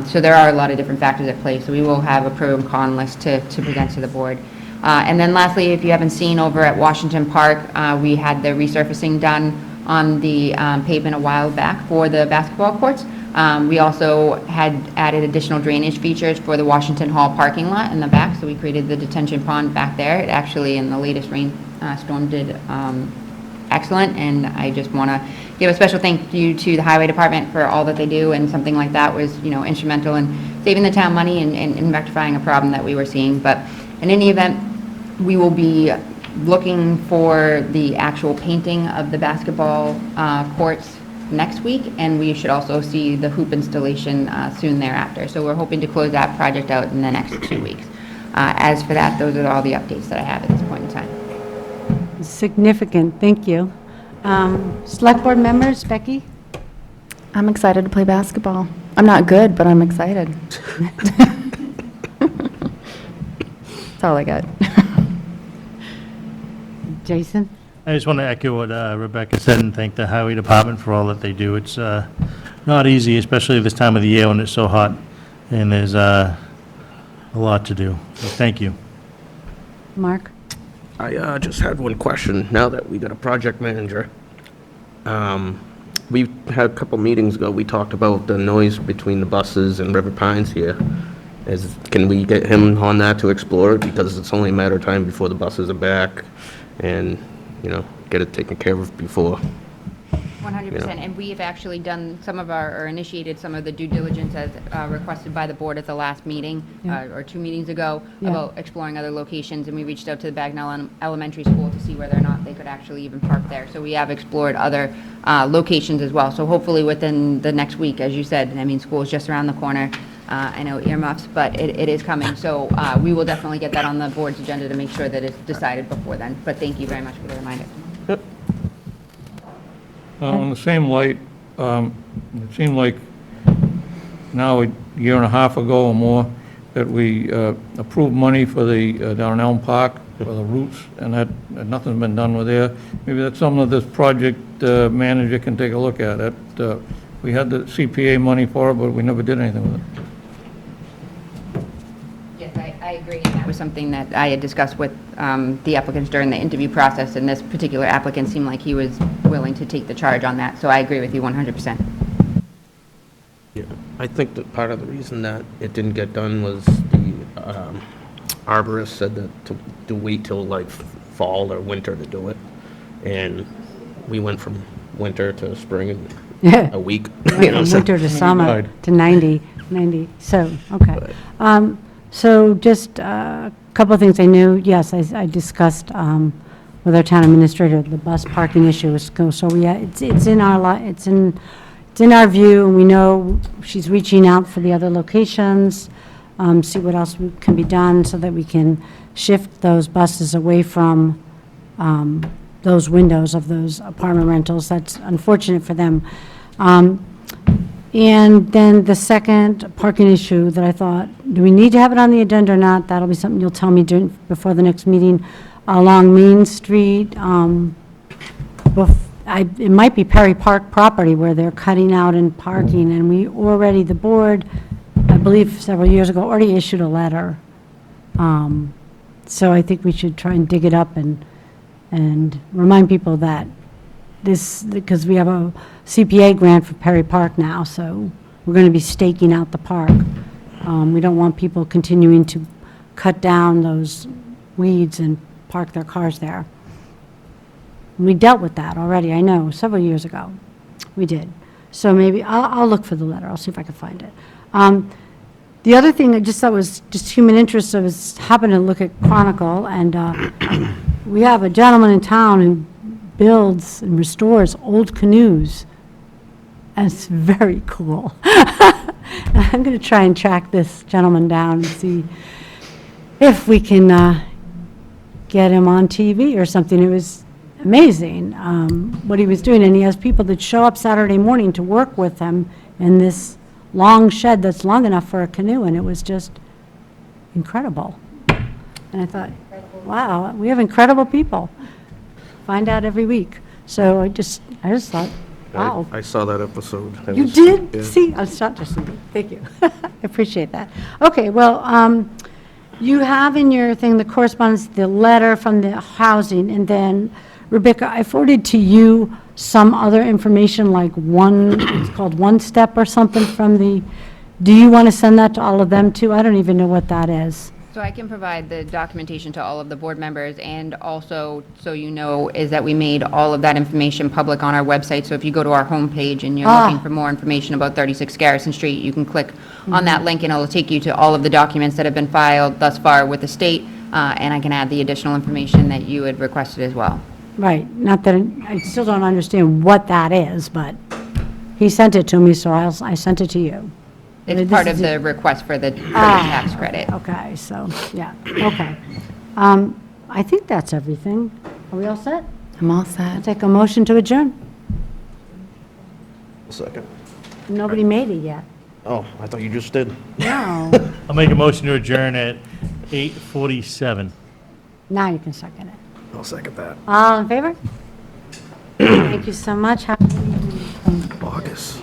So there are a lot of different factors at play. So we will have a pro and con list to present to the board. And then lastly, if you haven't seen, over at Washington Park, we had the resurfacing done on the pavement a while back for the basketball courts. We also had added additional drainage features for the Washington Hall parking lot in the back, so we created the detention pond back there. It actually, in the latest storm, did excellent, and I just want to give a special thank you to the Highway Department for all that they do, and something like that was, you know, instrumental in saving the town money and rectifying a problem that we were seeing. But in any event, we will be looking for the actual painting of the basketball courts next week, and we should also see the hoop installation soon thereafter. So we're hoping to close that project out in the next 2 weeks. As for that, those are all the updates that I have at this point in time. Significant, thank you. Select Board members, Becky? I'm excited to play basketball. I'm not good, but I'm excited. That's all I got. Jason? I just want to echo what Rebecca said and thank the Highway Department for all that they do. It's not easy, especially this time of the year when it's so hot, and there's a lot to do. So thank you. Mark? I just had one question. Now that we got a project manager, we had a couple meetings ago, we talked about the noise between the buses and River Pines here. Can we get him on that to explore it? Because it's only a matter of time before the buses are back, and, you know, get it taken care of before. 100%, and we have actually done some of or initiated some of the due diligence as requested by the board at the last meeting, or 2 meetings ago, about exploring other locations, and we reached out to the Bagnell Elementary School to see whether or not they could actually even park there. So we have explored other locations as well. So hopefully within the next week, as you said, I mean, school is just around the corner. I know earmuffs, but it is coming. So we will definitely get that on the board's agenda to make sure that it's decided before then. But thank you very much for the reminder. Yep. On the same light, it seemed like now a year and a half ago or more that we approved money for the down in Elm Park for the routes, and that nothing's been done with there. Maybe that's something that this project manager can take a look at. We had the CPA money for it, but we never did anything with it. Yes, I agree, and that was something that I had discussed with the applicants during the interview process, and this particular applicant seemed like he was willing to take the charge on that, so I agree with you 100%. Yeah, I think that part of the reason that it didn't get done was the arborist said that to wait till like fall or winter to do it. And we went from winter to spring in a week. You know, so- Winter to summer to 90, so, okay. So just a couple of things I knew, yes, I discussed with our town administrator, the bus parking issue is, so it's in our view, and we know she's reaching out for the other locations, see what else can be done so that we can shift those buses away from those windows of those apartment rentals. That's unfortunate for them. And then the second parking issue that I thought, do we need to have it on the agenda or not? That'll be something you'll tell me before the next meeting. Along Main Street, it might be Perry Park property where they're cutting out and parking, and we already, the board, I believe several years ago, already issued a letter. So I think we should try and dig it up and remind people that because we have a CPA grant for Perry Park now, so we're going to be staking out the park. We don't want people continuing to cut down those weeds and park their cars there. We dealt with that already, I know, several years ago. We did. So maybe, I'll look for the letter, I'll see if I can find it. The other thing I just thought was just human interest, I was happened to look at Chronicle, and we have a gentleman in town who builds and restores old canoes. And it's very cool. I'm going to try and track this gentleman down and see if we can get him on TV or something. It was amazing what he was doing, and he has people that show up Saturday morning to work with him in this long shed that's long enough for a canoe, and it was just incredible. And I thought, wow, we have incredible people. Find out every week. So I just thought, wow. I saw that episode. That You was- did? yeah. See, I'm not just, thank you. I appreciate that. Okay, well, you have in your thing the correspondence, the letter from the housing, and then, Rebecca, I forwarded to you some other information, like it's called One Step or something from do you want to send that to all of them too? I don't even know what that is. So I can provide the documentation to all of the board members, and also, so you know, is that we made all of that information public on our website. So if you go to our homepage and you're looking for more information about 36 Garrison Street, you can click on that link, and it'll take you to all of the documents that have been filed thus far with the state, and I can add the additional information that you had requested as well. Right, not that, I still don't understand what that is, but he sent it to me, so I sent it to you. It's part of the request for the tax credit. Okay, so, yeah, okay. I think that's everything. Are we all set? I'm all I'll set. take a motion to adjourn. Second. Nobody made it yet. Oh, I thought you just did. No. I'll make a motion to adjourn at 8:47. Now you can second it. I'll second that. All in favor? Thank you so much. Have a good evening. August.